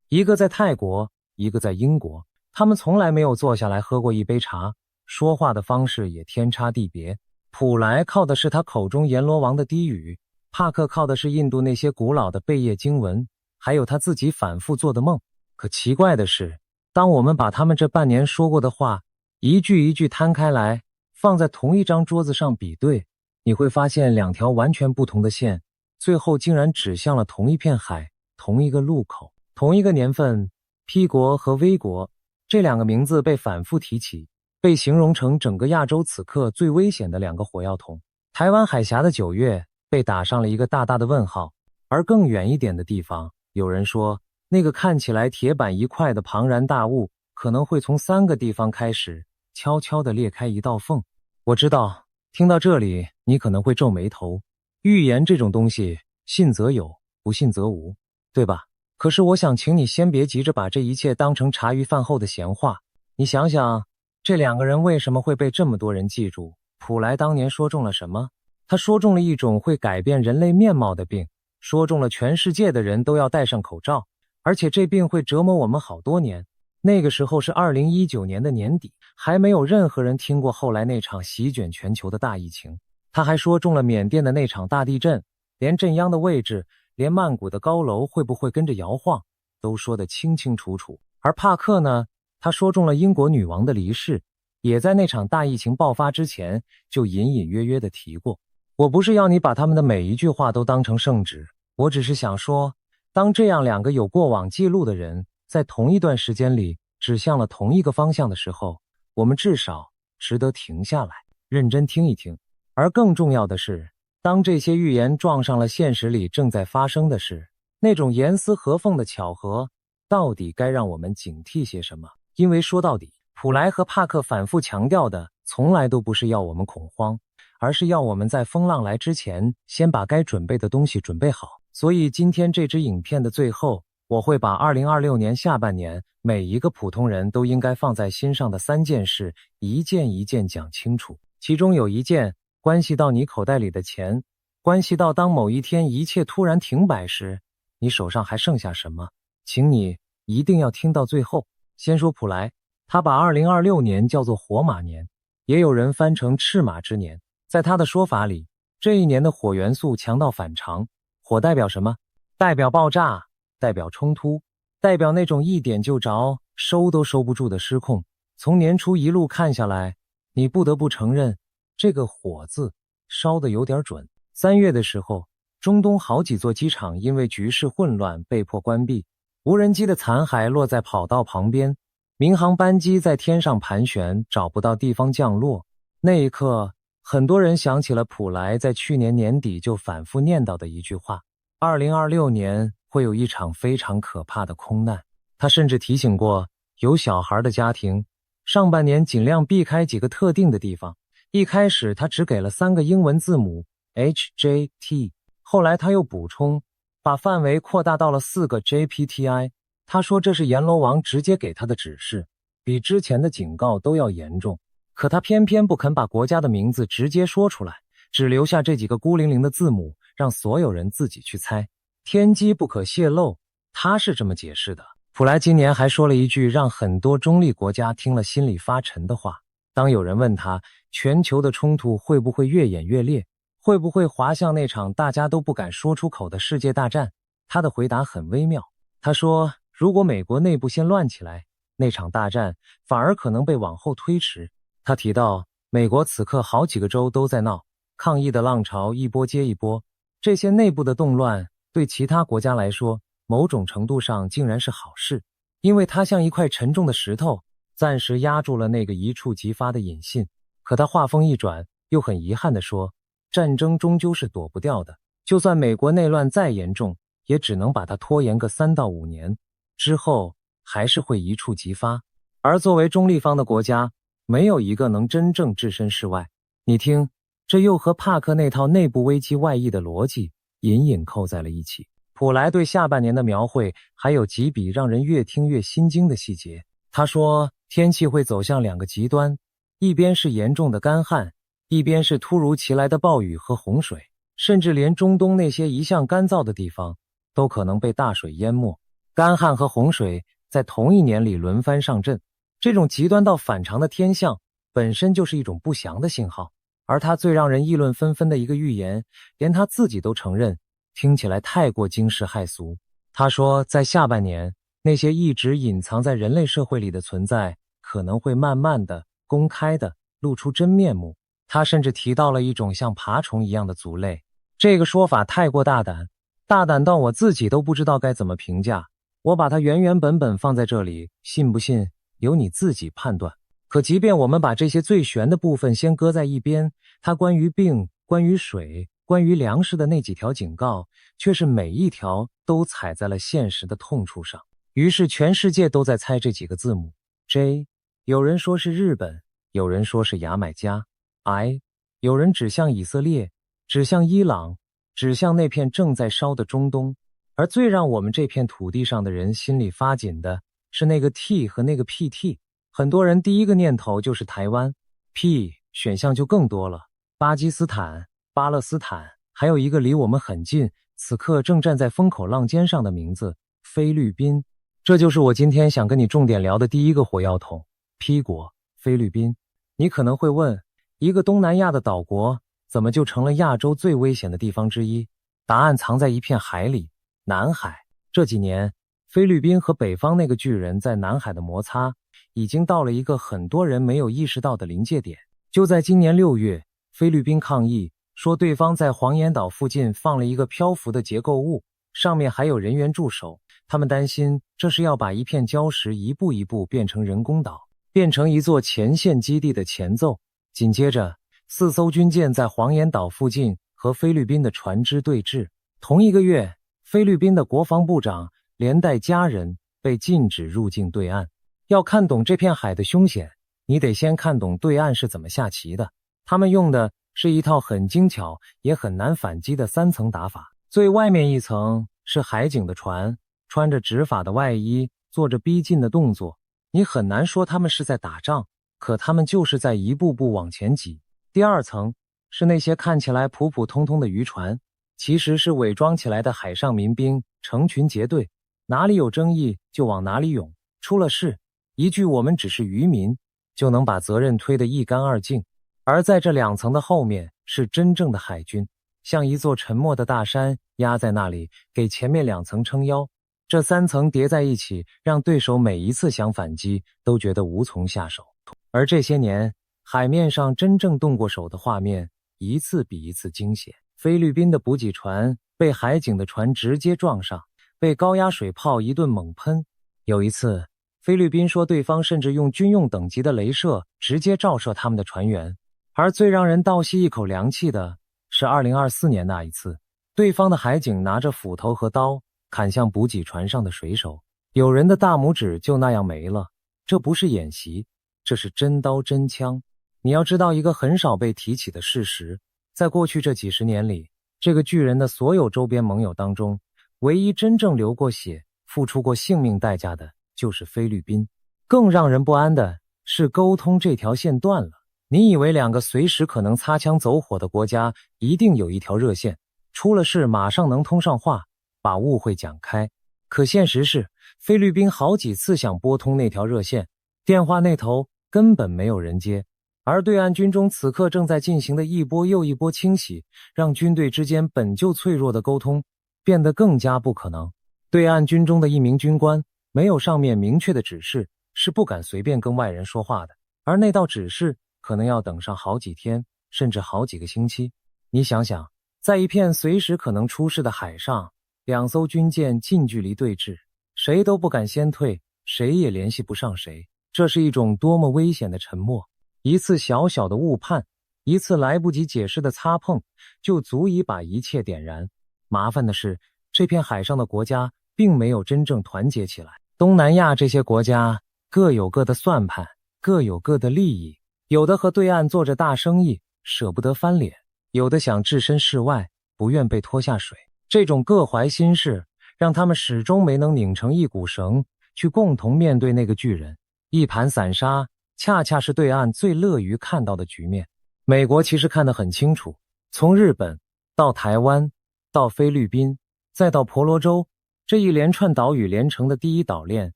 一个在泰国，一个在英国，他们从来没有坐下来喝过一杯茶，说话的方式也天差地别。普莱靠的是他口中阎罗王的低语，帕克靠的是印度那些古老的贝叶经文，还有他自己反复做的梦。可奇怪的是，当我们把他们这半年说过的话一句一句摊开来，放在同一张桌子上比对，你会发现两条完全不同的线，最后竟然指向了同一片海，同一个路口，同一个年份。P 国和 V 国这两个名字被反复提起，被形容成整个亚洲此刻最危险的两个火药桶。台湾海峡的9月被打上了一个大大的问号，而更远一点的地方，有人说那个看起来铁板一块的庞然大物可能会从3个地方开始悄悄地裂开一道缝。我知道听到这里你可能会皱眉头，预言这种东西信则有，不信则无，对吧？可是我想请你先别急着把这一切当成茶余饭后的闲话。你想想，这两个人为什么会被这么多人记住？普莱当年说中了什么？他说中了一种会改变人类面貌的病，说中了全世界的人都要戴上口罩，而且这病会折磨我们好多年。那个时候是2019年的年底，还没有任何人听过后来那场席卷全球的大疫情。他还说中了缅甸的那场大地震，连震央的位置，连曼谷的高楼会不会跟着摇晃，都说得清清楚楚。而帕克呢，他说中了英国女王的离世，也在那场大疫情爆发之前就隐隐约约地提过。我不是要你把他们的每一句话都当成圣旨，我只是想说，当这样两个有过往记录的人在同一段时间里指向了同一个方向的时候，我们至少值得停下来，认真听一听。而更重要的是，当这些预言撞上了现实里正在发生的事，那种严丝合缝的巧合，到底该让我们警惕些什么？因为说到底，普莱和帕克反复强调的，从来都不是要我们恐慌，而是要我们在风浪来之前，先把该准备的东西准备好。所以今天这支影片的最后，我会把2026年下半年每一个普通人都应该放在心上的3件事，一件一件讲清楚。其中有一件关系到你口袋里的钱，关系到当某一天一切突然停摆时，你手上还剩下什么。请你一定要听到最后。先说普莱，他把2026年叫做火马年，也有人翻成赤马之年。在他的说法里，这一年的火元素强到反常。火代表什么？代表爆炸，代表冲突，代表那种一点就着，收都收不住的失控。从年初一路看下来，你不得不承认，这个火字烧得有点准。3月的时候，中东好几座机场因为局势混乱被迫关闭，无人机的残骸落在跑道旁边，民航班机在天上盘旋，找不到地方降落。那一刻，很多人想起了普莱在去年年底就反复念叨的一句话：2026年会有一场非常可怕的空难。他甚至提醒过有小孩的家庭，上半年尽量避开几个特定的地方。一开始他只给了3个英文字母 HJT， 后来他又补充，把范围扩大到了4个 JPTI。 他说这是阎罗王直接给他的指示，比之前的警告都要严重。可他偏偏不肯把国家的名字直接说出来，只留下这几个孤零零的字母，让所有人自己去猜。天机不可泄露，他是这么解释的。普莱今年还说了一句让很多中立国家听了心里发沉的话。当有人问他全球的冲突会不会越演越烈，会不会滑向那场大家都不敢说出口的世界大战，他的回答很微妙。他说，如果美国内部先乱起来，那场大战反而可能被往后推迟。他提到，美国此刻好几个州都在闹，抗议的浪潮一波接一波，这些内部的动乱对其他国家来说，某种程度上竟然是好事，因为它像一块沉重的石头，暂时压住了那个一触即发的引信。可他话锋一转，又很遗憾地说，战争终究是躲不掉的，就算美国内乱再严重，也只能把它拖延个3到5年，之后还是会一触即发。而作为中立方的国家，没有一个能真正置身事外。你听，这又和帕克那套内部危机外溢的逻辑隐隐扣在了一起。普莱对下半年的描绘还有几笔让人越听越心惊的细节。他说，天气会走向2个极端，一边是严重的干旱，一边是突如其来的暴雨和洪水，甚至连中东那些一向干燥的地方都可能被大水淹没。干旱和洪水在同一年里轮番上阵，这种极端到反常的天象本身就是一种不祥的信号。而他最让人议论纷纷的一个预言，连他自己都承认，听起来太过惊世骇俗。他说，在下半年，那些一直隐藏在人类社会里的存在，可能会慢慢的、公开的露出真面目。他甚至提到了一种像爬虫一样的族类。这个说法太过大胆，大胆到我自己都不知道该怎么评价。我把它原原本本放在这里，信不信由你自己判断。可即便我们把这些最玄的部分先搁在一边，它关于病、关于水、关于粮食的那几条警告，却是每一条都踩在了现实的痛处上。于是全世界都在猜这几个字母 J， 有人说是日本，有人说是牙买加。 I， 有人指向以色列，指向伊朗，指向那片正在烧的中东。而最让我们这片土地上的人心里发紧的是那个 T 和那个 PT。很多人第一个念头就是台湾， P 选项就更多了，巴基斯坦、巴勒斯坦，还有一个离我们很近，此刻正站在风口浪尖上的名字，菲律宾。这就是我今天想跟你重点聊的第一个火药桶 P 国，菲律宾。你可能会问，一个东南亚的岛国怎么就成了亚洲最危险的地方之一？答案藏在一片海里，南海。这几年菲律宾和北方那个巨人在南海的摩擦已经到了一个很多人没有意识到的临界点。就在今年6月，菲律宾抗议说对方在黄岩岛附近放了一个漂浮的结构物，上面还有人员驻守。他们担心这是要把一片礁石一步一步变成人工岛，变成一座前线基地的前奏。紧接着4艘军舰在黄岩岛附近和菲律宾的船只对峙。同一个月，菲律宾的国防部长连带家人被禁止入境对岸。要看懂这片海的凶险，你得先看懂对岸是怎么下棋的。他们用的是一套很精巧也很难反击的3层打法。最外面一层是海警的船，穿着执法的外衣，做着逼近的动作。你很难说他们是在打仗，可他们就是在一步步往前挤。第2层是那些看起来普普通通的渔船，其实是伪装起来的海上民兵，成群结队，哪里有争议就往哪里涌。出了事，一句我们只是渔民，就能把责任推得一干二净。而在这2层的后面是真正的海军，像一座沉默的大山压在那里，给前面2层撑腰。这3层叠在一起，让对手每一次想反击都觉得无从下手。而这些年，海面上真正动过手的画面一次比一次惊险。菲律宾的补给船被海警的船直接撞上，被高压水炮一顿猛喷。有一次，菲律宾说对方甚至用军用等级的雷射直接照射他们的船员。而最让人倒吸一口凉气的是2024年那一次，对方的海警拿着斧头和刀砍向补给船上的水手，有人的大拇指就那样没了。这不是演习，这是真刀真枪。你要知道一个很少被提起的事实，在过去这几十年里，这个巨人的所有周边盟友当中，唯一真正流过血、付出过性命代价的就是菲律宾。更让人不安的是，沟通这条线断了。你以为2个随时可能擦枪走火的国家一定有一条热线，出了事马上能通上话，把误会讲开。可现实是，菲律宾好几次想拨通那条热线，电话那头根本没有人接。而对岸军中此刻正在进行的一波又一波清洗，让军队之间本就脆弱的沟通变得更加不可能。对岸军中的一名军官没有上面明确的指示，是不敢随便跟外人说话的，而那道指示可能要等上好几天，甚至好几个星期。你想想，在一片随时可能出事的海上，2艘军舰近距离对峙，谁都不敢先退，谁也联系不上谁，这是一种多么危险的沉默。一次小小的误判，一次来不及解释的擦碰，就足以把一切点燃。麻烦的是，这片海上的国家并没有真正团结起来。东南亚这些国家各有各的算盘，各有各的利益，有的和对岸做着大生意，舍不得翻脸，有的想置身事外，不愿被拖下水。这种各怀心事，让他们始终没能拧成一股绳，去共同面对那个巨人。一盘散沙，恰恰是对岸最乐于看到的局面。美国其实看得很清楚，从日本到台湾，到菲律宾，再到婆罗洲，这一连串岛屿连成的第一岛链，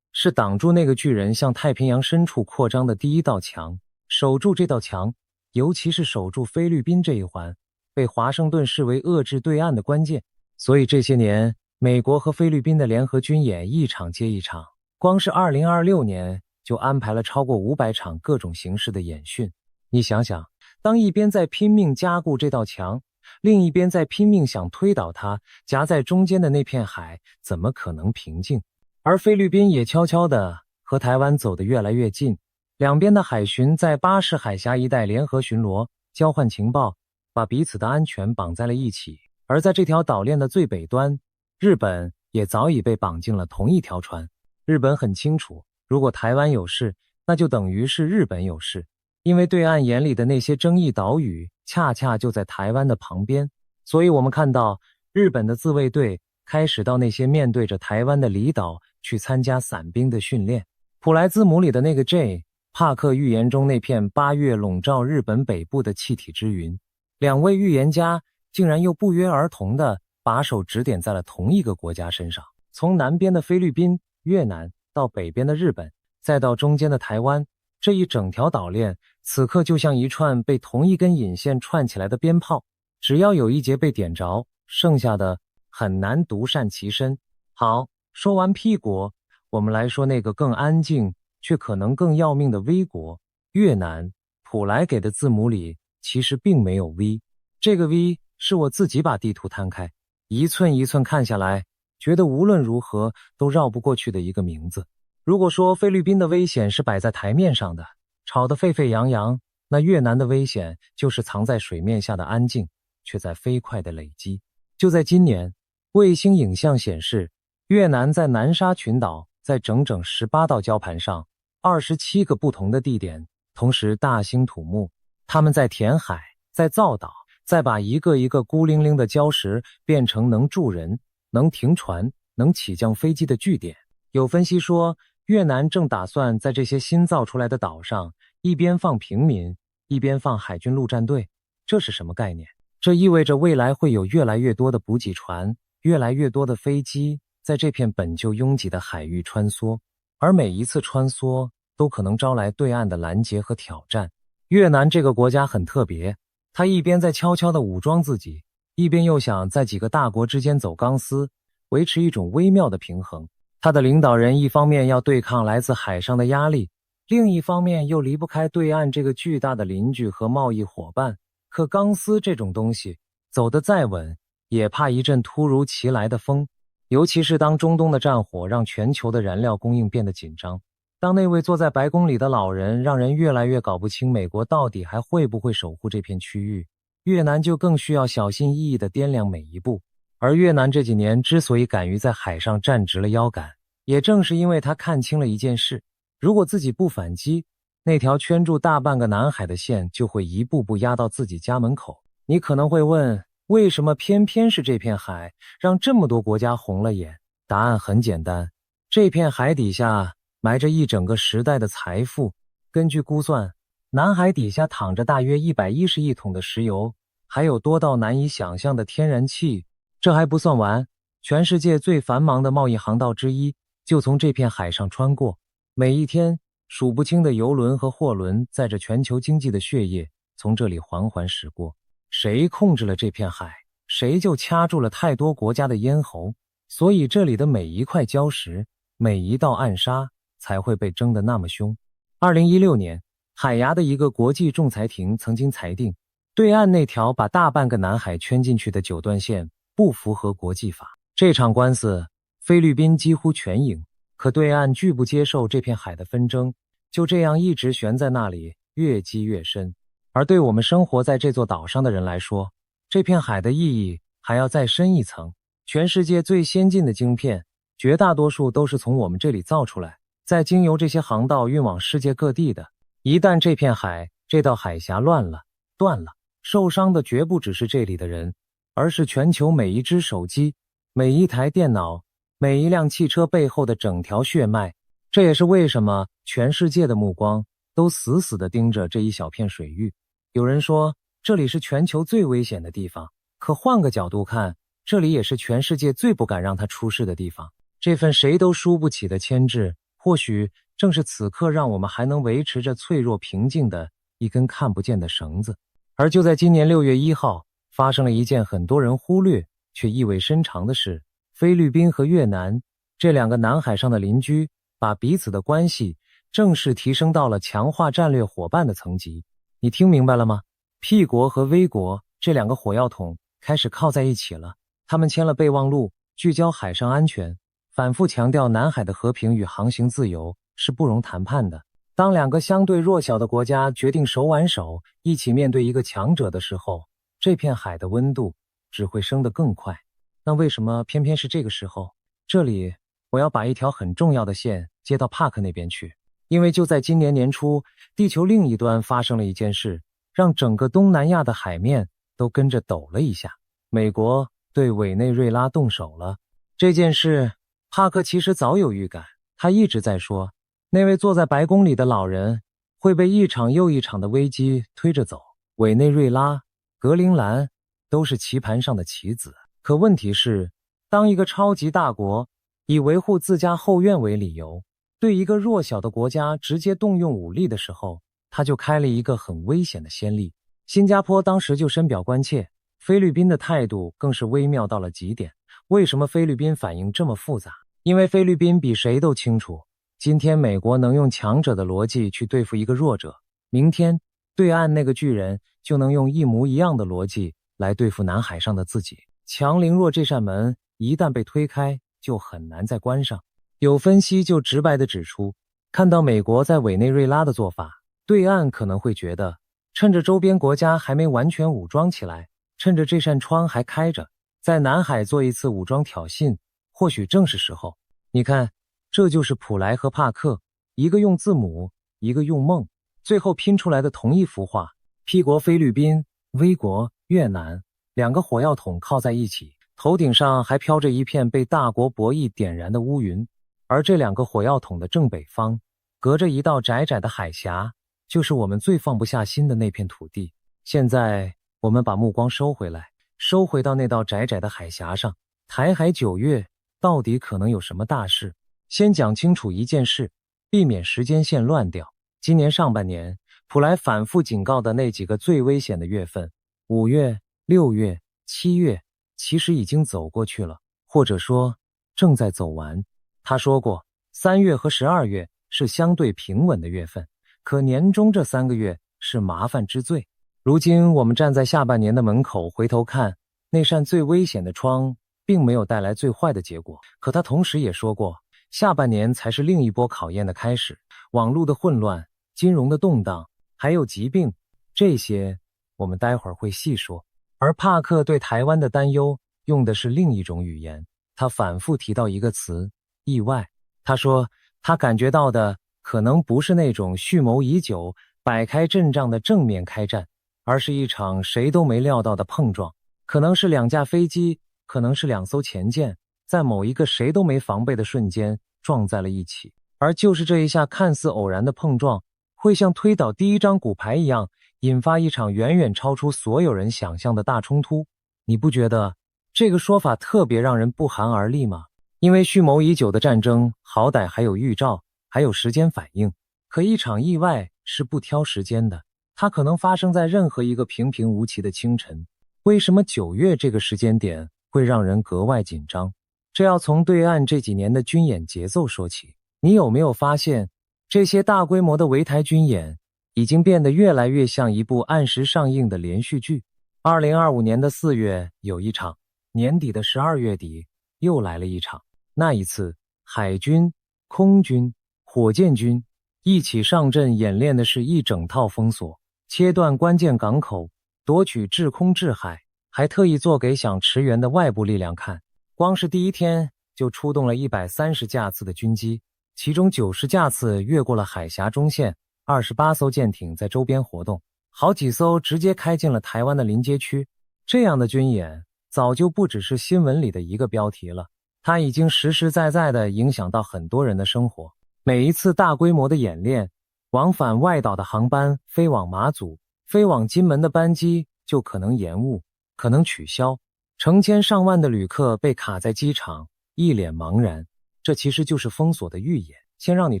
是挡住那个巨人向太平洋深处扩张的第一道墙。守住这道墙，尤其是守住菲律宾这一环，被华盛顿视为遏制对岸的关键。所以这些年，美国和菲律宾的联合军演一场接一场，光是2026年就安排了超过500场各种形式的演训。你想想，当一边在拼命加固这道墙，另一边在拼命想推倒它，夹在中间的那片海怎么可能平静？而菲律宾也悄悄地和台湾走得越来越近，两边的海巡在巴士海峡一带联合巡逻，交换情报，把彼此的安全绑在了一起。而在这条岛链的最北端，日本也早已被绑进了同一条船。日本很清楚，如果台湾有事，那就等于是日本有事，因为对岸眼里的那些争议岛屿恰恰就在台湾的旁边。所以我们看到日本的自卫队开始到那些面对着台湾的离岛去参加伞兵的训练。普莱兹姆里的那个 J 帕克预言中那片8月笼罩日本北部的气体之云，两位预言家竟然又不约而同地把手指点在了同一个国家身上。从南边的菲律宾、越南到北边的日本，再到中间的台湾，这一整条岛链此刻就像一串被同一根引线串起来的鞭炮，只要有一节被点着，剩下的很难独善其身。好，说完 P 国，我们来说那个更安静却可能更要命的 V 国越南。普莱给的字母里其实并没有 V， 这个 V 是我自己把地图摊开，一寸一寸看下来，觉得无论如何都绕不过去的一个名字。如果说菲律宾的危险是摆在台面上的，吵得沸沸扬扬，那越南的危险就是藏在水面下的安静，却在飞快的累积。就在今年，卫星影像显示，越南在南沙群岛在整整18道礁盘上27个不同的地点同时大兴土木，他们在填海，在造岛，再把一个一个孤零零的礁石变成能住人、能停船、能起降飞机的据点。有分析说，越南正打算在这些新造出来的岛上，一边放平民，一边放海军陆战队。这是什么概念？这意味着未来会有越来越多的补给船，越来越多的飞机在这片本就拥挤的海域穿梭，而每一次穿梭都可能招来对岸的拦截和挑战。越南这个国家很特别，他一边在悄悄地武装自己，一边又想在几个大国之间走钢丝，维持一种微妙的平衡。他的领导人一方面要对抗来自海上的压力，另一方面又离不开对岸这个巨大的邻居和贸易伙伴。可钢丝这种东西，走得再稳，也怕一阵突如其来的风，尤其是当中东的战火让全球的燃料供应变得紧张。当那位坐在白宫里的老人让人越来越搞不清美国到底还会不会守护这片区域，越南就更需要小心翼翼地掂量每一步。而越南这几年之所以敢于在海上站直了腰杆，也正是因为他看清了一件事，如果自己不反击，那条圈住大半个南海的线就会一步步压到自己家门口。你可能会问，为什么偏偏是这片海让这么多国家红了眼？答案很简单，这片海底下埋着一整个时代的财富。根据估算，南海底下躺着大约110亿桶的石油，还有多到难以想象的天然气。这还不算完，全世界最繁忙的贸易航道之一就从这片海上穿过。每一天，数不清的邮轮和货轮载着全球经济的血液从这里缓缓驶过。谁控制了这片海，谁就掐住了太多国家的咽喉。所以这里的每一块礁石，每一道暗沙才会被争得那么凶。2016年，海牙的一个国际仲裁庭曾经裁定，对岸那条把大半个南海圈进去的9段线不符合国际法。这场官司，菲律宾几乎全赢，可对岸拒不接受这片海的纷争，就这样一直悬在那里，越积越深。而对我们生活在这座岛上的人来说，这片海的意义还要再深一层。全世界最先进的晶片，绝大多数都是从我们这里造出来，再经由这些航道运往世界各地的。一旦这片海，这道海峡乱了、断了，受伤的绝不只是这里的人，而是全球每一只手机、每一台电脑、每一辆汽车背后的整条血脉。这也是为什么全世界的目光都死死地盯着这一小片水域。有人说，这里是全球最危险的地方，可换个角度看，这里也是全世界最不敢让他出事的地方。这份谁都输不起的牵制，或许正是此刻让我们还能维持着脆弱平静的一根看不见的绳子。而就在今年6月1号，发生了一件很多人忽略却意味深长的事。菲律宾和越南这两个南海上的邻居，把彼此的关系正式提升到了强化战略伙伴的层级。你听明白了吗？ P 国和 V 国这两个火药桶开始靠在一起了，他们签了备忘录，聚焦海上安全，反复强调南海的和平与航行自由是不容谈判的。当两个相对弱小的国家决定手挽手一起面对一个强者的时候，这片海的温度只会升得更快。那为什么偏偏是这个时候？这里我要把一条很重要的线接到帕克那边去，因为就在今年年初，地球另一端发生了一件事，让整个东南亚的海面都跟着抖了一下。美国对委内瑞拉动手了。这件事帕克其实早有预感，他一直在说，那位坐在白宫里的老人会被一场又一场的危机推着走。委内瑞拉、格陵兰都是棋盘上的棋子。可问题是，当一个超级大国以维护自家后院为理由，对一个弱小的国家直接动用武力的时候，他就开了一个很危险的先例。新加坡当时就深表关切，菲律宾的态度更是微妙到了极点。为什么菲律宾反应这么复杂？因为菲律宾比谁都清楚，今天美国能用强者的逻辑去对付一个弱者，明天对岸那个巨人就能用一模一样的逻辑来对付南海上的自己。强凌弱这扇门一旦被推开，就很难再关上。有分析就直白地指出，看到美国在委内瑞拉的做法，对岸可能会觉得，趁着周边国家还没完全武装起来，趁着这扇窗还开着，在南海做一次武装挑衅，或许正是时候。你看，这就是普莱和帕克，一个用字母，一个用梦，最后拼出来的同一幅画。P 国菲律宾， V 国越南，两个火药桶靠在一起，头顶上还飘着一片被大国博弈点燃的乌云。而这两个火药桶的正北方，隔着一道窄窄的海峡，就是我们最放不下心的那片土地。现在我们把目光收回来，收回到那道窄窄的海峡上。台海9月到底可能有什么大事？先讲清楚一件事，避免时间线乱掉。今年上半年，普莱反复警告的那几个最危险的月份，5月、6月、7月，其实已经走过去了，或者说正在走完。他说过，3月和12月是相对平稳的月份，可年中这3个月是麻烦之最。如今我们站在下半年的门口回头看，那扇最危险的窗并没有带来最坏的结果。可他同时也说过，下半年才是另一波考验的开始。网络的混乱、金融的动荡，还有疾病，这些我们待会儿会细说。而帕克对台湾的担忧用的是另一种语言，他反复提到一个词，意外。他说他感觉到的可能不是那种蓄谋已久、摆开阵仗的正面开战，而是一场谁都没料到的碰撞。可能是2架飞机，可能是2艘潜舰，在某一个谁都没防备的瞬间撞在了一起。而就是这一下看似偶然的碰撞，会像推倒第一张骨牌一样，引发一场远远超出所有人想象的大冲突。你不觉得这个说法特别让人不寒而栗吗？因为蓄谋已久的战争好歹还有预兆，还有时间反应，可一场意外是不挑时间的，它可能发生在任何一个平平无奇的清晨。为什么9月这个时间点会让人格外紧张？这要从对岸这几年的军演节奏说起。你有没有发现，这些大规模的围台军演已经变得越来越像一部按时上映的连续剧。2025年的4月有一场，年底的12月底又来了一场。那一次，海军、空军、火箭军一起上阵演练的是一整套封锁，切断关键港口，夺取制空制海，还特意做给想驰援的外部力量看。光是第一天就出动了130架次的军机，其中90架次越过了海峡中线，28艘舰艇在周边活动，好几艘直接开进了台湾的临街区。这样的军演早就不只是新闻里的一个标题了，它已经实实在在地影响到很多人的生活。每一次大规模的演练，往返外岛的航班飞往马祖、飞往金门的班机就可能延误，可能取消。成千上万的旅客被卡在机场，一脸茫然。这其实就是封锁的预演，先让你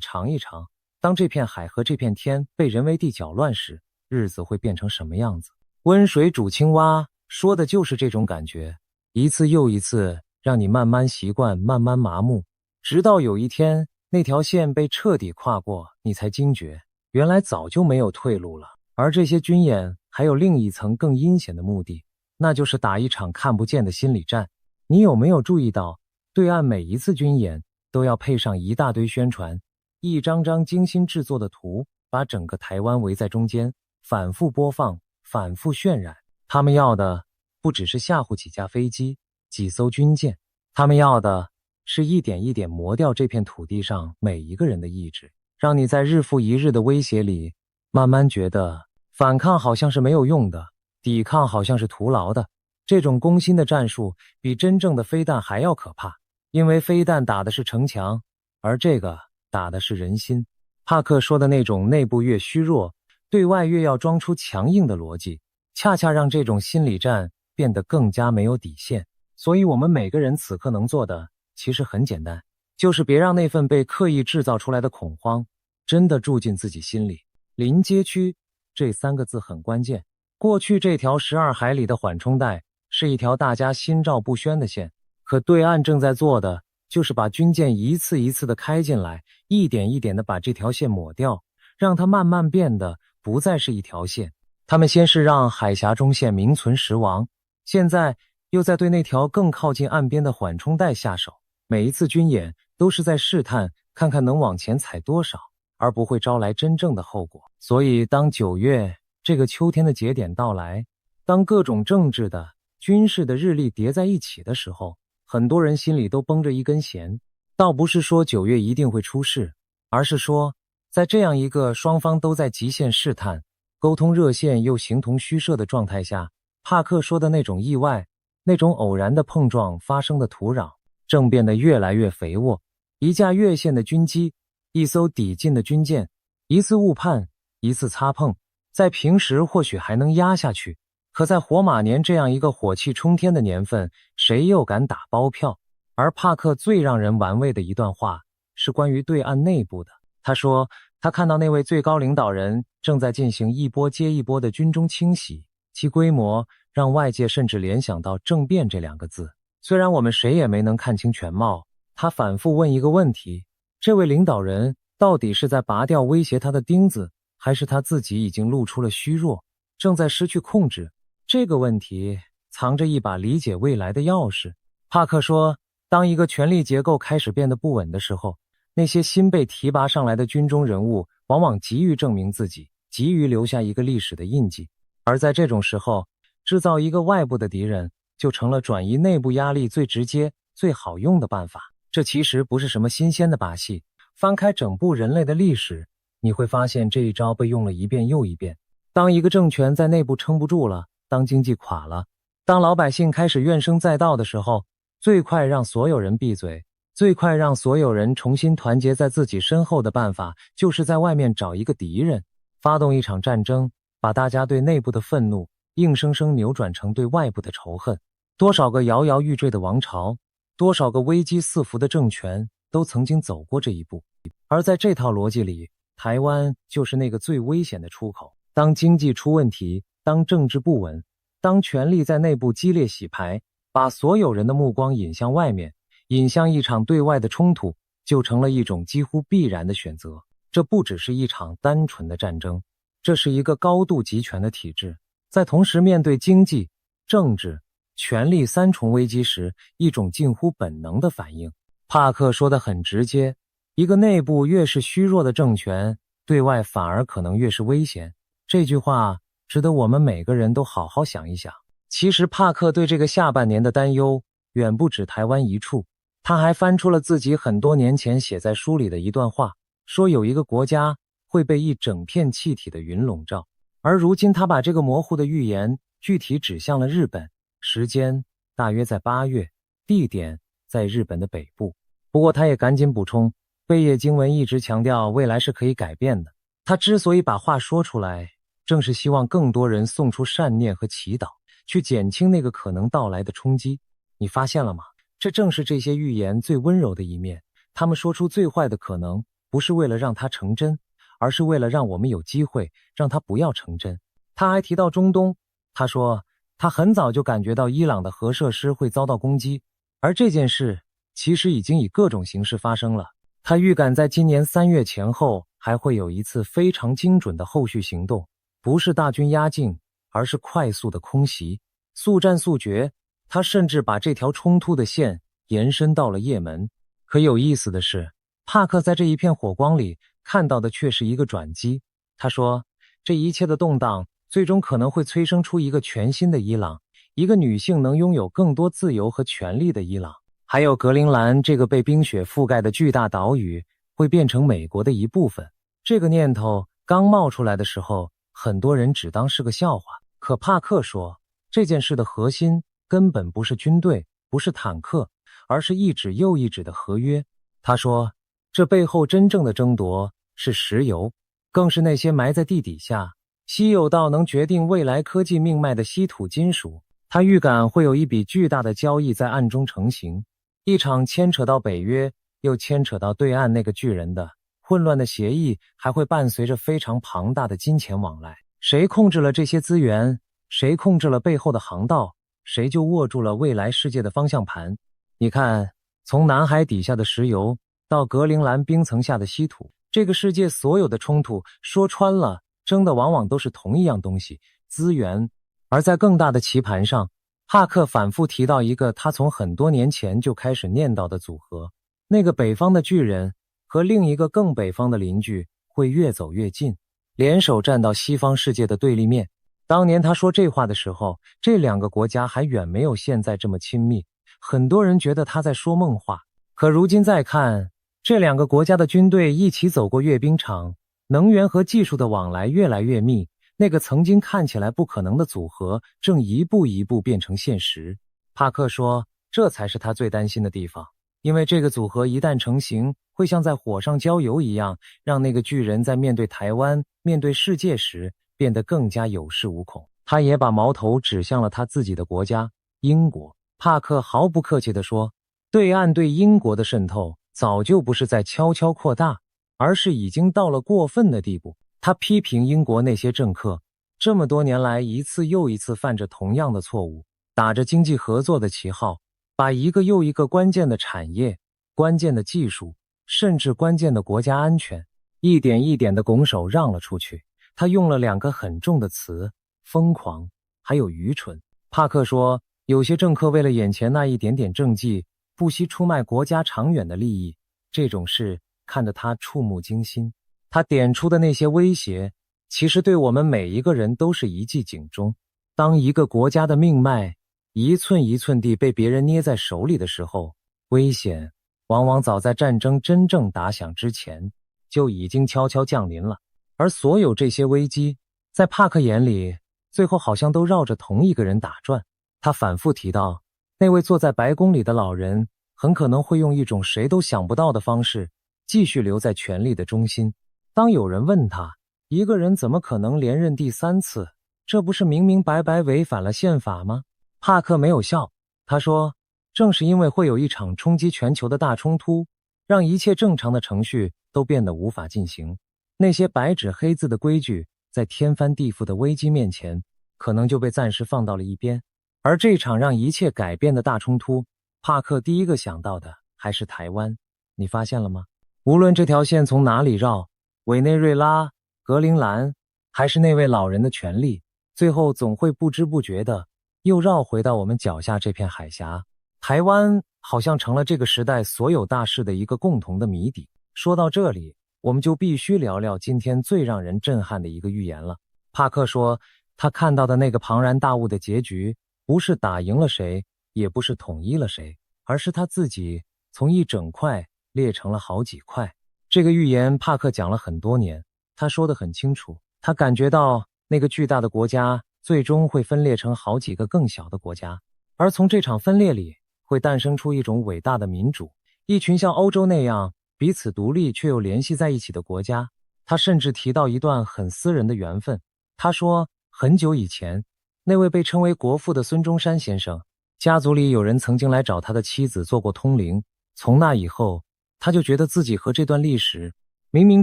尝一尝，当这片海和这片天被人为地搅乱时，日子会变成什么样子。温水煮青蛙说的就是这种感觉，一次又一次让你慢慢习惯，慢慢麻木，直到有一天那条线被彻底跨过，你才惊觉原来早就没有退路了。而这些军演还有另一层更阴险的目的，那就是打一场看不见的心理战。你有没有注意到，对岸每一次军演都要配上一大堆宣传，一张张精心制作的图，把整个台湾围在中间，反复播放，反复渲染。他们要的不只是吓唬几架飞机，几艘军舰，他们要的是一点一点磨掉这片土地上每一个人的意志，让你在日复一日的威胁里，慢慢觉得反抗好像是没有用的，抵抗好像是徒劳的。这种攻心的战术比真正的飞弹还要可怕，因为飞弹打的是城墙，而这个打的是人心。帕克说的那种内部越虚弱，对外越要装出强硬的逻辑，恰恰让这种心理战变得更加没有底线。所以我们每个人此刻能做的其实很简单，就是别让那份被刻意制造出来的恐慌真的住进自己心里。临街区这3个字很关键。过去这条12海里的缓冲带是一条大家心照不宣的线，可对岸正在做的就是把军舰一次一次的开进来，一点一点的把这条线抹掉，让它慢慢变得不再是一条线。他们先是让海峡中线名存实亡，现在又在对那条更靠近岸边的缓冲带下手。每一次军演都是在试探，看看能往前踩多少，而不会招来真正的后果。所以当9月这个秋天的节点到来，当各种政治的、军事的日历叠在一起的时候，很多人心里都绷着一根弦。倒不是说9月一定会出事，而是说在这样一个双方都在极限试探、沟通热线又形同虚设的状态下，帕克说的那种意外，那种偶然的碰撞发生的土壤正变得越来越肥沃。一架越线的军机，一艘抵近的军舰，一次误判，一次擦碰，在平时或许还能压下去，可在火马年这样一个火气冲天的年份，谁又敢打包票？而帕克最让人玩味的一段话是关于对岸内部的。他说他看到那位最高领导人正在进行一波接一波的军中清洗，其规模让外界甚至联想到政变这2个字。虽然我们谁也没能看清全貌，他反复问一个问题，这位领导人到底是在拔掉威胁他的钉子，还是他自己已经露出了虚弱，正在失去控制？这个问题藏着一把理解未来的钥匙。帕克说，当一个权力结构开始变得不稳的时候，那些新被提拔上来的军中人物往往急于证明自己，急于留下一个历史的印记。而在这种时候，制造一个外部的敌人就成了转移内部压力最直接、最好用的办法。这其实不是什么新鲜的把戏，翻开整部人类的历史，你会发现这一招被用了一遍又一遍。当一个政权在内部撑不住了，当经济垮了，当老百姓开始怨声载道的时候，最快让所有人闭嘴，最快让所有人重新团结在自己身后的办法，就是在外面找一个敌人，发动一场战争，把大家对内部的愤怒硬生生扭转成对外部的仇恨。多少个摇摇欲坠的王朝，多少个危机四伏的政权，都曾经走过这一步。而在这套逻辑里，台湾就是那个最危险的出口。当经济出问题，当政治不稳，当权力在内部激烈洗牌，把所有人的目光引向外面，引向一场对外的冲突，就成了一种几乎必然的选择。这不只是一场单纯的战争，这是一个高度集权的体制，在同时面对经济、政治、权力3重危机时，一种近乎本能的反应。帕克说得很直接，一个内部越是虚弱的政权，对外反而可能越是危险。这句话值得我们每个人都好好想一想。其实帕克对这个下半年的担忧远不止台湾一处，他还翻出了自己很多年前写在书里的一段话，说有一个国家会被一整片气体的云笼罩，而如今他把这个模糊的预言具体指向了日本，时间大约在8月，地点在日本的北部。不过他也赶紧补充，贝叶经文一直强调未来是可以改变的，他之所以把话说出来，正是希望更多人送出善念和祈祷，去减轻那个可能到来的冲击。你发现了吗？这正是这些预言最温柔的一面。他们说出最坏的可能，不是为了让它成真，而是为了让我们有机会让它不要成真。他还提到中东，他说他很早就感觉到伊朗的核设施会遭到攻击，而这件事其实已经以各种形式发生了。他预感在今年3月前后还会有一次非常精准的后续行动，不是大军压境，而是快速的空袭，速战速决。他甚至把这条冲突的线延伸到了也门。可有意思的是，帕克在这一片火光里看到的却是一个转机。他说，这一切的动荡最终可能会催生出一个全新的伊朗，一个女性能拥有更多自由和权利的伊朗。还有格陵兰这个被冰雪覆盖的巨大岛屿会变成美国的一部分。这个念头刚冒出来的时候，很多人只当是个笑话。可帕克说，这件事的核心根本不是军队，不是坦克，而是一纸又一纸的合约。他说，这背后真正的争夺是石油，更是那些埋在地底下、稀有到能决定未来科技命脉的稀土金属。他预感会有一笔巨大的交易在暗中成型，一场牵扯到北约又牵扯到对岸那个巨人的混乱的协议，还会伴随着非常庞大的金钱往来。谁控制了这些资源，谁控制了背后的航道，谁就握住了未来世界的方向盘。你看，从南海底下的石油到格陵兰冰层下的稀土，这个世界所有的冲突说穿了，争的往往都是同一样东西，资源。而在更大的棋盘上，帕克反复提到一个他从很多年前就开始念叨的组合，那个北方的巨人和另一个更北方的邻居会越走越近，联手站到西方世界的对立面。当年他说这话的时候，这两个国家还远没有现在这么亲密，很多人觉得他在说梦话。可如今再看，这两个国家的军队一起走过阅兵场，能源和技术的往来越来越密，那个曾经看起来不可能的组合正一步一步变成现实。帕克说，这才是他最担心的地方，因为这个组合一旦成型，会像在火上浇油一样，让那个巨人在面对台湾、面对世界时变得更加有恃无恐。他也把矛头指向了他自己的国家英国。帕克毫不客气地说，对岸对英国的渗透早就不是在悄悄扩大，而是已经到了过分的地步。他批评英国那些政客这么多年来一次又一次犯着同样的错误，打着经济合作的旗号，把一个又一个关键的产业、关键的技术，甚至关键的国家安全，一点一点的拱手让了出去。他用了2个很重的词，疯狂还有愚蠢。帕克说，有些政客为了眼前那一点点政绩，不惜出卖国家长远的利益，这种事看得他触目惊心。他点出的那些威胁，其实对我们每一个人都是一记警钟。当一个国家的命脉一寸一寸地被别人捏在手里的时候，危险往往早在战争真正打响之前就已经悄悄降临了。而所有这些危机，在帕克眼里，最后好像都绕着同一个人打转。他反复提到，那位坐在白宫里的老人很可能会用一种谁都想不到的方式继续留在权力的中心。当有人问他，一个人怎么可能连任第3次？这不是明明白白违反了宪法吗？帕克没有笑，他说，正是因为会有一场冲击全球的大冲突，让一切正常的程序都变得无法进行。那些白纸黑字的规矩，在天翻地覆的危机面前，可能就被暂时放到了一边。而这场让一切改变的大冲突，帕克第一个想到的还是台湾。你发现了吗？无论这条线从哪里绕，委内瑞拉、格陵兰，还是那位老人的权利，最后总会不知不觉的又绕回到我们脚下这片海峡。台湾好像成了这个时代所有大事的一个共同的谜底。说到这里，我们就必须聊聊今天最让人震撼的一个预言了。帕克说，他看到的那个庞然大物的结局，不是打赢了谁，也不是统一了谁，而是他自己从一整块裂成了好几块。这个预言帕克讲了很多年，他说得很清楚，他感觉到那个巨大的国家最终会分裂成好几个更小的国家，而从这场分裂里会诞生出一种伟大的民主，一群像欧洲那样彼此独立却又联系在一起的国家。他甚至提到一段很私人的缘分，他说，很久以前，那位被称为国父的孙中山先生，家族里有人曾经来找他的妻子做过通灵，从那以后，他就觉得自己和这段历史冥冥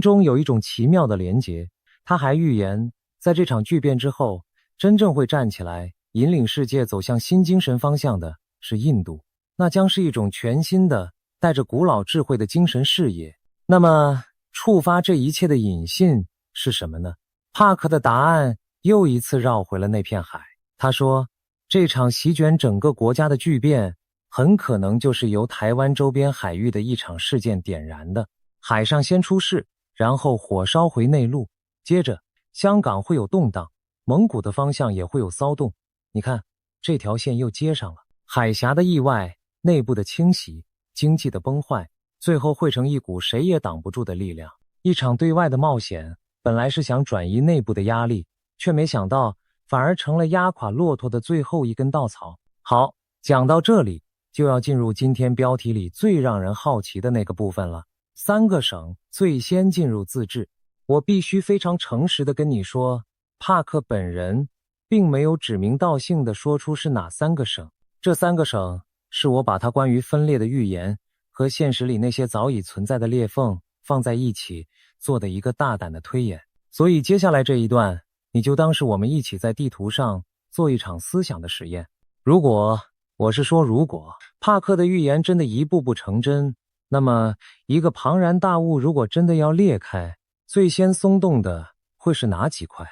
中有一种奇妙的连结。他还预言，在这场巨变之后，真正会站起来引领世界走向新精神方向的是印度，那将是一种全新的带着古老智慧的精神视野。那么触发这一切的引信是什么呢？帕克的答案又一次绕回了那片海。他说，这场席卷整个国家的巨变很可能就是由台湾周边海域的一场事件点燃的。海上先出事，然后火烧回内陆，接着香港会有动荡，蒙古的方向也会有骚动。你看，这条线又接上了。海峡的意外，内部的清洗，经济的崩坏，最后汇成一股谁也挡不住的力量。一场对外的冒险，本来是想转移内部的压力，却没想到反而成了压垮骆驼的最后一根稻草。好，讲到这里，就要进入今天标题里最让人好奇的那个部分了。3个省最先进入自治。我必须非常诚实地跟你说，帕克本人并没有指名道姓地说出是哪3个省。这3个省是我把他关于分裂的预言和现实里那些早已存在的裂缝放在一起做的一个大胆的推演。所以接下来这一段，你就当是我们一起在地图上做一场思想的实验。如果帕克的预言真的一步步成真，那么一个庞然大物如果真的要裂开，最先松动的会是哪几块？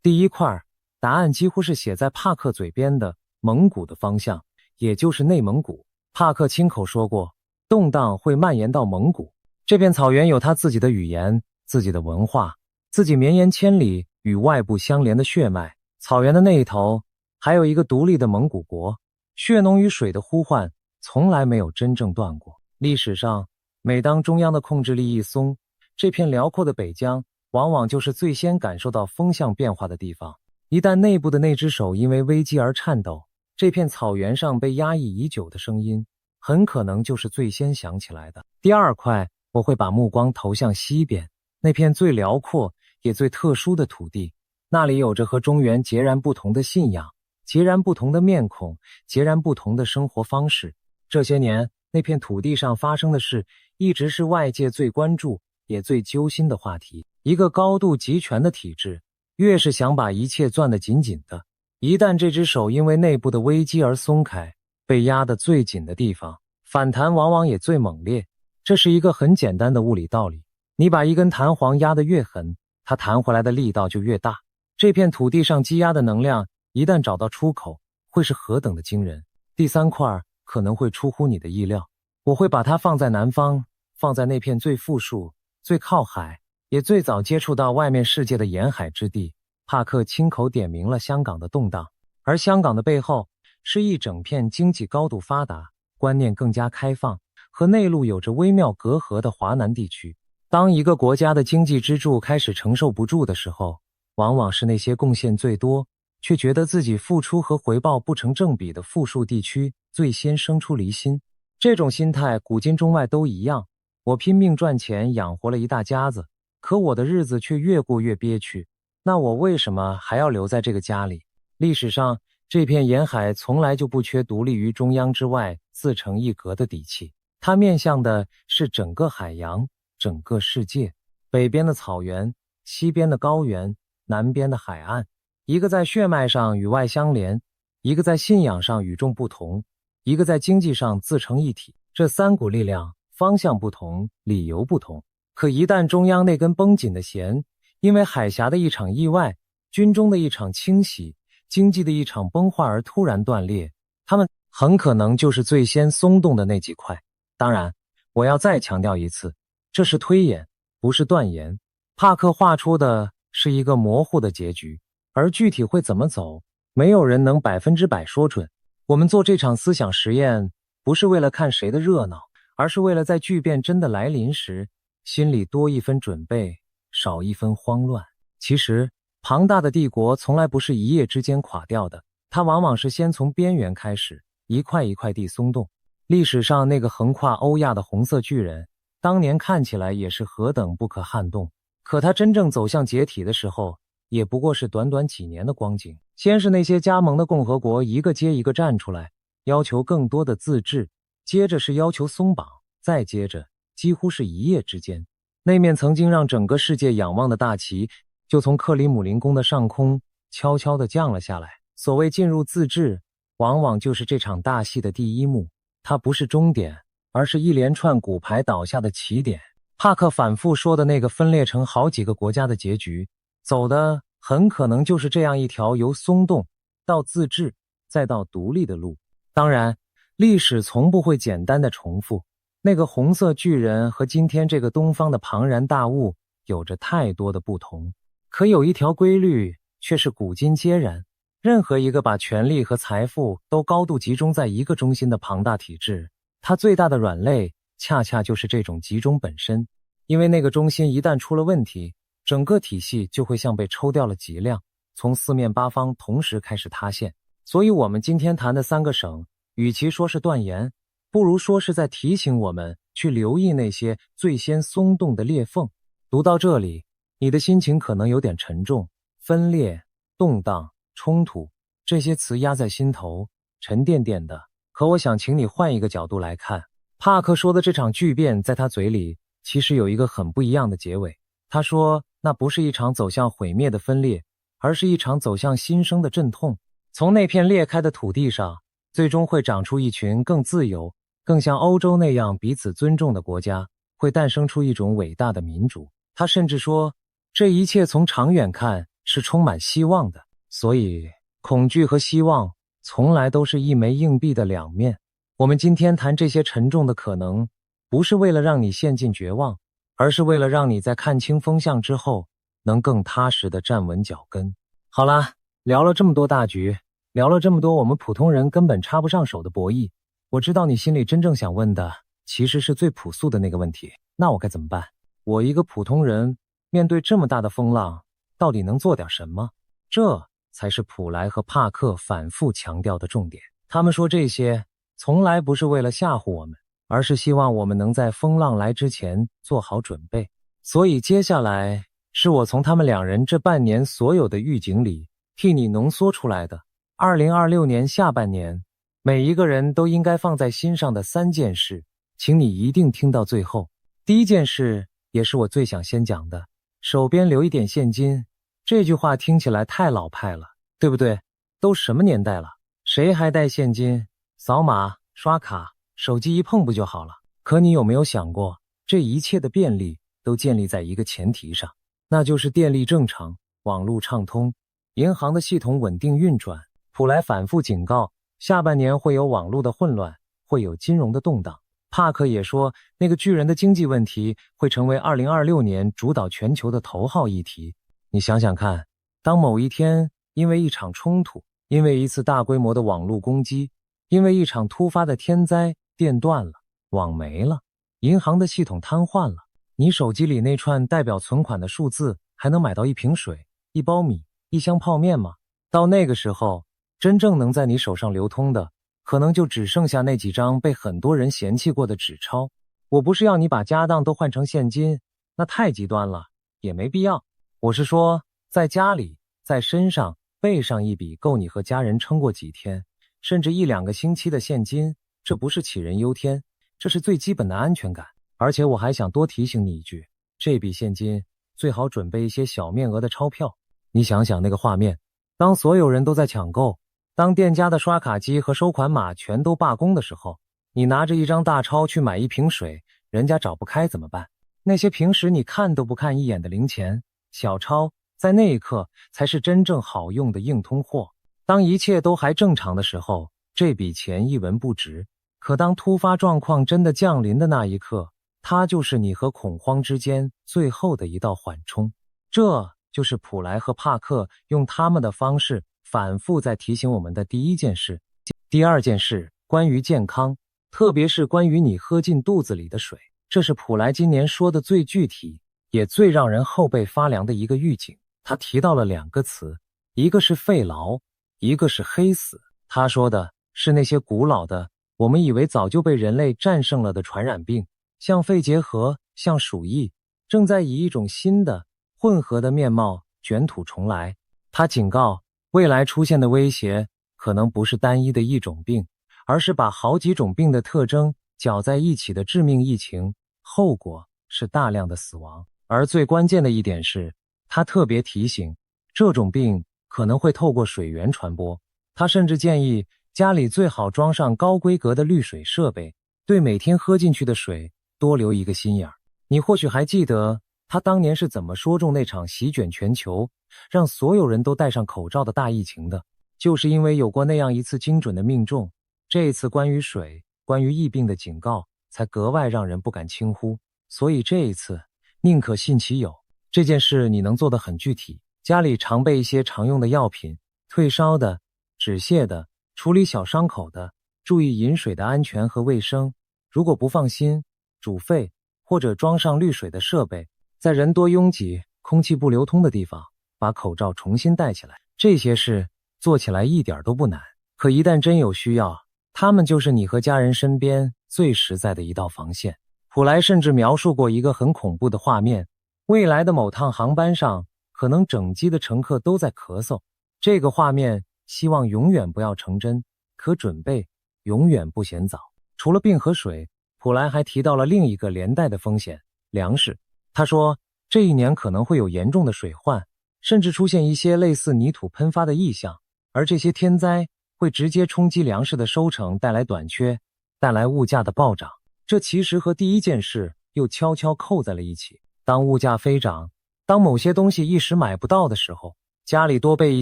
第一块，答案几乎是写在帕克嘴边的，蒙古的方向，也就是内蒙古。帕克亲口说过，动荡会蔓延到蒙古。这片草原有他自己的语言，自己的文化，自己绵延千里与外部相连的血脉。草原的那一头还有一个独立的蒙古国，血浓于水的呼唤从来没有真正断过。历史上，每当中央的控制力一松，这片辽阔的北疆往往就是最先感受到风向变化的地方。一旦内部的那只手因为危机而颤抖，这片草原上被压抑已久的声音很可能就是最先响起来的。第二块，我会把目光投向西边，那片最辽阔也最特殊的土地，那里有着和中原截然不同的信仰，截然不同的面孔，截然不同的生活方式。这些年，那片土地上发生的事一直是外界最关注也最揪心的话题。一个高度集权的体制，越是想把一切攥得紧紧的，一旦这只手因为内部的危机而松开，被压得最紧的地方，反弹往往也最猛烈。这是一个很简单的物理道理，你把一根弹簧压得越狠，它弹回来的力道就越大。这片土地上积压的能量一旦找到出口，会是何等的惊人。第三块可能会出乎你的意料，我会把它放在南方，放在那片最富庶、最靠海，也最早接触到外面世界的沿海之地。帕克亲口点明了香港的动荡，而香港的背后是一整片经济高度发达、观念更加开放，和内陆有着微妙隔阂的华南地区。当一个国家的经济支柱开始承受不住的时候，往往是那些贡献最多，却觉得自己付出和回报不成正比的富庶地区最先生出离心。这种心态古今中外都一样，我拼命赚钱养活了一大家子，可我的日子却越过越憋屈，那我为什么还要留在这个家里？历史上，这片沿海从来就不缺独立于中央之外自成一格的底气，它面向的是整个海洋，整个世界。北边的草原，西边的高原，南边的海岸，一个在血脉上与外相连，一个在信仰上与众不同，一个在经济上自成一体。这3股力量方向不同，理由不同，可一旦中央那根绷紧的弦因为海峡的一场意外，军中的一场清洗，经济的一场崩坏而突然断裂，他们很可能就是最先松动的那几块。当然，我要再强调一次，这是推演，不是断言。帕克画出的是一个模糊的结局，而具体会怎么走，没有人能100%说准。我们做这场思想实验，不是为了看谁的热闹，而是为了在巨变真的来临时，心里多一分准备，少一分慌乱。其实，庞大的帝国从来不是一夜之间垮掉的，它往往是先从边缘开始，一块一块地松动。历史上那个横跨欧亚的红色巨人，当年看起来也是何等不可撼动，可它真正走向解体的时候，也不过是短短几年的光景。先是那些加盟的共和国一个接一个站出来，要求更多的自治，接着是要求松绑，再接着几乎是一夜之间，那面曾经让整个世界仰望的大旗就从克里姆林宫的上空悄悄地降了下来。所谓进入自治，往往就是这场大戏的第一幕，它不是终点，而是一连串骨牌倒下的起点。帕克反复说的那个分裂成好几个国家的结局，走的很可能就是这样一条由松动到自治再到独立的路。当然，历史从不会简单的重复，那个红色巨人和今天这个东方的庞然大物有着太多的不同，可有一条规律却是古今皆然，任何一个把权力和财富都高度集中在一个中心的庞大体制，它最大的软肋恰恰就是这种集中本身。因为那个中心一旦出了问题，整个体系就会像被抽掉了脊梁，从四面八方同时开始塌陷。所以我们今天谈的3个省，与其说是断言，不如说是在提醒我们去留意那些最先松动的裂缝。读到这里，你的心情可能有点沉重，分裂、动荡、冲突，这些词压在心头，沉甸甸的。可我想请你换一个角度来看，帕克说的这场巨变在他嘴里其实有一个很不一样的结尾。他说那不是一场走向毁灭的分裂，而是一场走向新生的阵痛。从那片裂开的土地上，最终会长出一群更自由、更像欧洲那样彼此尊重的国家，会诞生出一种伟大的民主。他甚至说，这一切从长远看是充满希望的。所以，恐惧和希望从来都是一枚硬币的两面。我们今天谈这些沉重的可能，不是为了让你陷进绝望，而是为了让你在看清风向之后，能更踏实地站稳脚跟。好啦，聊了这么多大局，聊了这么多我们普通人根本插不上手的博弈，我知道你心里真正想问的，其实是最朴素的那个问题，那我该怎么办？我一个普通人，面对这么大的风浪，到底能做点什么？这才是普莱和帕克反复强调的重点。他们说这些，从来不是为了吓唬我们，而是希望我们能在风浪来之前做好准备。所以接下来，是我从他们2人这半年所有的预警里，替你浓缩出来的2026年下半年，每一个人都应该放在心上的3件事，请你一定听到最后。第一件事，也是我最想先讲的，手边留一点现金。这句话听起来太老派了，对不对？都什么年代了，谁还带现金？扫码、刷卡，手机一碰不就好了？可你有没有想过，这一切的便利都建立在一个前提上，那就是电力正常，网络畅通，银行的系统稳定运转。普莱反复警告，下半年会有网络的混乱，会有金融的动荡。帕克也说，那个巨人的经济问题会成为2026年主导全球的头号议题。你想想看，当某一天因为一场冲突，因为一次大规模的网络攻击，因为一场突发的天灾，电断了，网没了，银行的系统瘫痪了，你手机里那串代表存款的数字还能买到一瓶水、一包米、一箱泡面吗？到那个时候，真正能在你手上流通的，可能就只剩下那几张被很多人嫌弃过的纸钞。我不是要你把家当都换成现金，那太极端了，也没必要。我是说，在家里，在身上备上一笔够你和家人撑过几天，甚至1-2个星期的现金，这不是杞人忧天，这是最基本的安全感。而且我还想多提醒你一句，这笔现金最好准备一些小面额的钞票。你想想那个画面，当所有人都在抢购，当店家的刷卡机和收款码全都罢工的时候，你拿着一张大钞去买一瓶水，人家找不开怎么办？那些平时你看都不看一眼的零钱、小钞，在那一刻才是真正好用的硬通货。当一切都还正常的时候，这笔钱一文不值，可当突发状况真的降临的那一刻，它就是你和恐慌之间最后的一道缓冲。这就是普莱和帕克用他们的方式反复在提醒我们的第一件事。第二件事，关于健康，特别是关于你喝进肚子里的水，这是普莱今年说的最具体也最让人后背发凉的一个预警。他提到了2个词，一个是肺痨，一个是黑死。他说的是那些古老的，我们以为早就被人类战胜了的传染病，像肺结核，像鼠疫，正在以一种新的混合的面貌卷土重来。他警告，未来出现的威胁可能不是单一的一种病，而是把好几种病的特征搅在一起的致命疫情，后果是大量的死亡。而最关键的一点是，他特别提醒，这种病可能会透过水源传播。他甚至建议家里最好装上高规格的滤水设备，对每天喝进去的水多留一个心眼儿。你或许还记得他当年是怎么说中那场席卷全球，让所有人都戴上口罩的大疫情的，就是因为有过那样一次精准的命中。这一次关于水、关于疫病的警告才格外让人不敢轻忽。所以这一次宁可信其有。这件事你能做得很具体，家里常备一些常用的药品，退烧的、止泻的、处理小伤口的，注意饮水的安全和卫生。如果不放心，煮沸或者装上滤水的设备，在人多拥挤、空气不流通的地方，把口罩重新戴起来。这些事做起来一点都不难，可一旦真有需要，他们就是你和家人身边最实在的一道防线。普莱甚至描述过一个很恐怖的画面，未来的某趟航班上，可能整机的乘客都在咳嗽。这个画面希望永远不要成真，可准备永远不嫌早。除了病和水，普莱还提到了另一个连带的风险，粮食。他说，这一年可能会有严重的水患，甚至出现一些类似泥土喷发的异象，而这些天灾会直接冲击粮食的收成，带来短缺，带来物价的暴涨。这其实和第一件事又悄悄扣在了一起。当物价飞涨，当某些东西一时买不到的时候，家里多备一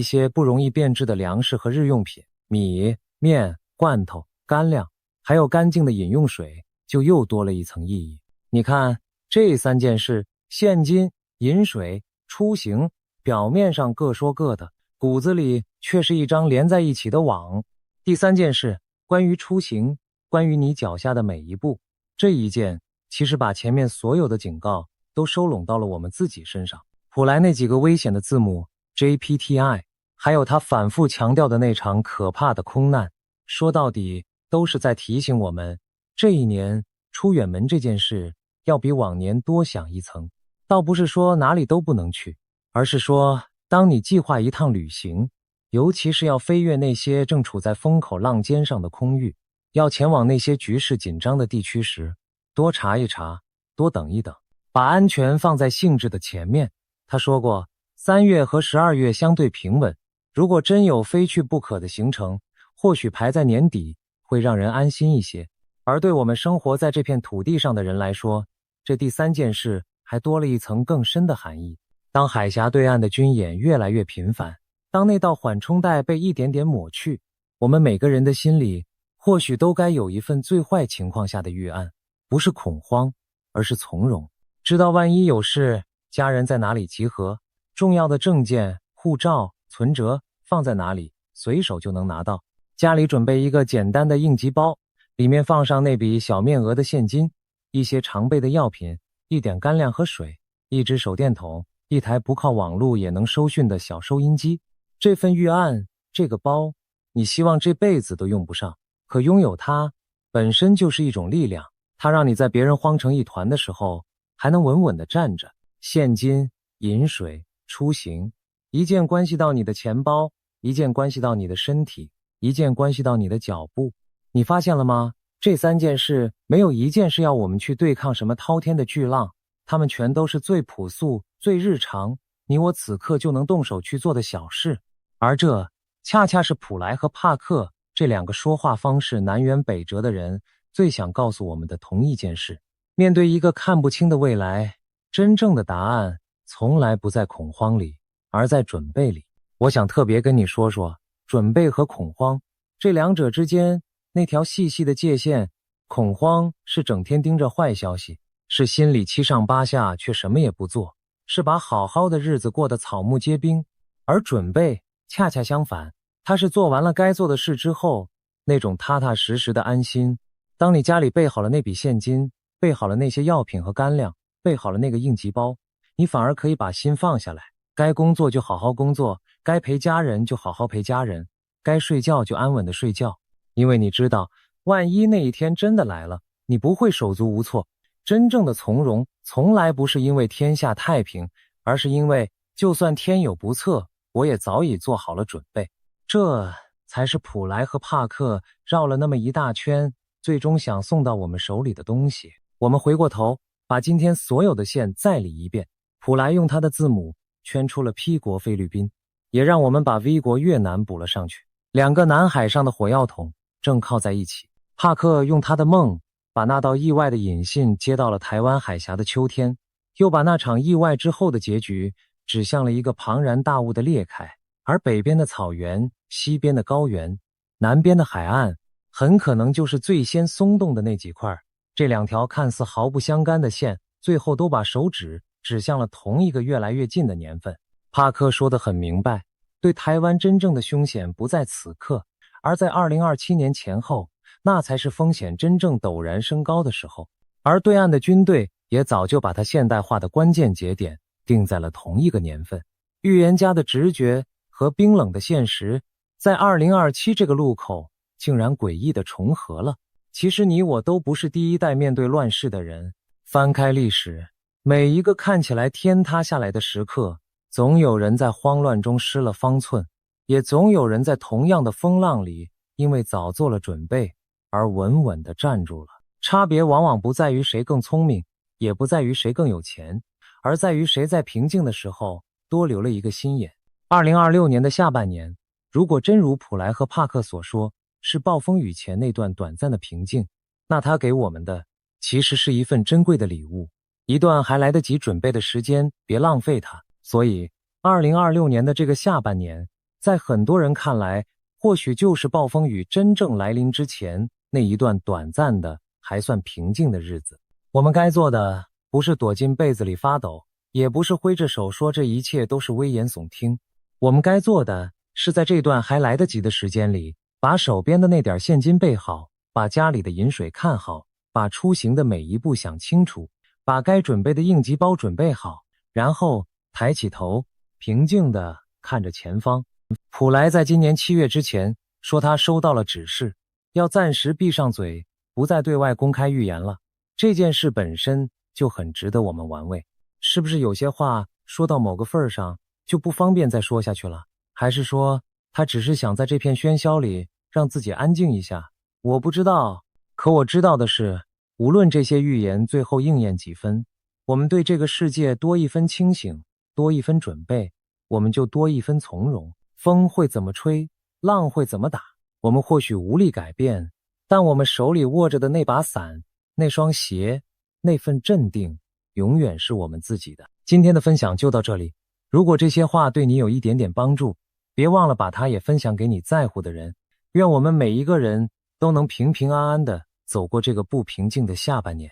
些不容易变质的粮食和日用品，米、面、罐头、干粮，还有干净的饮用水，就又多了一层意义。你看，这三件事，现金、饮水、出行，表面上各说各的，骨子里却是一张连在一起的网。第三件事，关于出行，关于你脚下的每一步，这一件其实把前面所有的警告都收拢到了我们自己身上。普莱那几个危险的字母 JPTI， 还有他反复强调的那场可怕的空难，说到底都是在提醒我们，这一年出远门这件事要比往年多想一层。倒不是说哪里都不能去，而是说当你计划一趟旅行，尤其是要飞越那些正处在风口浪尖上的空域，要前往那些局势紧张的地区时，多查一查，多等一等，把安全放在兴致的前面。他说过，3月和12月相对平稳，如果真有非去不可的行程，或许排在年底会让人安心一些。而对我们生活在这片土地上的人来说，这第三件事还多了一层更深的含义。当海峡对岸的军演越来越频繁，当那道缓冲带被一点点抹去，我们每个人的心里或许都该有一份最坏情况下的预案，不是恐慌，而是从容。知道万一有事，家人在哪里集合，重要的证件、护照、存折放在哪里，随手就能拿到。家里准备一个简单的应急包，里面放上那笔小面额的现金，一些常备的药品，一点干粮和水，一只手电筒，一台不靠网络也能收讯的小收音机。这份预案，这个包，你希望这辈子都用不上，可拥有它本身就是一种力量，它让你在别人慌成一团的时候还能稳稳地站着。现金、饮水、出行，一件关系到你的钱包，一件关系到你的身体，一件关系到你的脚步。你发现了吗？这三件事没有一件是要我们去对抗什么滔天的巨浪，它们全都是最朴素、最日常，你我此刻就能动手去做的小事。而这恰恰是普莱和帕克这两个说话方式南辕北辙的人最想告诉我们的同一件事。面对一个看不清的未来，真正的答案从来不在恐慌里，而在准备里。我想特别跟你说说，准备和恐慌这两者之间那条细细的界限。恐慌是整天盯着坏消息，是心里七上八下却什么也不做，是把好好的日子过得草木皆兵。而准备恰恰相反，它是做完了该做的事之后那种踏踏实实的安心。当你家里备好了那笔现金，备好了那些药品和干粮，备好了那个应急包，你反而可以把心放下来，该工作就好好工作，该陪家人就好好陪家人，该睡觉就安稳的睡觉。因为你知道，万一那一天真的来了，你不会手足无措。真正的从容从来不是因为天下太平，而是因为就算天有不测，我也早已做好了准备。这才是普莱和帕克绕了那么一大圈，最终想送到我们手里的东西。我们回过头，把今天所有的线再理一遍。普莱用他的字母圈出了 P 国菲律宾，也让我们把 V 国越南补了上去。两个南海上的火药桶正靠在一起。帕克用他的梦把那道意外的引信接到了台湾海峡的秋天，又把那场意外之后的结局指向了一个庞然大物的裂开，而北边的草原，西边的高原，南边的海岸，很可能就是最先松动的那几块。这两条看似毫不相干的线，最后都把手指指向了同一个越来越近的年份。帕克说得很明白，对台湾真正的凶险不在此刻，而在2027年前后，那才是风险真正陡然升高的时候。而对岸的军队也早就把它现代化的关键节点定在了同一个年份。预言家的直觉和冰冷的现实在2027这个路口竟然诡异地重合了。其实你我都不是第一代面对乱世的人，翻开历史，每一个看起来天塌下来的时刻，总有人在慌乱中失了方寸，也总有人在同样的风浪里因为早做了准备而稳稳地站住了。差别往往不在于谁更聪明，也不在于谁更有钱，而在于谁在平静的时候多留了一个心眼。2026年的下半年，如果真如普莱和帕克所说，是暴风雨前那段短暂的平静，那他给我们的其实是一份珍贵的礼物，一段还来得及准备的时间，别浪费它。所以2026年的这个下半年，在很多人看来，或许就是暴风雨真正来临之前那一段短暂的还算平静的日子。我们该做的不是躲进被子里发抖，也不是挥着手说这一切都是危言耸听，我们该做的是在这段还来得及的时间里，把手边的那点现金备好，把家里的饮水看好，把出行的每一步想清楚，把该准备的应急包准备好，然后抬起头，平静地看着前方。普莱在今年7月之前说他收到了指示，要暂时闭上嘴，不再对外公开预言了。这件事本身就很值得我们玩味，是不是有些话说到某个份上就不方便再说下去了？还是说他只是想在这片喧嚣里让自己安静一下？我不知道，可我知道的是，无论这些预言最后应验几分，我们对这个世界多一分清醒，多一分准备，我们就多一分从容。风会怎么吹，浪会怎么打，我们或许无力改变，但我们手里握着的那把伞，那双鞋，那份镇定，永远是我们自己的。今天的分享就到这里，如果这些话对你有一点点帮助，别忘了把它也分享给你在乎的人。愿我们每一个人都能平平安安地走过这个不平静的下半年。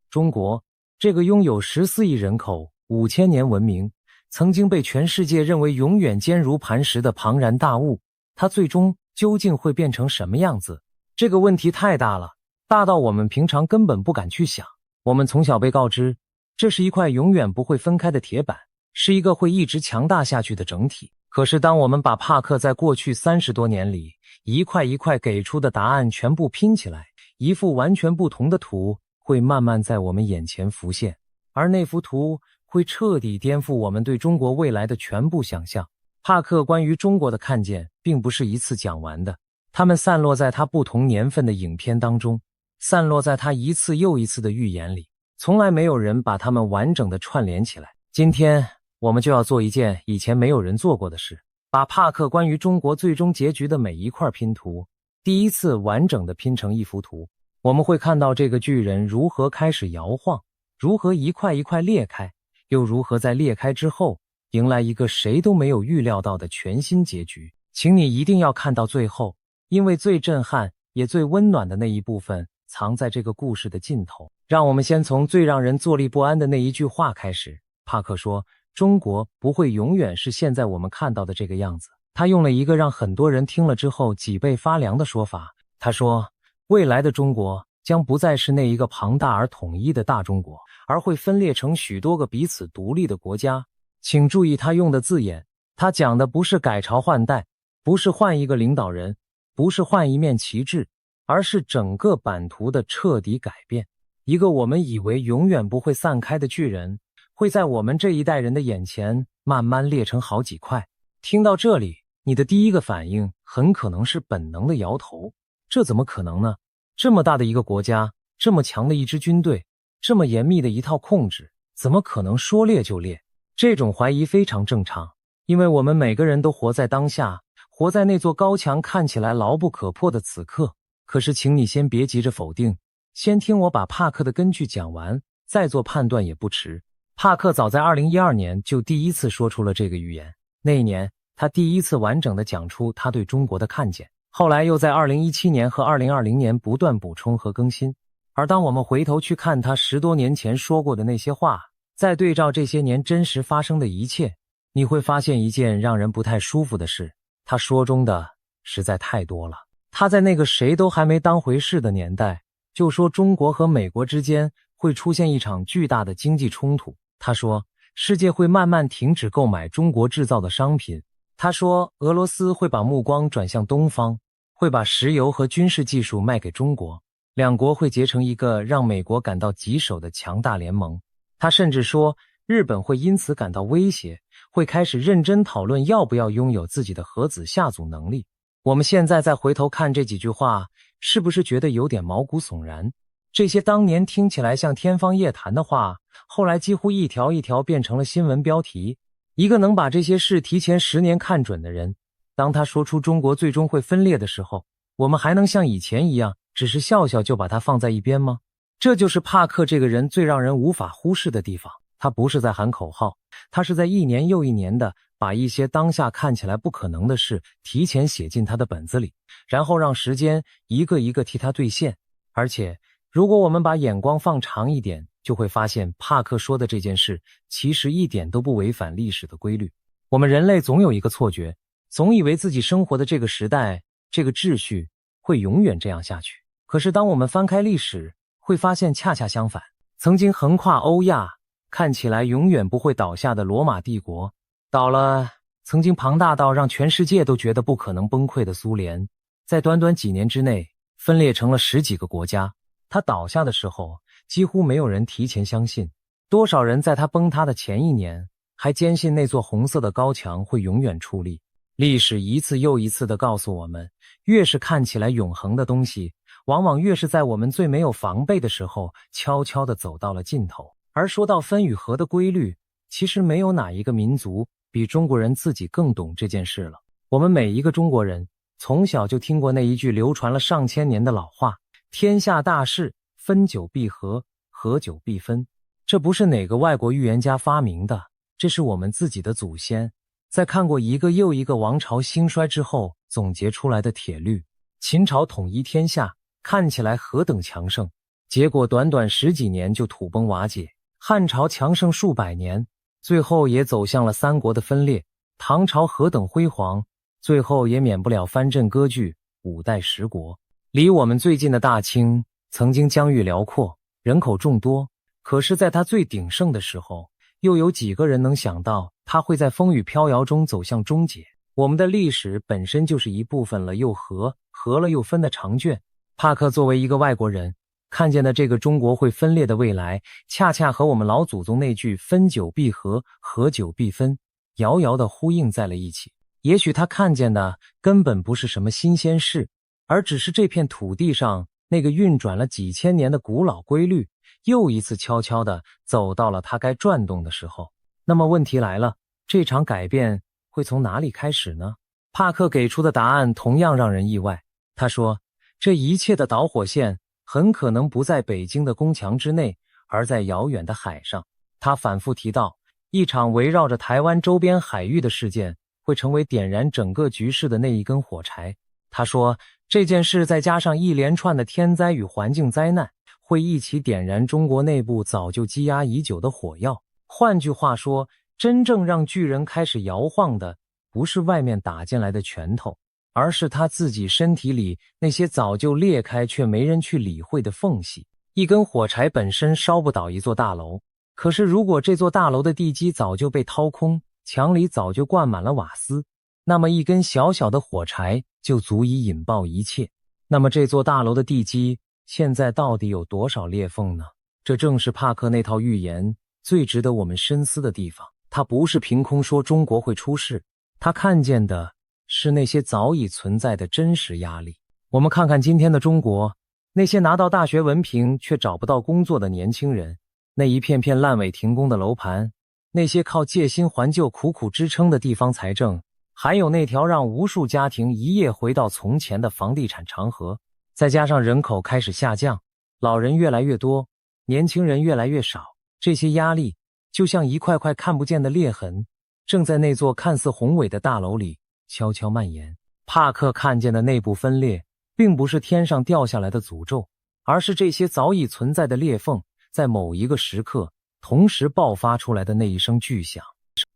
中国，这个拥有14亿人口、5000年文明，曾经被全世界认为永远坚如磐石的庞然大物，它最终究竟会变成什么样子？这个问题太大了，大到我们平常根本不敢去想。我们从小被告知，这是一块永远不会分开的铁板，是一个会一直强大下去的整体。可是当我们把帕克在过去30多年里一块一块给出的答案全部拼起来，一幅完全不同的图会慢慢在我们眼前浮现，而那幅图会彻底颠覆我们对中国未来的全部想象。帕克关于中国的看见并不是一次讲完的，它们散落在他不同年份的影片当中，散落在他一次又一次的预言里，从来没有人把它们完整的串联起来。今天我们就要做一件以前没有人做过的事，把帕克关于中国最终结局的每一块拼图，第一次完整的拼成一幅图。我们会看到这个巨人如何开始摇晃，如何一块一块裂开，又如何在裂开之后迎来一个谁都没有预料到的全新结局。请你一定要看到最后，因为最震撼也最温暖的那一部分藏在这个故事的尽头。让我们先从最让人坐立不安的那一句话开始。帕克说，中国不会永远是现在我们看到的这个样子。他用了一个让很多人听了之后脊背发凉的说法。他说，未来的中国将不再是那一个庞大而统一的大中国，而会分裂成许多个彼此独立的国家。请注意他用的字眼，他讲的不是改朝换代，不是换一个领导人，不是换一面旗帜，而是整个版图的彻底改变。一个我们以为永远不会散开的巨人，会在我们这一代人的眼前慢慢裂成好几块。听到这里，你的第一个反应很可能是本能的摇头。这怎么可能呢？这么大的一个国家，这么强的一支军队，这么严密的一套控制，怎么可能说裂就裂？这种怀疑非常正常，因为我们每个人都活在当下，活在那座高墙看起来牢不可破的此刻。可是请你先别急着否定，先听我把帕克的根据讲完，再做判断也不迟。帕克早在2012年就第一次说出了这个预言，那一年他第一次完整的讲出他对中国的看见，后来又在2017年和2020年不断补充和更新。而当我们回头去看他10多年前说过的那些话，再对照这些年真实发生的一切，你会发现一件让人不太舒服的事，他说中的实在太多了。他在那个谁都还没当回事的年代，就说中国和美国之间会出现一场巨大的经济冲突。他说，世界会慢慢停止购买中国制造的商品。他说，俄罗斯会把目光转向东方，会把石油和军事技术卖给中国，两国会结成一个让美国感到棘手的强大联盟。他甚至说，日本会因此感到威胁，会开始认真讨论要不要拥有自己的核子下组能力。我们现在再回头看这几句话，是不是觉得有点毛骨悚然？这些当年听起来像天方夜谭的话，后来几乎一条一条变成了新闻标题。一个能把这些事提前10年看准的人，当他说出中国最终会分裂的时候，我们还能像以前一样，只是笑笑就把它放在一边吗？这就是帕克这个人最让人无法忽视的地方。他不是在喊口号，他是在一年又一年的把一些当下看起来不可能的事提前写进他的本子里，然后让时间一个一个替他兑现。而且如果我们把眼光放长一点，就会发现帕克说的这件事其实一点都不违反历史的规律。我们人类总有一个错觉，总以为自己生活的这个时代，这个秩序会永远这样下去。可是当我们翻开历史，会发现恰恰相反。曾经横跨欧亚，看起来永远不会倒下的罗马帝国，倒了；曾经庞大到让全世界都觉得不可能崩溃的苏联，在短短几年之内分裂成了10几个国家。它倒下的时候，几乎没有人提前相信。多少人在它崩塌的前一年，还坚信那座红色的高墙会永远矗立。历史一次又一次地告诉我们，越是看起来永恒的东西，往往越是在我们最没有防备的时候，悄悄地走到了尽头。而说到分与合的规律，其实没有哪一个民族比中国人自己更懂这件事了。我们每一个中国人，从小就听过那一句流传了上千年的老话，天下大事，分久必合，合久必分。这不是哪个外国预言家发明的，这是我们自己的祖先在看过一个又一个王朝兴衰之后总结出来的铁律。秦朝统一天下，看起来何等强盛，结果短短10几年就土崩瓦解。汉朝强盛数百年，最后也走向了三国的分裂。唐朝何等辉煌，最后也免不了藩镇割据，5代10国。离我们最近的大清，曾经疆域辽阔，人口众多，可是在它最鼎盛的时候，又有几个人能想到它会在风雨飘摇中走向终结？我们的历史本身就是一部分了又合，合了又分的长卷。帕克作为一个外国人，看见的这个中国会分裂的未来，恰恰和我们老祖宗那句分久必合，合久必分遥遥地呼应在了一起。也许他看见的根本不是什么新鲜事，而只是这片土地上那个运转了几千年的古老规律，又一次悄悄地走到了它该转动的时候。那么问题来了，这场改变会从哪里开始呢？帕克给出的答案同样让人意外。他说，这一切的导火线很可能不在北京的宫墙之内，而在遥远的海上。他反复提到，一场围绕着台湾周边海域的事件会成为点燃整个局势的那一根火柴。他说，这件事再加上一连串的天灾与环境灾难，会一起点燃中国内部早就积压已久的火药。换句话说，真正让巨人开始摇晃的，不是外面打进来的拳头，而是他自己身体里那些早就裂开却没人去理会的缝隙。一根火柴本身烧不倒一座大楼，可是如果这座大楼的地基早就被掏空，墙里早就灌满了瓦斯，那么一根小小的火柴就足以引爆一切。那么这座大楼的地基现在到底有多少裂缝呢？这正是帕克那套预言最值得我们深思的地方。他不是凭空说中国会出事，他看见的是那些早已存在的真实压力。我们看看今天的中国，那些拿到大学文凭却找不到工作的年轻人，那一片片烂尾停工的楼盘，那些靠借新还旧苦苦支撑的地方财政，还有那条让无数家庭一夜回到从前的房地产长河。再加上人口开始下降，老人越来越多，年轻人越来越少，这些压力就像一块块看不见的裂痕，正在那座看似宏伟的大楼里悄悄蔓延。帕克看见的内部分裂，并不是天上掉下来的诅咒，而是这些早已存在的裂缝在某一个时刻同时爆发出来的那一声巨响。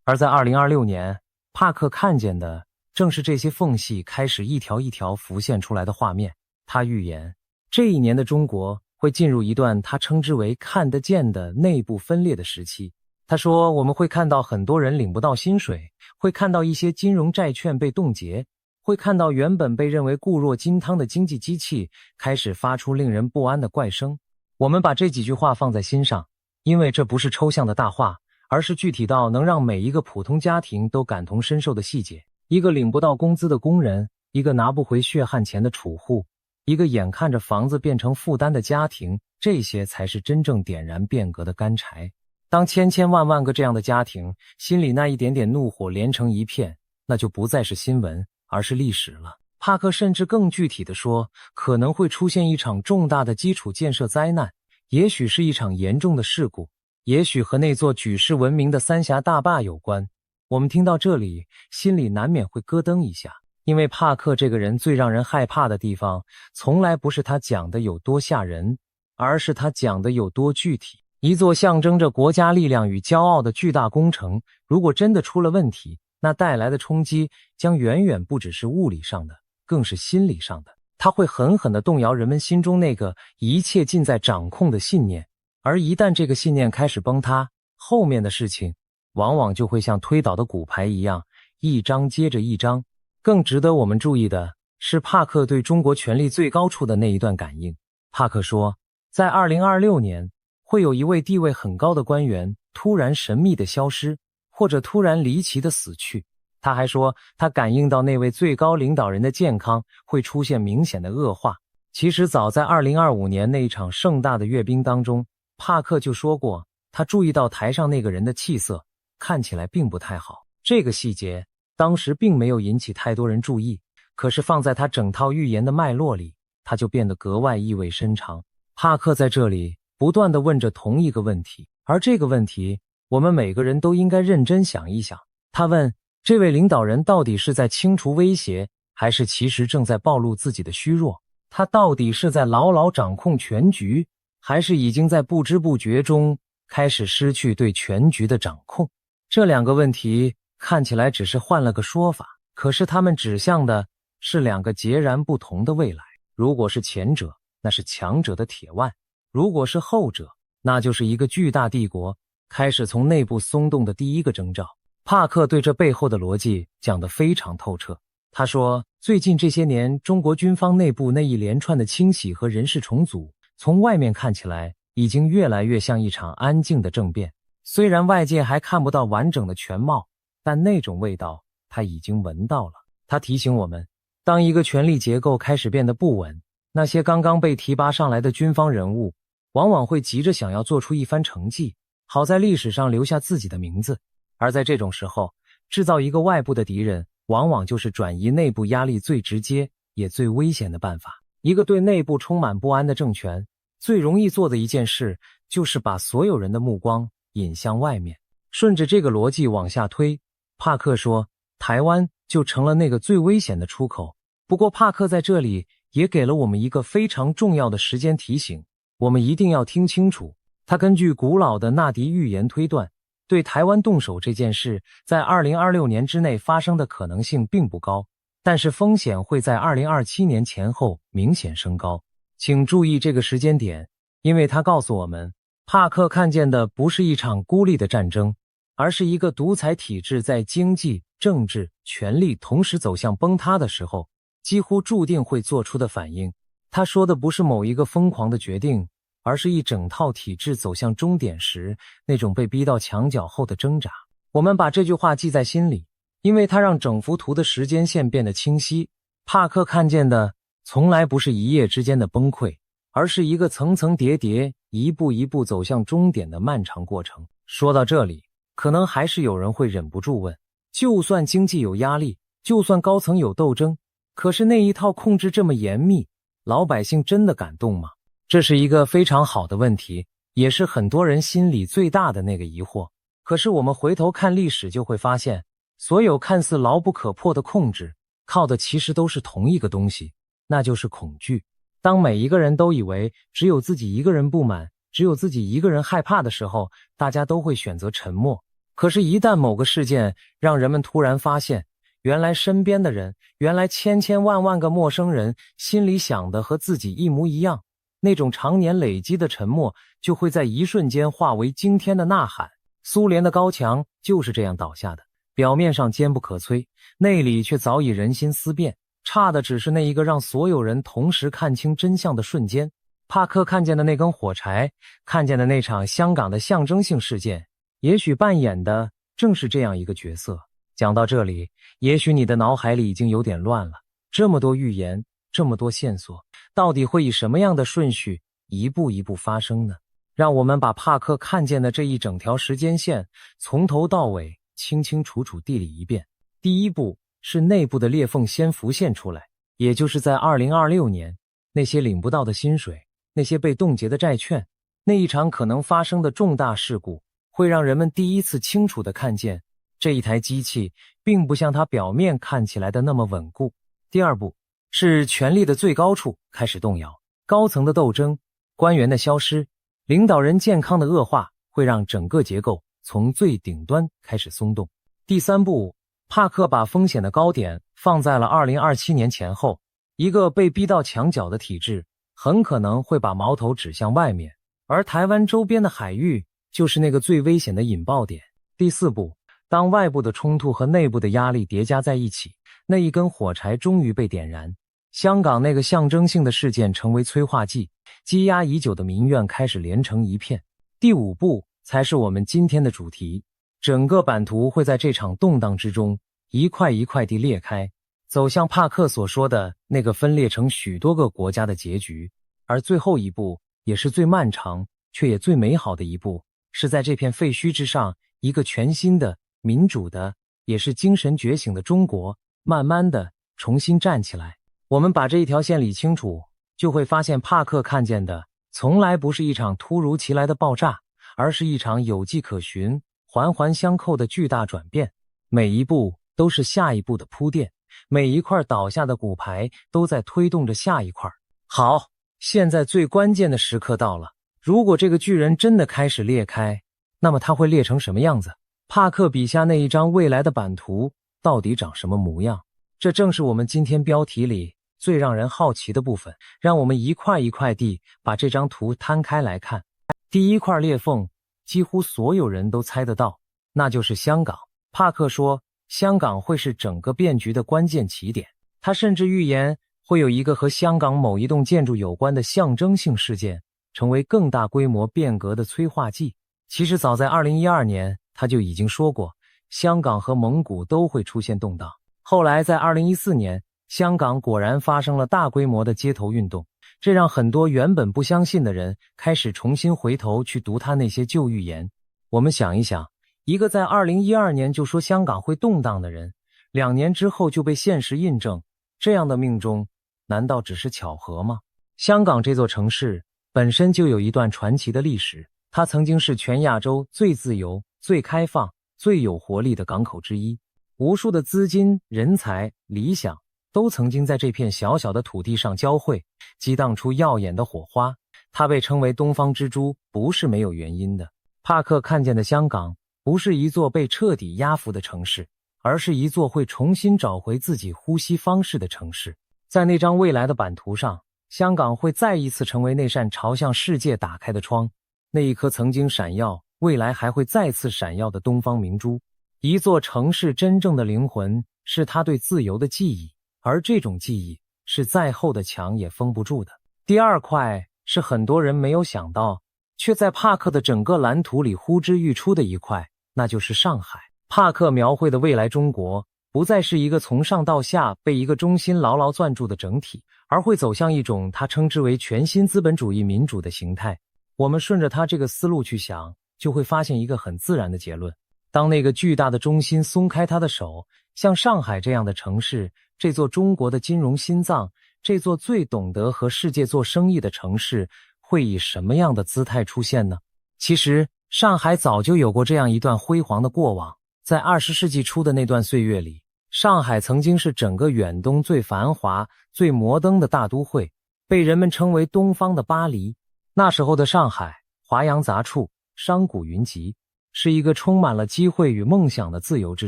而在2026年，帕克看见的正是这些缝隙开始一条一条浮现出来的画面。他预言，这一年的中国会进入一段他称之为看得见的内部分裂的时期。他说，我们会看到很多人领不到薪水，会看到一些金融债券被冻结，会看到原本被认为固若金汤的经济机器开始发出令人不安的怪声。我们把这几句话放在心上，因为这不是抽象的大话，而是具体到能让每一个普通家庭都感同身受的细节。一个领不到工资的工人，一个拿不回血汗钱的储户，一个眼看着房子变成负担的家庭，这些才是真正点燃变革的干柴。当千千万万个这样的家庭心里那一点点怒火连成一片，那就不再是新闻，而是历史了。帕克甚至更具体地说，可能会出现一场重大的基础建设灾难，也许是一场严重的事故，也许和那座举世闻名的三峡大坝有关。我们听到这里，心里难免会咯噔一下，因为帕克这个人最让人害怕的地方，从来不是他讲的有多吓人，而是他讲的有多具体。一座象征着国家力量与骄傲的巨大工程，如果真的出了问题，那带来的冲击将远远不只是物理上的，更是心理上的。它会狠狠地动摇人们心中那个一切尽在掌控的信念，而一旦这个信念开始崩塌，后面的事情往往就会像推倒的骨牌一样，一张接着一张。更值得我们注意的是帕克对中国权力最高处的那一段感应。帕克说，在2026年会有一位地位很高的官员突然神秘地消失，或者突然离奇地死去。他还说，他感应到那位最高领导人的健康会出现明显的恶化。其实早在2025年那一场盛大的阅兵当中，帕克就说过，他注意到台上那个人的气色看起来并不太好。这个细节当时并没有引起太多人注意，可是放在他整套预言的脉络里，他就变得格外意味深长。帕克在这里不断地问着同一个问题，而这个问题我们每个人都应该认真想一想。他问，这位领导人到底是在清除威胁，还是其实正在暴露自己的虚弱？他到底是在牢牢掌控全局，还是已经在不知不觉中开始失去对全局的掌控？这两个问题看起来只是换了个说法，可是他们指向的是两个截然不同的未来。如果是前者，那是强者的铁腕；如果是后者，那就是一个巨大帝国开始从内部松动的第一个征兆。帕克对这背后的逻辑讲得非常透彻。他说，最近这些年中国军方内部那一连串的清洗和人事重组，从外面看起来已经越来越像一场安静的政变。虽然外界还看不到完整的全貌，但那种味道他已经闻到了。他提醒我们，当一个权力结构开始变得不稳，那些刚刚被提拔上来的军方人物往往会急着想要做出一番成绩，好在历史上留下自己的名字。而在这种时候，制造一个外部的敌人，往往就是转移内部压力最直接也最危险的办法。一个对内部充满不安的政权，最容易做的一件事，就是把所有人的目光引向外面。顺着这个逻辑往下推，帕克说，台湾就成了那个最危险的出口。不过帕克在这里也给了我们一个非常重要的时间提醒，我们一定要听清楚。他根据古老的纳迪预言推断，对台湾动手这件事在2026年之内发生的可能性并不高，但是风险会在2027年前后明显升高。请注意这个时间点，因为他告诉我们，帕克看见的不是一场孤立的战争，而是一个独裁体制在经济、政治、权力同时走向崩塌的时候，几乎注定会做出的反应。他说的不是某一个疯狂的决定，而是一整套体制走向终点时那种被逼到墙角后的挣扎。我们把这句话记在心里，因为它让整幅图的时间线变得清晰。帕克看见的从来不是一夜之间的崩溃，而是一个层层叠叠、一步一步走向终点的漫长过程。说到这里，可能还是有人会忍不住问，就算经济有压力，就算高层有斗争，可是那一套控制这么严密，老百姓真的敢动吗？这是一个非常好的问题，也是很多人心里最大的那个疑惑。可是我们回头看历史就会发现，所有看似牢不可破的控制，靠的其实都是同一个东西，那就是恐惧。当每一个人都以为只有自己一个人不满，只有自己一个人害怕的时候，大家都会选择沉默。可是一旦某个事件让人们突然发现，原来身边的人，原来千千万万个陌生人心里想的和自己一模一样，那种常年累积的沉默就会在一瞬间化为惊天的呐喊。苏联的高墙就是这样倒下的，表面上坚不可摧，内里却早已人心思变，差的只是那一个让所有人同时看清真相的瞬间。帕克看见的那根火柴，看见的那场香港的象征性事件，也许扮演的正是这样一个角色。讲到这里，也许你的脑海里已经有点乱了，这么多预言，这么多线索，到底会以什么样的顺序一步一步发生呢？让我们把帕克看见的这一整条时间线从头到尾清清楚楚地理一遍。第一步是内部的裂缝先浮现出来，也就是在2026年，那些领不到的薪水，那些被冻结的债券，那一场可能发生的重大事故，会让人们第一次清楚地看见这一台机器并不像它表面看起来的那么稳固。第二步是权力的最高处开始动摇，高层的斗争，官员的消失，领导人健康的恶化，会让整个结构从最顶端开始松动。第三步，帕克把风险的高点放在了2027年前后，一个被逼到墙角的体制很可能会把矛头指向外面，而台湾周边的海域就是那个最危险的引爆点。第四步，当外部的冲突和内部的压力叠加在一起，那一根火柴终于被点燃，香港那个象征性的事件成为催化剂，积压已久的民怨开始连成一片。第五步才是我们今天的主题，整个版图会在这场动荡之中一块一块地裂开，走向帕克所说的那个分裂成许多个国家的结局。而最后一步，也是最漫长却也最美好的一步，是在这片废墟之上，一个全新的民主的，也是精神觉醒的中国慢慢的重新站起来。我们把这一条线理清楚，就会发现帕克看见的从来不是一场突如其来的爆炸，而是一场有迹可循、环环相扣的巨大转变。每一步都是下一步的铺垫，每一块倒下的骨牌都在推动着下一块。好，现在最关键的时刻到了，如果这个巨人真的开始裂开，那么它会裂成什么样子？帕克笔下那一张未来的版图到底长什么模样？这正是我们今天标题里最让人好奇的部分，让我们一块一块地把这张图摊开来看。第一块裂缝，几乎所有人都猜得到，那就是香港。帕克说，香港会是整个变局的关键起点。他甚至预言会有一个和香港某一栋建筑有关的象征性事件，成为更大规模变革的催化剂。其实早在2012年，他就已经说过，香港和蒙古都会出现动荡。后来在2014年，香港果然发生了大规模的街头运动，这让很多原本不相信的人开始重新回头去读他那些旧预言。我们想一想，一个在2012年就说香港会动荡的人，2年之后就被现实印证，这样的命中难道只是巧合吗？香港这座城市本身就有一段传奇的历史，它曾经是全亚洲最自由、最开放、最有活力的港口之一，无数的资金、人才、理想都曾经在这片小小的土地上交汇，激荡出耀眼的火花。它被称为东方之珠，不是没有原因的。帕克看见的香港不是一座被彻底压服的城市，而是一座会重新找回自己呼吸方式的城市。在那张未来的版图上，香港会再一次成为那扇朝向世界打开的窗，那一颗曾经闪耀，未来还会再次闪耀的东方明珠。一座城市真正的灵魂是它对自由的记忆，而这种记忆是再厚的墙也封不住的。第二块是很多人没有想到，却在帕克的整个蓝图里呼之欲出的一块，那就是上海。帕克描绘的未来中国，不再是一个从上到下被一个中心牢牢攥住的整体，而会走向一种他称之为全新资本主义民主的形态。我们顺着他这个思路去想，就会发现一个很自然的结论。当那个巨大的中心松开他的手，像上海这样的城市，这座中国的金融心脏，这座最懂得和世界做生意的城市，会以什么样的姿态出现呢？其实，上海早就有过这样一段辉煌的过往。在20世纪初的那段岁月里，上海曾经是整个远东最繁华、最摩登的大都会，被人们称为东方的巴黎。那时候的上海，华洋杂处，商贾云集，是一个充满了机会与梦想的自由之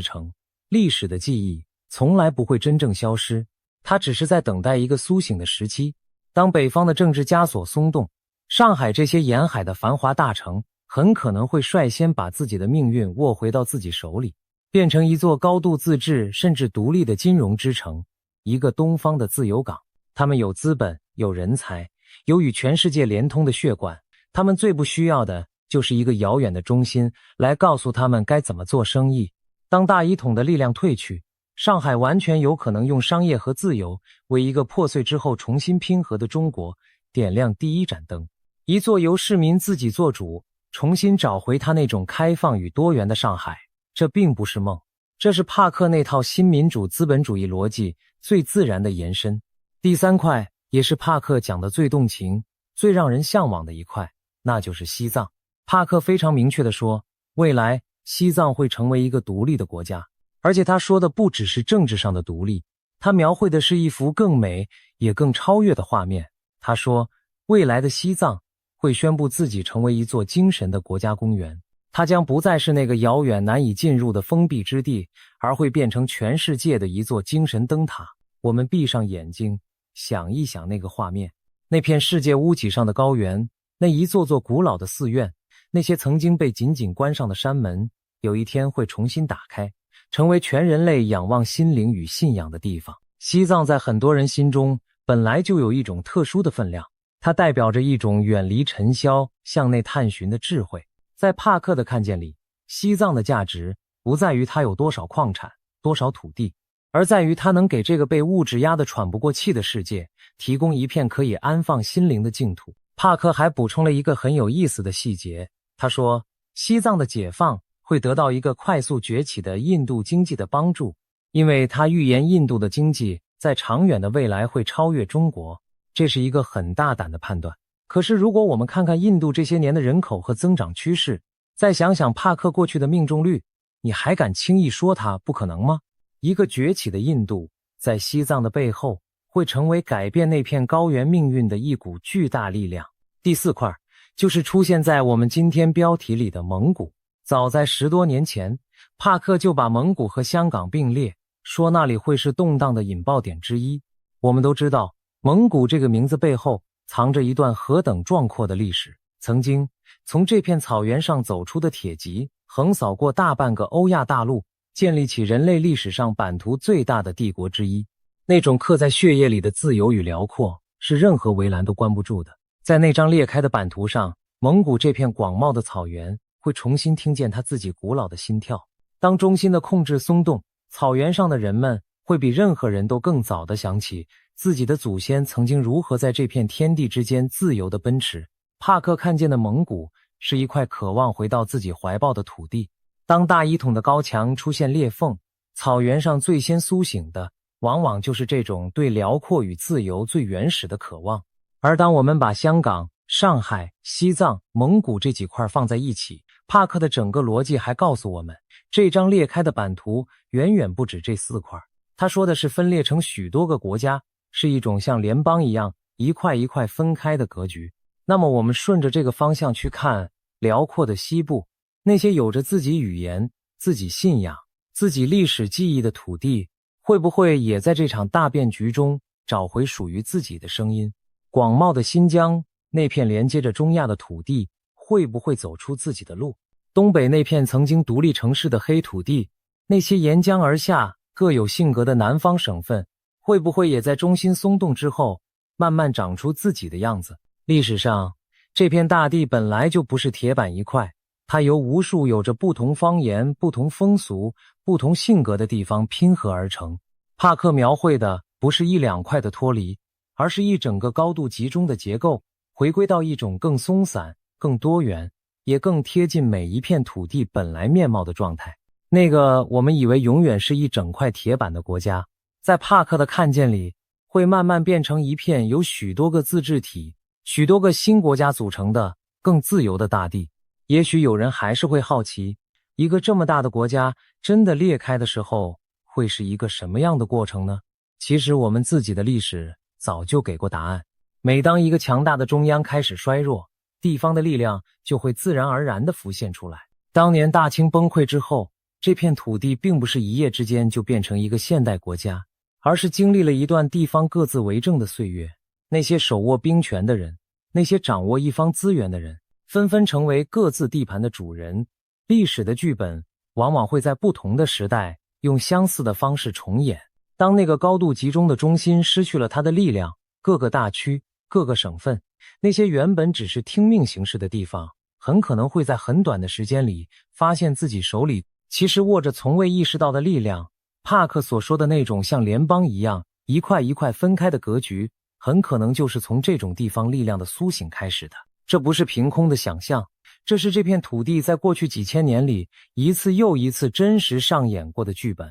城。历史的记忆从来不会真正消失，它只是在等待一个苏醒的时期。当北方的政治枷锁松动，上海这些沿海的繁华大城很可能会率先把自己的命运握回到自己手里，变成一座高度自治甚至独立的金融之城，一个东方的自由港。他们有资本，有人才，有与全世界连通的血管，他们最不需要的就是一个遥远的中心来告诉他们该怎么做生意。当大一统的力量退去，上海完全有可能用商业和自由为一个破碎之后重新拼合的中国点亮第一盏灯，一座由市民自己做主，重新找回他那种开放与多元的上海。这并不是梦，这是帕克那套新民主资本主义逻辑最自然的延伸。第三块也是帕克讲的最动情、最让人向往的一块，那就是西藏。帕克非常明确地说，未来西藏会成为一个独立的国家，而且他说的不只是政治上的独立，他描绘的是一幅更美也更超越的画面。他说，未来的西藏会宣布自己成为一座精神的国家公园，它将不再是那个遥远难以进入的封闭之地，而会变成全世界的一座精神灯塔。我们闭上眼睛，想一想那个画面，那片世界屋脊上的高原，那一座座古老的寺院，那些曾经被紧紧关上的山门，有一天会重新打开，成为全人类仰望心灵与信仰的地方。西藏在很多人心中本来就有一种特殊的分量，它代表着一种远离尘嚣、向内探寻的智慧。在帕克的看见里，西藏的价值不在于它有多少矿产、多少土地，而在于它能给这个被物质压得喘不过气的世界提供一片可以安放心灵的净土。帕克还补充了一个很有意思的细节，他说，西藏的解放会得到一个快速崛起的印度经济的帮助，因为他预言印度的经济在长远的未来会超越中国，这是一个很大胆的判断。可是如果我们看看印度这些年的人口和增长趋势，再想想帕克过去的命中率，你还敢轻易说它不可能吗？一个崛起的印度在西藏的背后会成为改变那片高原命运的一股巨大力量。第四块就是出现在我们今天标题里的蒙古。早在10多年前，帕克就把蒙古和香港并列，说那里会是动荡的引爆点之一。我们都知道，蒙古这个名字背后藏着一段何等壮阔的历史。曾经从这片草原上走出的铁骑，横扫过大半个欧亚大陆，建立起人类历史上版图最大的帝国之一。那种刻在血液里的自由与辽阔，是任何围栏都关不住的。在那张裂开的版图上，蒙古这片广袤的草原会重新听见它自己古老的心跳。当中心的控制松动，草原上的人们会比任何人都更早地想起自己的祖先曾经如何在这片天地之间自由地奔驰。帕克看见的蒙古是一块渴望回到自己怀抱的土地。当大一统的高墙出现裂缝，草原上最先苏醒的往往就是这种对辽阔与自由最原始的渴望。而当我们把香港、上海、西藏、蒙古这几块放在一起，帕克的整个逻辑还告诉我们，这张裂开的版图远远不止这4块。他说的是分裂成许多个国家，是一种像联邦一样一块一块分开的格局。那么我们顺着这个方向去看辽阔的西部，那些有着自己语言、自己信仰、自己历史记忆的土地，会不会也在这场大变局中找回属于自己的声音？广袤的新疆，那片连接着中亚的土地，会不会走出自己的路？东北那片曾经独立城市的黑土地，那些沿江而下各有性格的南方省份，会不会也在中心松动之后慢慢长出自己的样子？历史上，这片大地本来就不是铁板一块，它由无数有着不同方言、不同风俗、不同性格的地方拼合而成。帕克描绘的不是一两块的脱离，而是一整个高度集中的结构，回归到一种更松散、更多元，也更贴近每一片土地本来面貌的状态。那个我们以为永远是一整块铁板的国家，在帕克的看见里，会慢慢变成一片由许多个自治体、许多个新国家组成的更自由的大地。也许有人还是会好奇，一个这么大的国家真的裂开的时候，会是一个什么样的过程呢？其实我们自己的历史早就给过答案。每当一个强大的中央开始衰弱，地方的力量就会自然而然地浮现出来。当年大清崩溃之后，这片土地并不是一夜之间就变成一个现代国家，而是经历了一段地方各自为政的岁月。那些手握兵权的人，那些掌握一方资源的人，纷纷成为各自地盘的主人。历史的剧本往往会在不同的时代用相似的方式重演。当那个高度集中的中心失去了它的力量，各个大区、各个省份，那些原本只是听命行事的地方，很可能会在很短的时间里发现自己手里其实握着从未意识到的力量。帕克所说的那种像联邦一样一块一块分开的格局，很可能就是从这种地方力量的苏醒开始的。这不是凭空的想象，这是这片土地在过去几千年里一次又一次真实上演过的剧本。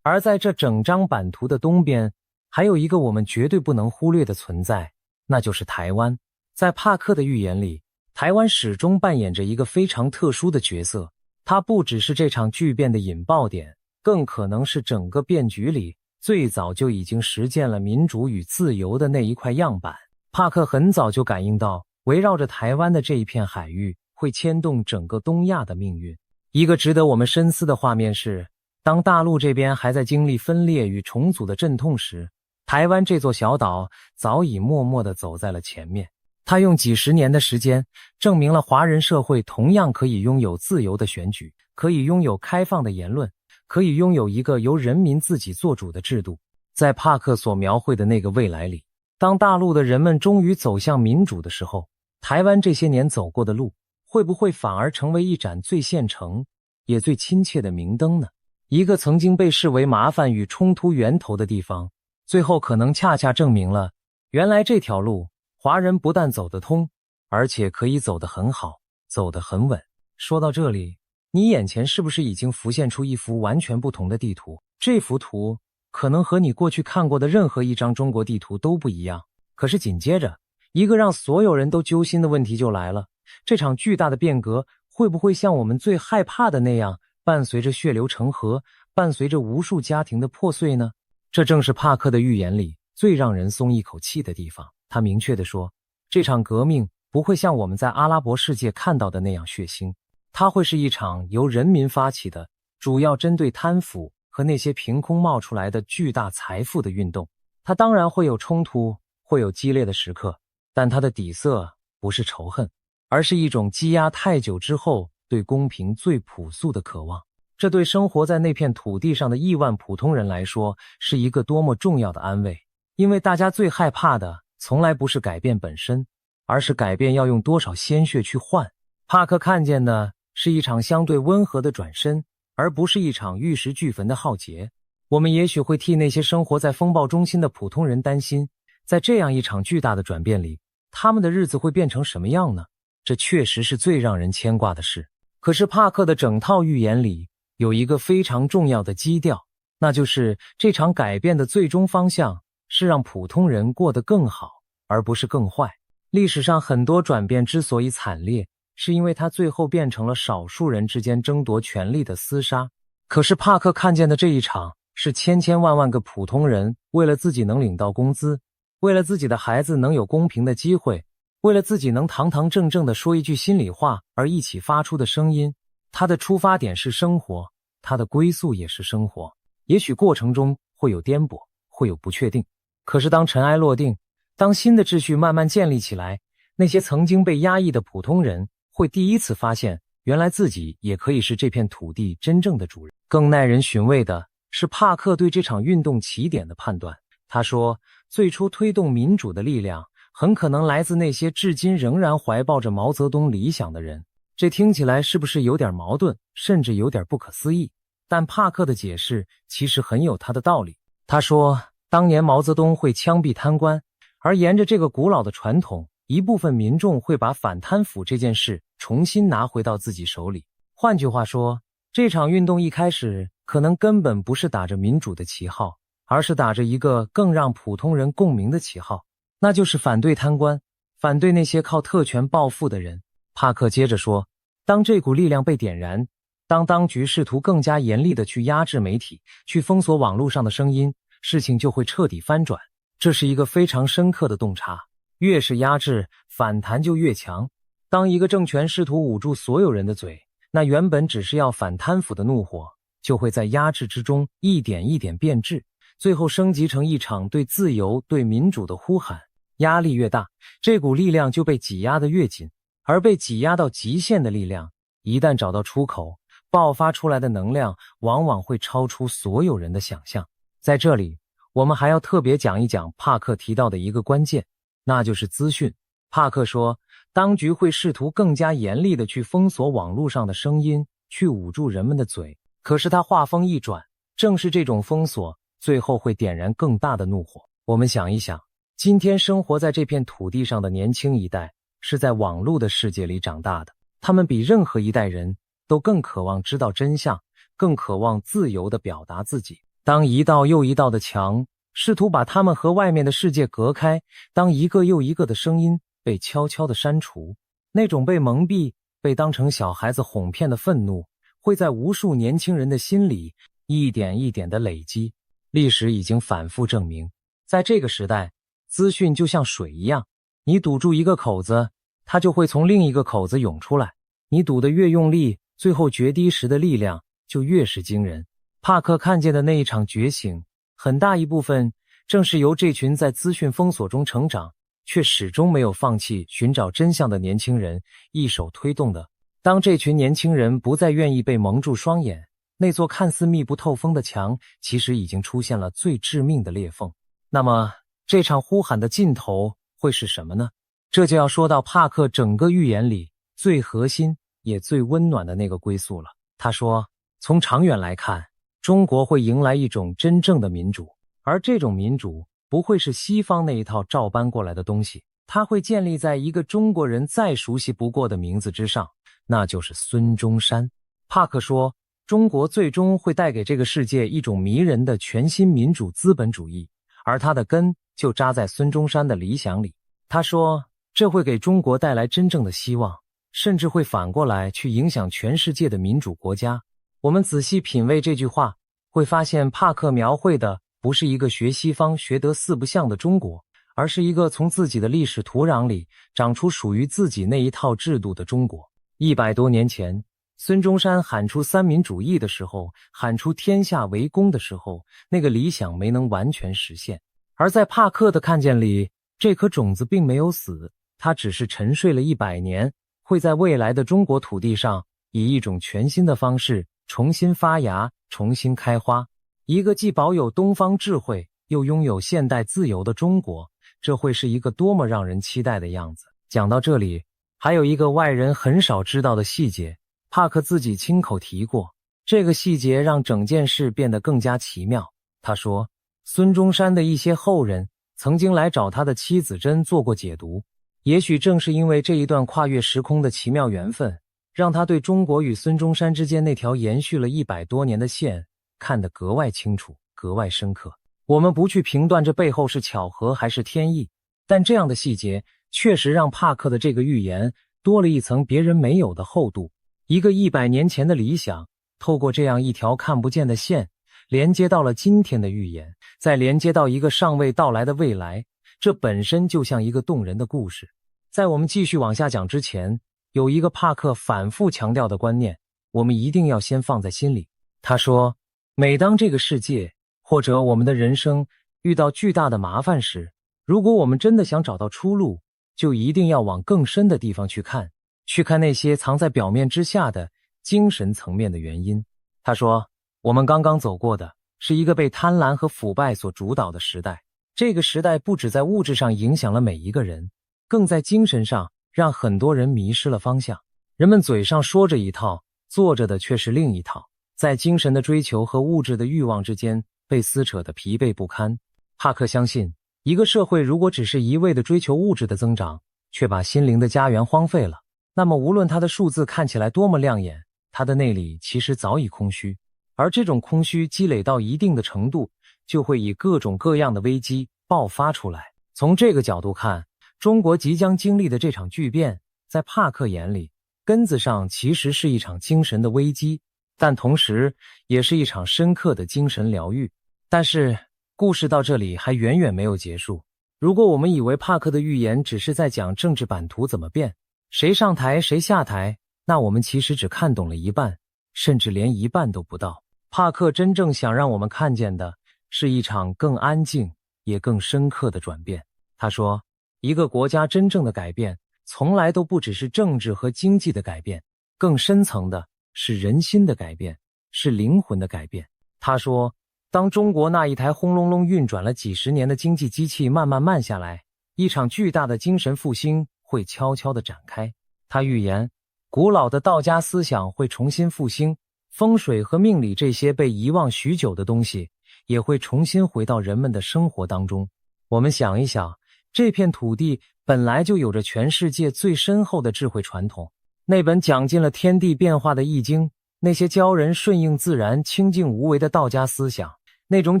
而在这整张版图的东边，还有一个我们绝对不能忽略的存在，那就是台湾。在帕克的预言里，台湾始终扮演着一个非常特殊的角色，它不只是这场巨变的引爆点，更可能是整个变局里最早就已经实践了民主与自由的那一块样板。帕克很早就感应到，围绕着台湾的这一片海域会牵动整个东亚的命运。一个值得我们深思的画面是，当大陆这边还在经历分裂与重组的阵痛时，台湾这座小岛早已默默地走在了前面。它用几十年的时间证明了华人社会同样可以拥有自由的选举，可以拥有开放的言论，可以拥有一个由人民自己做主的制度。在帕克所描绘的那个未来里，当大陆的人们终于走向民主的时候，台湾这些年走过的路，会不会反而成为一盏最现成也最亲切的明灯呢？一个曾经被视为麻烦与冲突源头的地方，最后可能恰恰证明了，原来这条路华人不但走得通，而且可以走得很好，走得很稳。说到这里，你眼前是不是已经浮现出一幅完全不同的地图？这幅图可能和你过去看过的任何一张中国地图都不一样。可是紧接着，一个让所有人都揪心的问题就来了，这场巨大的变革会不会像我们最害怕的那样，伴随着血流成河，伴随着无数家庭的破碎呢？这正是帕克的预言里最让人松一口气的地方。他明确地说，这场革命不会像我们在阿拉伯世界看到的那样血腥，它会是一场由人民发起的，主要针对贪腐和那些凭空冒出来的巨大财富的运动。它当然会有冲突，会有激烈的时刻，但它的底色不是仇恨，而是一种积压太久之后对公平最朴素的渴望。这对生活在那片土地上的亿万普通人来说，是一个多么重要的安慰。因为大家最害怕的从来不是改变本身，而是改变要用多少鲜血去换。帕克看见的是一场相对温和的转身，而不是一场玉石俱焚的浩劫。我们也许会替那些生活在风暴中心的普通人担心，在这样一场巨大的转变里，他们的日子会变成什么样呢？这确实是最让人牵挂的事。可是帕克的整套预言里有一个非常重要的基调，那就是这场改变的最终方向是让普通人过得更好，而不是更坏。历史上很多转变之所以惨烈，是因为它最后变成了少数人之间争夺权力的厮杀。可是帕克看见的这一场，是千千万万个普通人为了自己能领到工资，为了自己的孩子能有公平的机会，为了自己能堂堂正正地说一句心里话而一起发出的声音。他的出发点是生活，他的归宿也是生活。也许过程中会有颠簸，会有不确定，可是当尘埃落定，当新的秩序慢慢建立起来，那些曾经被压抑的普通人会第一次发现，原来自己也可以是这片土地真正的主人。更耐人寻味的是帕克对这场运动起点的判断。他说，最初推动民主的力量很可能来自那些至今仍然怀抱着毛泽东理想的人。这听起来是不是有点矛盾，甚至有点不可思议？但帕克的解释其实很有他的道理。他说，当年毛泽东会枪毙贪官，而沿着这个古老的传统，一部分民众会把反贪腐这件事重新拿回到自己手里。换句话说，这场运动一开始可能根本不是打着民主的旗号，而是打着一个更让普通人共鸣的旗号，那就是反对贪官，反对那些靠特权暴富的人。帕克接着说，当这股力量被点燃，当当局试图更加严厉地去压制媒体，去封锁网络上的声音，事情就会彻底翻转。这是一个非常深刻的洞察，越是压制，反弹就越强。当一个政权试图捂住所有人的嘴，那原本只是要反贪腐的怒火，就会在压制之中一点一点变质，最后升级成一场对自由、对民主的呼喊。压力越大，这股力量就被挤压得越紧，而被挤压到极限的力量，一旦找到出口，爆发出来的能量往往会超出所有人的想象。在这里，我们还要特别讲一讲帕克提到的一个关键，那就是资讯。帕克说，当局会试图更加严厉地去封锁网络上的声音，去捂住人们的嘴。可是他话锋一转，正是这种封锁，最后会点燃更大的怒火。我们想一想，今天生活在这片土地上的年轻一代，是在网络的世界里长大的，他们比任何一代人都更渴望知道真相，更渴望自由地表达自己。当一道又一道的墙试图把他们和外面的世界隔开，当一个又一个的声音被悄悄地删除，那种被蒙蔽、被当成小孩子哄骗的愤怒，会在无数年轻人的心里一点一点地累积。历史已经反复证明，在这个时代，资讯就像水一样，你堵住一个口子，它就会从另一个口子涌出来。你堵得越用力，最后决堤时的力量就越是惊人。帕克看见的那一场觉醒，很大一部分正是由这群在资讯封锁中成长，却始终没有放弃寻找真相的年轻人一手推动的。当这群年轻人不再愿意被蒙住双眼，那座看似密不透风的墙其实已经出现了最致命的裂缝。那么这场呼喊的尽头会是什么呢？这就要说到帕克整个预言里最核心也最温暖的那个归宿了。他说，从长远来看，中国会迎来一种真正的民主，而这种民主不会是西方那一套照搬过来的东西，它会建立在一个中国人再熟悉不过的名字之上，那就是孙中山。帕克说，中国最终会带给这个世界一种迷人的全新民主资本主义，而它的根就扎在孙中山的理想里。他说，这会给中国带来真正的希望，甚至会反过来去影响全世界的民主国家。我们仔细品味这句话，会发现帕克描绘的不是一个学西方学得四不像的中国，而是一个从自己的历史土壤里长出属于自己那一套制度的中国。100多年前，孙中山喊出三民主义的时候，喊出天下为公的时候，那个理想没能完全实现。而在帕克的看见里，这颗种子并没有死，它只是沉睡了100年，会在未来的中国土地上以一种全新的方式重新发芽，重新开花。一个既保有东方智慧，又拥有现代自由的中国，这会是一个多么让人期待的样子。讲到这里，还有一个外人很少知道的细节，帕克自己亲口提过，这个细节让整件事变得更加奇妙。他说，孙中山的一些后人曾经来找他的妻子珍做过解读，也许正是因为这一段跨越时空的奇妙缘分，让他对中国与孙中山之间那条延续了100多年的线看得格外清楚，格外深刻。我们不去评断这背后是巧合还是天意，但这样的细节确实让帕克的这个预言多了一层别人没有的厚度。一个100年前的理想，透过这样一条看不见的线，连接到了今天的预言，再连接到一个尚未到来的未来，这本身就像一个动人的故事。在我们继续往下讲之前，有一个帕克反复强调的观念，我们一定要先放在心里。他说，每当这个世界或者我们的人生遇到巨大的麻烦时，如果我们真的想找到出路，就一定要往更深的地方去看，去看那些藏在表面之下的精神层面的原因。他说，我们刚刚走过的是一个被贪婪和腐败所主导的时代，这个时代不只在物质上影响了每一个人，更在精神上让很多人迷失了方向。人们嘴上说着一套，做着的却是另一套，在精神的追求和物质的欲望之间被撕扯得疲惫不堪。帕克相信，一个社会如果只是一味地追求物质的增长，却把心灵的家园荒废了，那么无论它的数字看起来多么亮眼，它的内里其实早已空虚。而这种空虚积累到一定的程度，就会以各种各样的危机爆发出来。从这个角度看，中国即将经历的这场巨变，在帕克眼里，根子上其实是一场精神的危机，但同时也是一场深刻的精神疗愈。但是故事到这里还远远没有结束。如果我们以为帕克的预言只是在讲政治版图怎么变，谁上台谁下台，那我们其实只看懂了一半，甚至连一半都不到。帕克真正想让我们看见的是一场更安静也更深刻的转变。他说，一个国家真正的改变从来都不只是政治和经济的改变，更深层的是人心的改变，是灵魂的改变。他说，当中国那一台轰隆隆运转了几十年的经济机器慢慢慢下来，一场巨大的精神复兴会悄悄地展开。他预言，古老的道家思想会重新复兴，风水和命理这些被遗忘许久的东西也会重新回到人们的生活当中。我们想一想，这片土地本来就有着全世界最深厚的智慧传统，那本讲尽了天地变化的《易经》，那些教人顺应自然、清静无为的道家思想，那种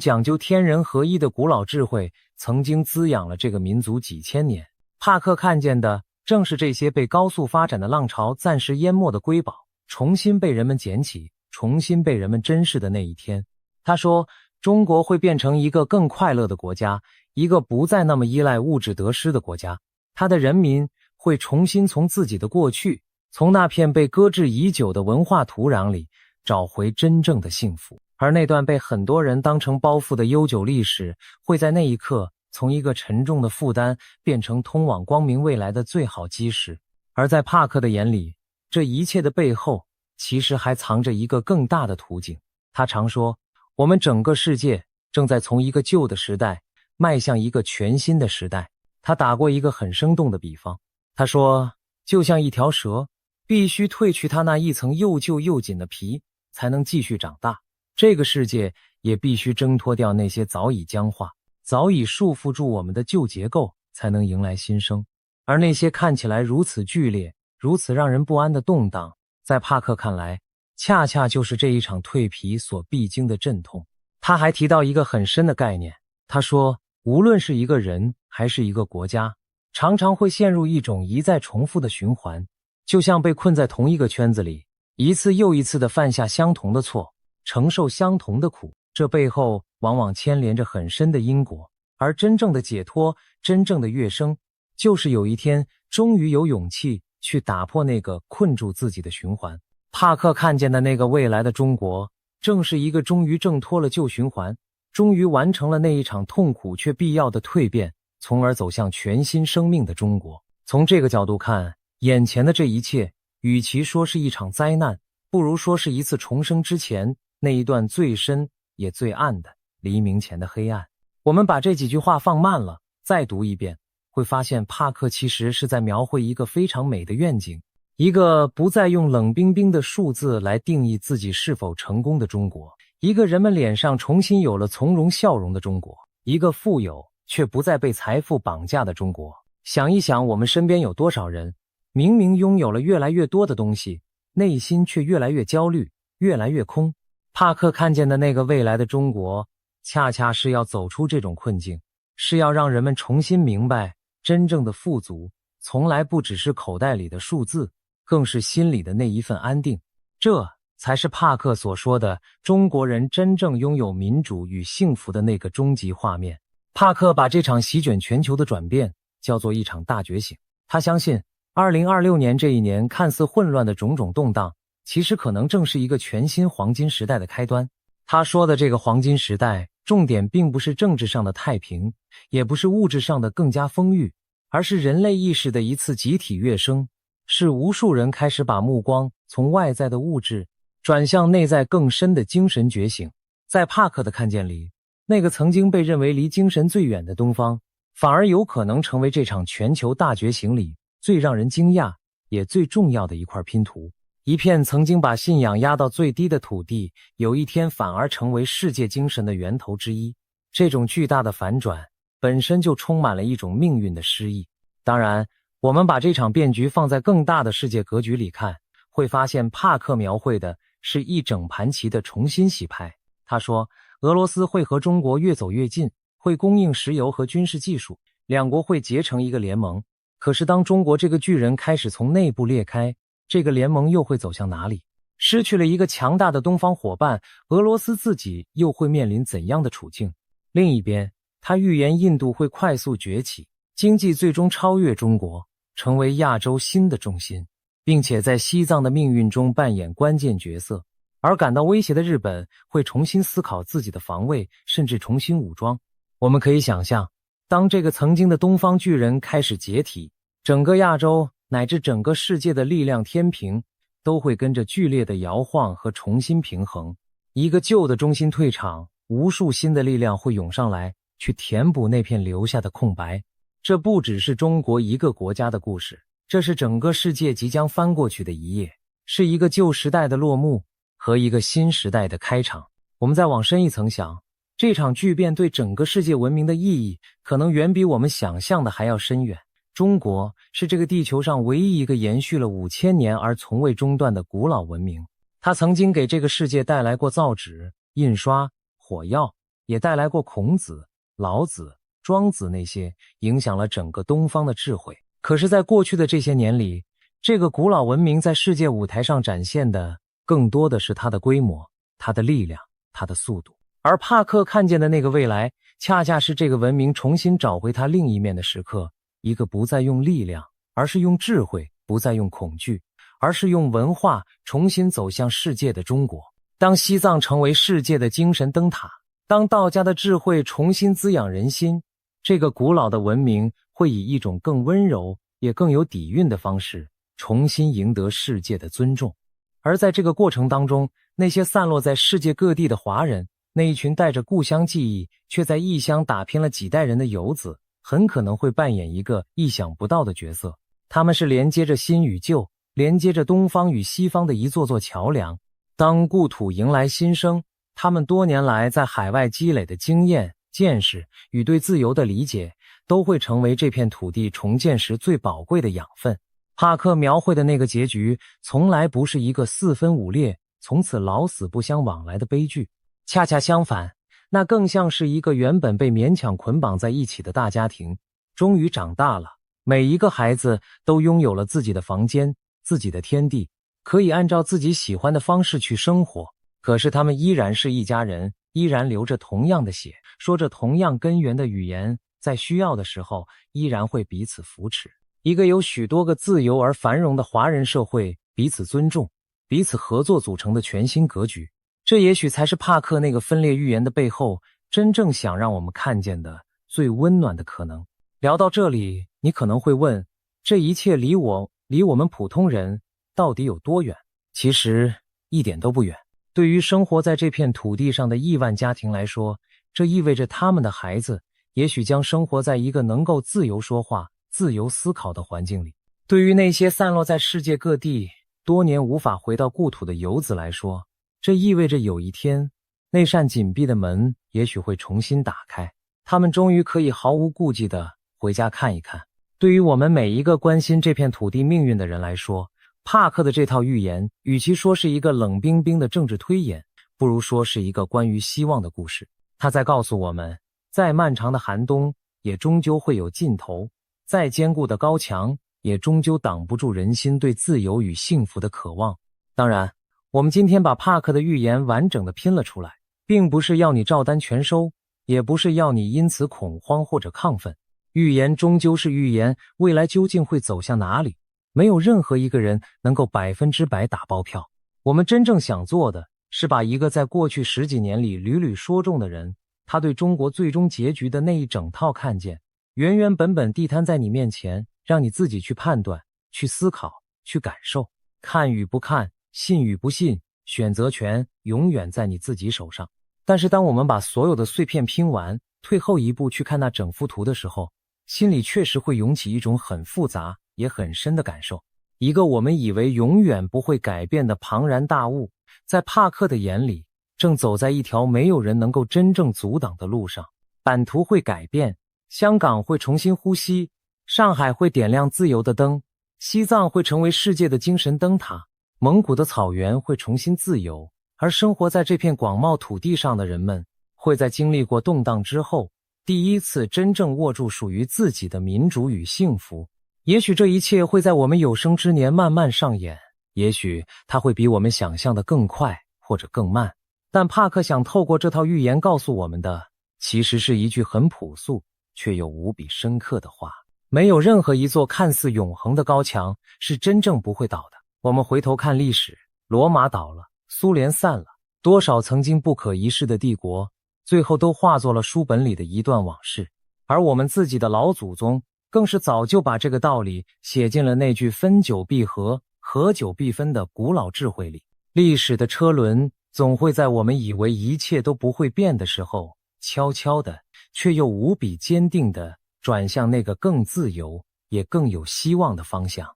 讲究天人合一的古老智慧，曾经滋养了这个民族几千年。帕克看见的正是这些被高速发展的浪潮暂时淹没的瑰宝，重新被人们捡起，重新被人们珍视的那一天。他说，中国会变成一个更快乐的国家，一个不再那么依赖物质得失的国家。他的人民会重新从自己的过去，从那片被搁置已久的文化土壤里找回真正的幸福。而那段被很多人当成包袱的悠久历史，会在那一刻从一个沉重的负担变成通往光明未来的最好基石。而在帕克的眼里，这一切的背后其实还藏着一个更大的途径。他常说，我们整个世界正在从一个旧的时代迈向一个全新的时代。他打过一个很生动的比方，他说，就像一条蛇，必须褪去它那一层又旧又紧的皮，才能继续长大。这个世界也必须挣脱掉那些早已僵化、早已束缚住我们的旧结构，才能迎来新生。而那些看起来如此剧烈、如此让人不安的动荡，在帕克看来，恰恰就是这一场蜕皮所必经的阵痛。他还提到一个很深的概念，他说，无论是一个人还是一个国家，常常会陷入一种一再重复的循环，就像被困在同一个圈子里，一次又一次地犯下相同的错，承受相同的苦。这背后往往牵连着很深的因果，而真正的解脱，真正的跃升，就是有一天终于有勇气去打破那个困住自己的循环。帕克看见的那个未来的中国，正是一个终于挣脱了旧循环，终于完成了那一场痛苦却必要的蜕变，从而走向全新生命的中国。从这个角度看，眼前的这一切，与其说是一场灾难，不如说是一次重生之前那一段最深也最暗的黎明前的黑暗。我们把这几句话放慢了，再读一遍，会发现帕克其实是在描绘一个非常美的愿景，一个不再用冷冰冰的数字来定义自己是否成功的中国，一个人们脸上重新有了从容笑容的中国，一个富有却不再被财富绑架的中国。想一想，我们身边有多少人，明明拥有了越来越多的东西，内心却越来越焦虑，越来越空。帕克看见的那个未来的中国，恰恰是要走出这种困境，是要让人们重新明白，真正的富足从来不只是口袋里的数字，更是心里的那一份安定。这才是帕克所说的中国人真正拥有民主与幸福的那个终极画面。帕克把这场席卷全球的转变叫做一场大觉醒。他相信2026年这一年看似混乱的种种动荡，其实可能正是一个全新黄金时代的开端。他说的这个黄金时代，重点并不是政治上的太平，也不是物质上的更加丰裕，而是人类意识的一次集体跃升，是无数人开始把目光从外在的物质转向内在更深的精神觉醒。在帕克的看见里，那个曾经被认为离精神最远的东方，反而有可能成为这场全球大觉醒里最让人惊讶也最重要的一块拼图。一片曾经把信仰压到最低的土地，有一天反而成为世界精神的源头之一。这种巨大的反转本身就充满了一种命运的诗意。当然，我们把这场变局放在更大的世界格局里看，会发现帕克描绘的是一整盘棋的重新洗牌。他说，俄罗斯会和中国越走越近，会供应石油和军事技术，两国会结成一个联盟。可是当中国这个巨人开始从内部裂开，这个联盟又会走向哪里？失去了一个强大的东方伙伴，俄罗斯自己又会面临怎样的处境？另一边，他预言印度会快速崛起，经济最终超越中国，成为亚洲新的重心，并且在西藏的命运中扮演关键角色。而感到威胁的日本会重新思考自己的防卫，甚至重新武装。我们可以想象，当这个曾经的东方巨人开始解体，整个亚洲乃至整个世界的力量天平都会跟着剧烈的摇晃和重新平衡。一个旧的中心退场，无数新的力量会涌上来，去填补那片留下的空白。这不只是中国一个国家的故事，这是整个世界即将翻过去的一页，是一个旧时代的落幕和一个新时代的开场。我们再往深一层想，这场巨变对整个世界文明的意义可能远比我们想象的还要深远。中国是这个地球上唯一一个延续了5000年而从未中断的古老文明，它曾经给这个世界带来过造纸、印刷、火药，也带来过孔子、老子、庄子那些影响了整个东方的智慧。可是在过去的这些年里，这个古老文明在世界舞台上展现的更多的是它的规模、它的力量、它的速度。而帕克看见的那个未来，恰恰是这个文明重新找回它另一面的时刻，一个不再用力量，而是用智慧，不再用恐惧，而是用文化重新走向世界的中国。当西藏成为世界的精神灯塔，当道家的智慧重新滋养人心，这个古老的文明会以一种更温柔也更有底蕴的方式重新赢得世界的尊重。而在这个过程当中，那些散落在世界各地的华人，那一群带着故乡记忆却在异乡打拼了几代人的游子，很可能会扮演一个意想不到的角色。他们是连接着新与旧，连接着东方与西方的一座座桥梁。当故土迎来新生，他们多年来在海外积累的经验、见识与对自由的理解，都会成为这片土地重建时最宝贵的养分。帕克描绘的那个结局，从来不是一个四分五裂，从此老死不相往来的悲剧。恰恰相反，那更像是一个原本被勉强捆绑在一起的大家庭，终于长大了。每一个孩子都拥有了自己的房间、自己的天地，可以按照自己喜欢的方式去生活。可是他们依然是一家人，依然流着同样的血，说着同样根源的语言，在需要的时候依然会彼此扶持。一个有许多个自由而繁荣的华人社会，彼此尊重、彼此合作组成的全新格局。这也许才是帕克那个分裂预言的背后真正想让我们看见的最温暖的可能。聊到这里，你可能会问，这一切离我们普通人到底有多远？其实一点都不远。对于生活在这片土地上的亿万家庭来说，这意味着他们的孩子也许将生活在一个能够自由说话、自由思考的环境里。对于那些散落在世界各地、多年无法回到故土的游子来说，这意味着有一天，那扇紧闭的门也许会重新打开，他们终于可以毫无顾忌地回家看一看。对于我们每一个关心这片土地命运的人来说，帕克的这套预言，与其说是一个冷冰冰的政治推演，不如说是一个关于希望的故事。他在告诉我们，再漫长的寒冬也终究会有尽头，再坚固的高墙也终究挡不住人心对自由与幸福的渴望。当然，我们今天把帕克的预言完整的拼了出来，并不是要你照单全收，也不是要你因此恐慌或者亢奋。预言终究是预言，未来究竟会走向哪里，没有任何一个人能够100%打包票。我们真正想做的是把一个在过去10几年里屡屡说中的人，他对中国最终结局的那一整套看见，原原本本地摊在你面前，让你自己去判断、去思考、去感受。看与不看，信与不信，选择权永远在你自己手上。但是当我们把所有的碎片拼完，退后一步去看那整幅图的时候，心里确实会涌起一种很复杂也很深的感受。一个我们以为永远不会改变的庞然大物，在帕克的眼里，正走在一条没有人能够真正阻挡的路上。版图会改变，香港会重新呼吸，上海会点亮自由的灯，西藏会成为世界的精神灯塔，蒙古的草原会重新自由，而生活在这片广袤土地上的人们，会在经历过动荡之后，第一次真正握住属于自己的民主与幸福。也许这一切会在我们有生之年慢慢上演，也许它会比我们想象的更快或者更慢。但帕克想透过这套寓言告诉我们的，其实是一句很朴素却又无比深刻的话：没有任何一座看似永恒的高墙是真正不会倒的。我们回头看历史，罗马倒了，苏联散了，多少曾经不可一世的帝国，最后都化作了书本里的一段往事。而我们自己的老祖宗更是早就把这个道理写进了那句分久必合，合久必分的古老智慧里。历史的车轮总会在我们以为一切都不会变的时候，悄悄的却又无比坚定地转向那个更自由也更有希望的方向。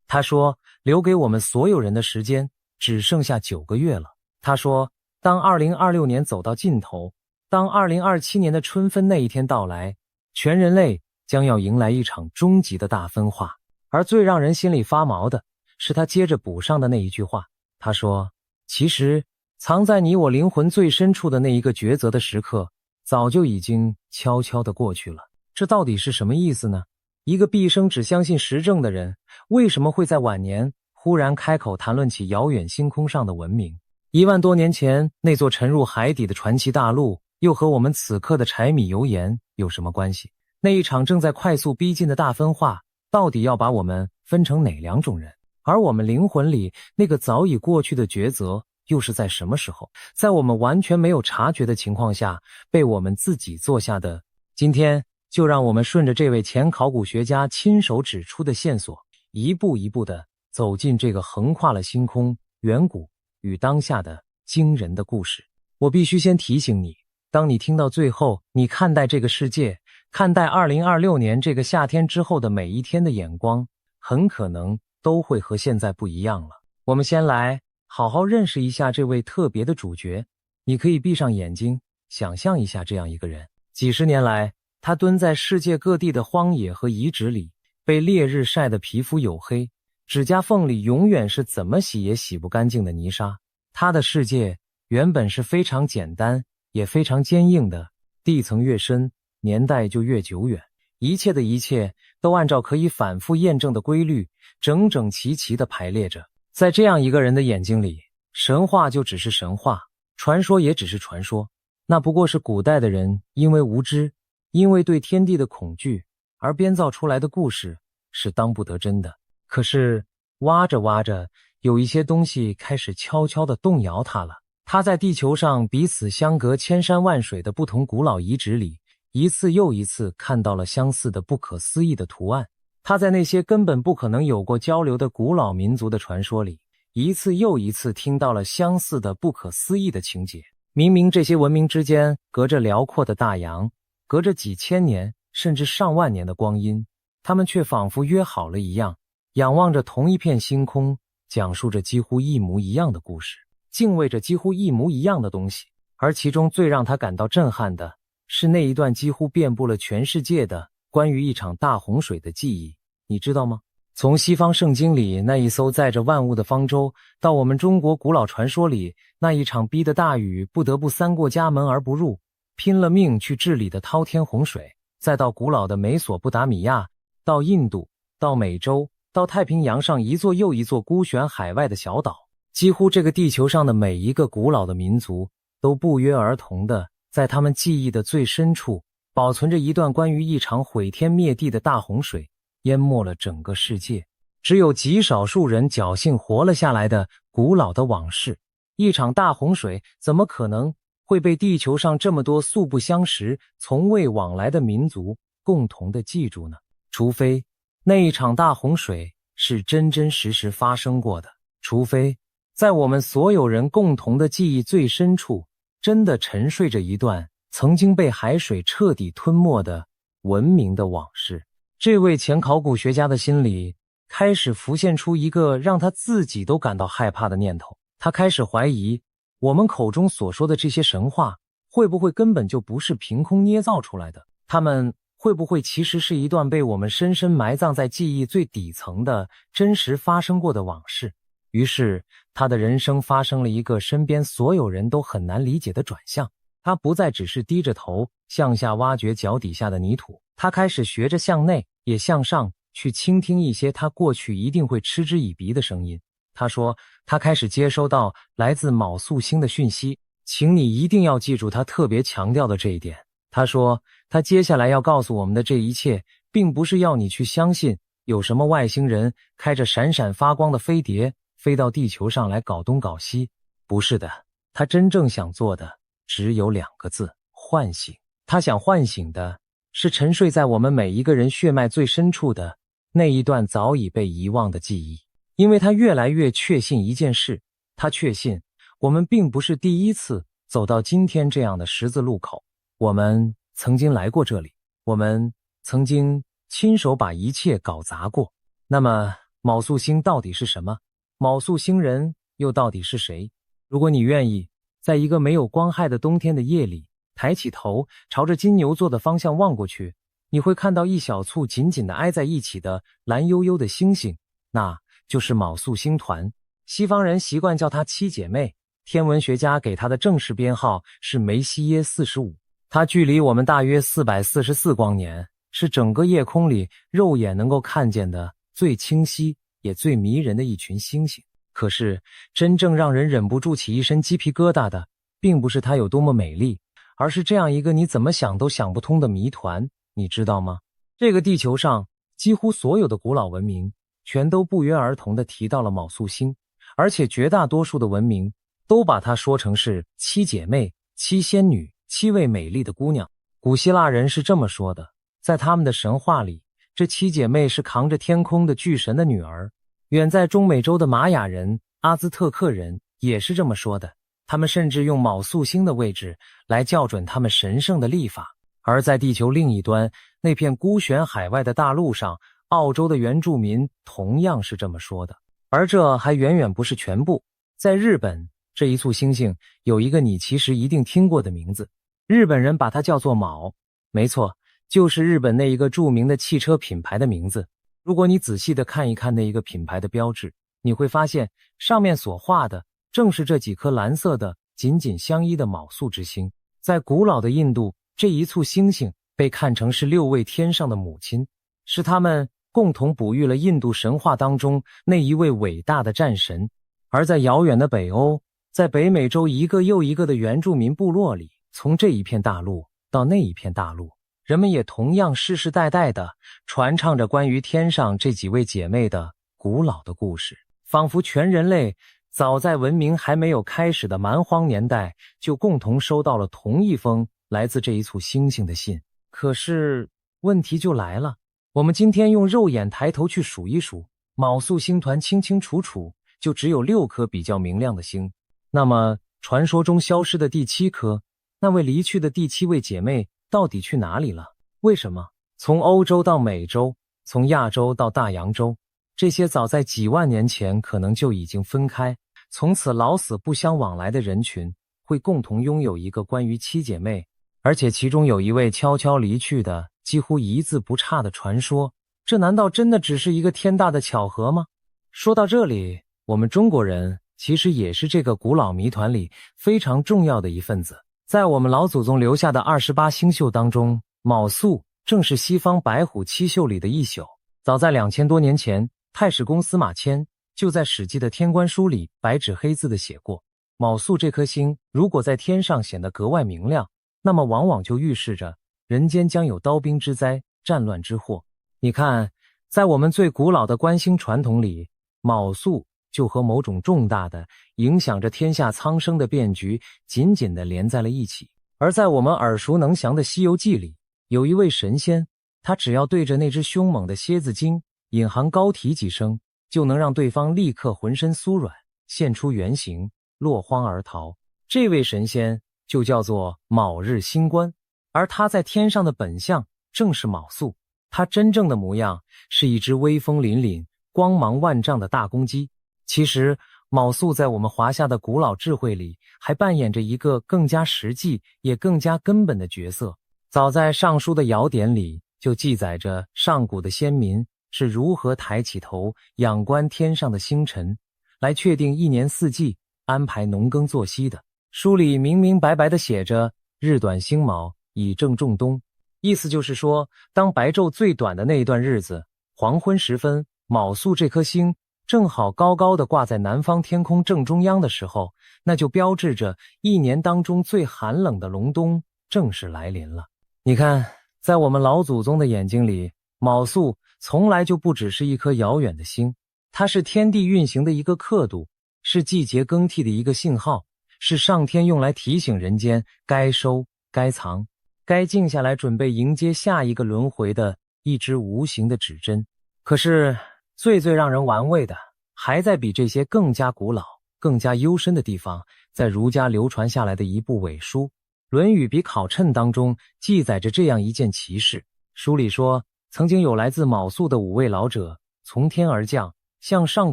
他说，留给我们所有人的时间只剩下9个月了。他说，当2026年走到尽头，当2027年的春分那一天到来，全人类将要迎来一场终极的大分化。而最让人心里发毛的是他接着补上的那一句话。他说，其实藏在你我灵魂最深处的那一个抉择的时刻，早就已经悄悄地过去了。这到底是什么意思呢？一个毕生只相信实证的人，为什么会在晚年忽然开口谈论起遥远星空上的文明？1万多年前那座沉入海底的传奇大陆，又和我们此刻的柴米油盐有什么关系？那一场正在快速逼近的大分化，到底要把我们分成哪2种人？而我们灵魂里那个早已过去的抉择，又是在什么时候，在我们完全没有察觉的情况下，被我们自己做下的？今天就让我们顺着这位前考古学家亲手指出的线索，一步一步地走进这个横跨了星空、远古与当下的惊人的故事。我必须先提醒你，当你听到最后，你看待这个世界，看待2026年这个夏天之后的每一天的眼光，很可能都会和现在不一样了。我们先来好好认识一下这位特别的主角。你可以闭上眼睛，想象一下这样一个人。几十年来，他蹲在世界各地的荒野和遗址里，被烈日晒得皮肤黝黑，指甲缝里永远是怎么洗也洗不干净的泥沙。他的世界原本是非常简单也非常坚硬的，地层越深，年代就越久远，一切的一切都按照可以反复验证的规律，整整齐齐地排列着。在这样一个人的眼睛里，神话就只是神话，传说也只是传说，那不过是古代的人因为无知，因为对天地的恐惧而编造出来的故事，是当不得真的。可是挖着挖着，有一些东西开始悄悄地动摇它了。他在地球上彼此相隔千山万水的不同古老遗址里，一次又一次看到了相似的不可思议的图案。他在那些根本不可能有过交流的古老民族的传说里，一次又一次听到了相似的不可思议的情节。明明这些文明之间隔着辽阔的大洋，隔着几千年甚至上万年的光阴，他们却仿佛约好了一样，仰望着同一片星空，讲述着几乎一模一样的故事，敬畏着几乎一模一样的东西。而其中最让他感到震撼的是那一段几乎遍布了全世界的关于一场大洪水的记忆。你知道吗？从西方圣经里那一艘载着万物的方舟，到我们中国古老传说里那一场逼得大禹不得不3过家门而不入，拼了命去治理的滔天洪水，再到古老的美索不达米亚，到印度，到美洲，到太平洋上一座又一座孤悬海外的小岛，几乎这个地球上的每一个古老的民族都不约而同的在他们记忆的最深处保存着一段关于一场毁天灭地的大洪水淹没了整个世界，只有极少数人侥幸活了下来的古老的往事。一场大洪水怎么可能会被地球上这么多素不相识、从未往来的民族共同的记住呢？除非那一场大洪水是真真实实发生过的，除非在我们所有人共同的记忆最深处，真的沉睡着一段曾经被海水彻底吞没的文明的往事。这位前考古学家的心里开始浮现出一个让他自己都感到害怕的念头，他开始怀疑我们口中所说的这些神话会不会根本就不是凭空捏造出来的，他们会不会其实是一段被我们深深埋葬在记忆最底层的真实发生过的往事。于是他的人生发生了一个身边所有人都很难理解的转向，他不再只是低着头向下挖掘脚底下的泥土，他开始学着向内也向上去倾听一些他过去一定会嗤之以鼻的声音。他说他开始接收到来自昴宿星的讯息，请你一定要记住他特别强调的这一点。他说他接下来要告诉我们的这一切并不是要你去相信有什么外星人开着闪闪发光的飞碟飞到地球上来搞东搞西，不是的，他真正想做的只有2个字：唤醒。他想唤醒的是沉睡在我们每一个人血脉最深处的那一段早已被遗忘的记忆。因为他越来越确信一件事，他确信我们并不是第一次走到今天这样的十字路口，我们曾经来过这里，我们曾经亲手把一切搞砸过。那么昴宿星到底是什么？昴宿星人又到底是谁？如果你愿意，在一个没有光害的冬天的夜里，抬起头朝着金牛座的方向望过去，你会看到一小簇紧紧地挨在一起的蓝悠悠的星星，那就是昴宿星团。西方人习惯叫它七姐妹，天文学家给它的正式编号是梅西耶45，它距离我们大约444光年，是整个夜空里肉眼能够看见的最清晰也最迷人的一群星星。可是真正让人忍不住起一身鸡皮疙瘩的，并不是它有多么美丽，而是这样一个你怎么想都想不通的谜团，你知道吗？这个地球上几乎所有的古老文明全都不约而同地提到了昴宿星，而且绝大多数的文明都把它说成是七姐妹、七仙女、7位美丽的姑娘。古希腊人是这么说的，在他们的神话里，这七姐妹是扛着天空的巨神的女儿。远在中美洲的玛雅人、阿兹特克人也是这么说的，他们甚至用昴宿星的位置来校准他们神圣的历法。而在地球另一端，那片孤悬海外的大陆上，澳洲的原住民同样是这么说的。而这还远远不是全部，在日本，这一簇星星有一个你其实一定听过的名字，日本人把它叫做昴。没错，就是日本那一个著名的汽车品牌的名字。如果你仔细地看一看那一个品牌的标志，你会发现上面所画的正是这几颗蓝色的紧紧相依的昴宿之星。在古老的印度，这一簇星星被看成是6位天上的母亲，是他们共同哺育了印度神话当中那一位伟大的战神。而在遥远的北欧，在北美洲一个又一个的原住民部落里，从这一片大陆到那一片大陆，人们也同样世世代代地传唱着关于天上这几位姐妹的古老的故事，仿佛全人类早在文明还没有开始的蛮荒年代就共同收到了同一封来自这一簇星星的信。可是问题就来了，我们今天用肉眼抬头去数一数，昴宿星团清清楚楚就只有6颗比较明亮的星。那么传说中消失的第7颗，那位离去的第7位姐妹到底去哪里了？为什么从欧洲到美洲，从亚洲到大洋洲，这些早在几万年前可能就已经分开，从此老死不相往来的人群，会共同拥有一个关于7姐妹，而且其中有一位悄悄离去的几乎一字不差的传说？这难道真的只是一个天大的巧合吗？说到这里，我们中国人其实也是这个古老谜团里非常重要的一份子。在我们老祖宗留下的28星宿当中，昴宿正是西方白虎7宿里的一宿。早在2000多年前，太史公司马迁就在《史记》的天官书里白纸黑字地写过，昴宿这颗星如果在天上显得格外明亮，那么往往就预示着人间将有刀兵之灾、战乱之祸。你看，在我们最古老的观星传统里，昴宿就和某种重大的影响着天下苍生的变局紧紧地连在了一起。而在我们耳熟能详的《西游记》里，有一位神仙，他只要对着那只凶猛的蝎子精引吭高啼几声，就能让对方立刻浑身酥软，现出原形，落荒而逃。这位神仙就叫做卯日星官，而他在天上的本相正是卯宿。他真正的模样是一只威风凛凛、光芒万丈的大公鸡。其实卯宿在我们华夏的古老智慧里还扮演着一个更加实际也更加根本的角色。早在尚书的尧典里就记载着上古的先民是如何抬起头仰观天上的星辰，来确定一年四季，安排农耕作息的。书里明明白白地写着日短星卯，以正仲冬。意思就是说，当白昼最短的那一段日子，黄昏时分，卯宿这颗星正好高高地挂在南方天空正中央的时候，那就标志着一年当中最寒冷的隆冬正式来临了。你看，在我们老祖宗的眼睛里，卯宿从来就不只是一颗遥远的星，它是天地运行的一个刻度，是季节更替的一个信号，是上天用来提醒人间该收、该藏、该静下来准备迎接下一个轮回的一支无形的指针。可是最让人玩味的，还在比这些更加古老、更加幽深的地方，在儒家流传下来的一部伪书《论语比考谶》当中记载着这样一件奇事。书里说，曾经有来自卯宿的5位老者从天而降，向上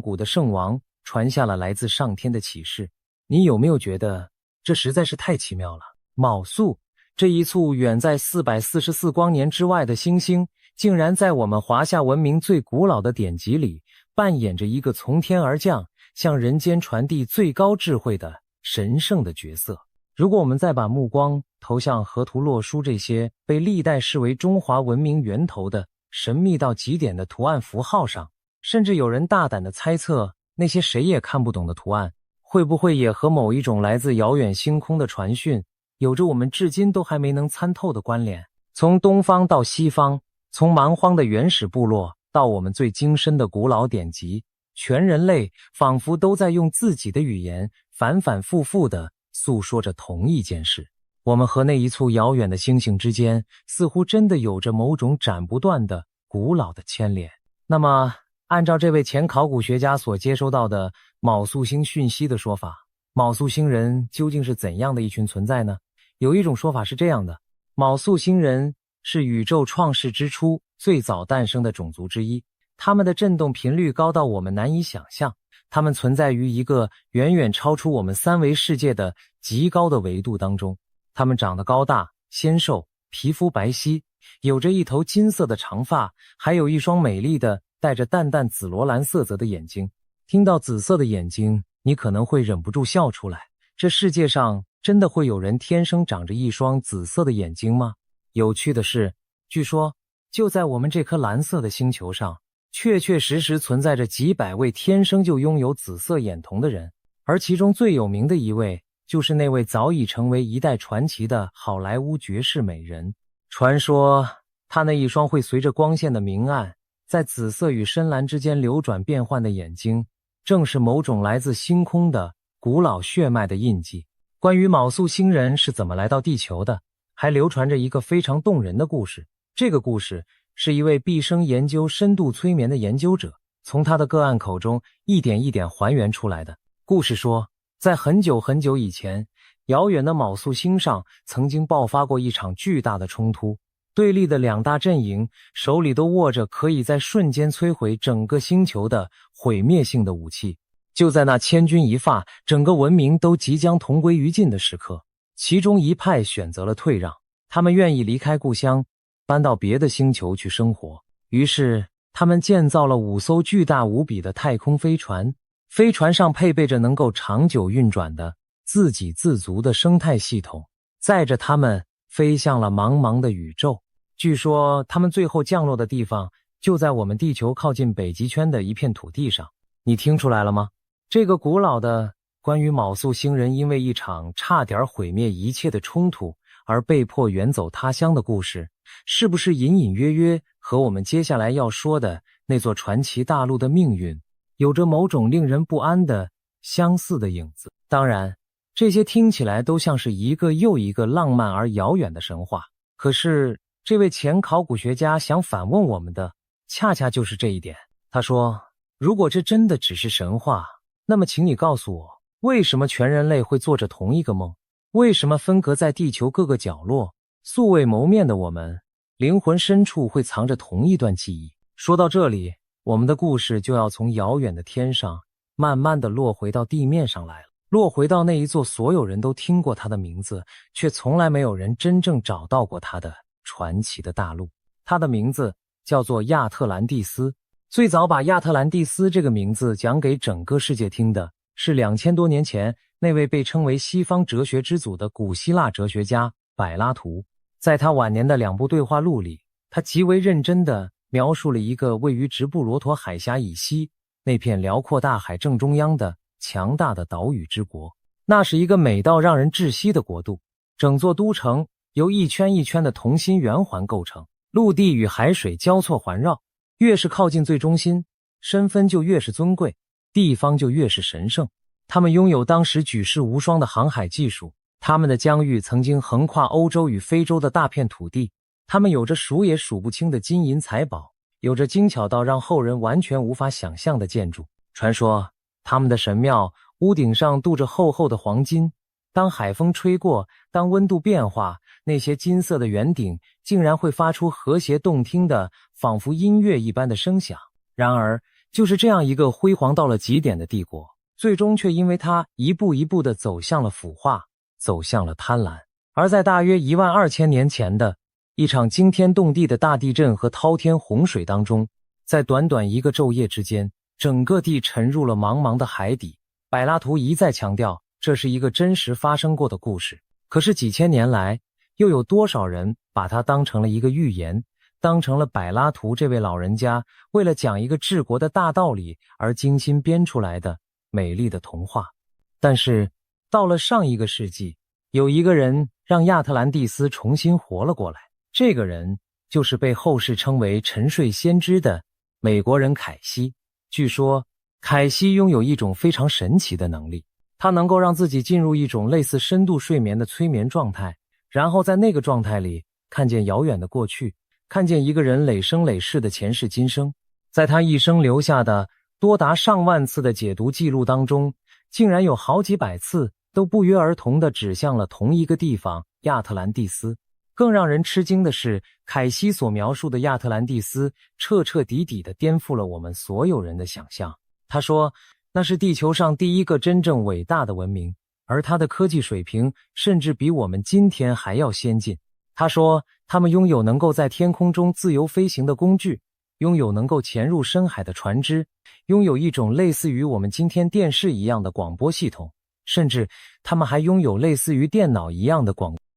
古的圣王传下了来自上天的启示。你有没有觉得这实在是太奇妙了？卯宿这一簇远在444光年之外的星星，竟然在我们华夏文明最古老的典籍里扮演着一个从天而降，向人间传递最高智慧的神圣的角色。如果我们再把目光投向河图洛书这些被历代视为中华文明源头的神秘到极点的图案符号上，甚至有人大胆地猜测，那些谁也看不懂的图案，会不会也和某一种来自遥远星空的传讯有着我们至今都还没能参透的关联？从东方到西方，从蛮荒的原始部落到我们最精深的古老典籍，全人类仿佛都在用自己的语言反反复复地诉说着同一件事。我们和那一簇遥远的星星之间，似乎真的有着某种斩不断的古老的牵连。那么按照这位前考古学家所接收到的卯宿星讯息的说法，卯宿星人究竟是怎样的一群存在呢？有一种说法是这样的，卯宿星人是宇宙创世之初最早诞生的种族之一，他们的振动频率高到我们难以想象，他们存在于一个远远超出我们三维世界的极高的维度当中。他们长得高大纤瘦，皮肤白皙，有着一头金色的长发，还有一双美丽的带着淡淡紫罗兰色泽的眼睛。听到紫色的眼睛，你可能会忍不住笑出来。这世界上真的会有人天生长着一双紫色的眼睛吗？有趣的是，据说就在我们这颗蓝色的星球上，确实存在着几百位天生就拥有紫色眼瞳的人，而其中最有名的一位就是那位早已成为一代传奇的好莱坞绝世美人。传说她那一双会随着光线的明暗，在紫色与深蓝之间流转变换的眼睛，正是某种来自星空的古老血脉的印记。关于卯宿星人是怎么来到地球的，还流传着一个非常动人的故事。这个故事是一位毕生研究深度催眠的研究者从他的个案口中一点一点还原出来的。故事说，在很久以前，遥远的卯宿星上曾经爆发过一场巨大的冲突，对立的两大阵营手里都握着可以在瞬间摧毁整个星球的毁灭性的武器。就在那千钧一发，整个文明都即将同归于尽的时刻，其中一派选择了退让，他们愿意离开故乡，搬到别的星球去生活。于是他们建造了5艘巨大无比的太空飞船，飞船上配备着能够长久运转的自给自足的生态系统，载着他们飞向了茫茫的宇宙。据说他们最后降落的地方就在我们地球靠近北极圈的一片土地上。你听出来了吗？这个古老的关于卯宿星人因为一场差点毁灭一切的冲突而被迫远走他乡的故事，是不是隐隐约约和我们接下来要说的那座传奇大陆的命运有着某种令人不安的相似的影子？当然，这些听起来都像是一个又一个浪漫而遥远的神话，可是这位前考古学家想反问我们的恰恰就是这一点。他说，如果这真的只是神话，那么请你告诉我，为什么全人类会做着同一个梦？为什么分隔在地球各个角落，素未谋面的我们，灵魂深处会藏着同一段记忆？说到这里，我们的故事就要从遥远的天上慢慢地落回到地面上来了，落回到那一座所有人都听过它的名字，却从来没有人真正找到过它的传奇的大陆。它的名字叫做亚特兰蒂斯。最早把亚特兰蒂斯这个名字讲给整个世界听的是2000多年前那位被称为西方哲学之祖的古希腊哲学家柏拉图。在他晚年的2部对话录里，他极为认真地描述了一个位于直布罗陀海峡以西那片辽阔大海正中央的强大的岛屿之国。那是一个美到让人窒息的国度，整座都城由一圈一圈的同心圆环构成，陆地与海水交错环绕，越是靠近最中心，身份就越是尊贵，地方就越是神圣。他们拥有当时举世无双的航海技术，他们的疆域曾经横跨欧洲与非洲的大片土地，他们有着数也数不清的金银财宝，有着精巧到让后人完全无法想象的建筑。传说他们的神庙屋顶上镀着厚厚的黄金，当海风吹过，当温度变化，那些金色的圆顶竟然会发出和谐动听的仿佛音乐一般的声响。然而就是这样一个辉煌到了极点的帝国，最终却因为它一步一步地走向了腐化，走向了贪婪。而在大约12000年前的一场惊天动地的大地震和滔天洪水当中，在短短一个昼夜之间，整个地沉入了茫茫的海底。柏拉图一再强调这是一个真实发生过的故事，可是几千年来，又有多少人把它当成了一个寓言，当成了柏拉图这位老人家为了讲一个治国的大道理而精心编出来的美丽的童话。但是到了上一个世纪，有一个人让亚特兰蒂斯重新活了过来，这个人就是被后世称为沉睡先知的美国人凯西。据说凯西拥有一种非常神奇的能力，他能够让自己进入一种类似深度睡眠的催眠状态，然后在那个状态里看见遥远的过去，看见一个人累生累世的前世今生。在他一生留下的多达上万次的解读记录当中，竟然有好几百次都不约而同地指向了同一个地方——亚特兰蒂斯。更让人吃惊的是，凯西所描述的亚特兰蒂斯彻彻底底地颠覆了我们所有人的想象。他说，那是地球上第一个真正伟大的文明，而它的科技水平甚至比我们今天还要先进。他说，他们拥有能够在天空中自由飞行的工具，拥有能够潜入深海的船只，拥有一种类似于我们今天电视一样的广播系统，甚至他们还拥有类似于电脑一样的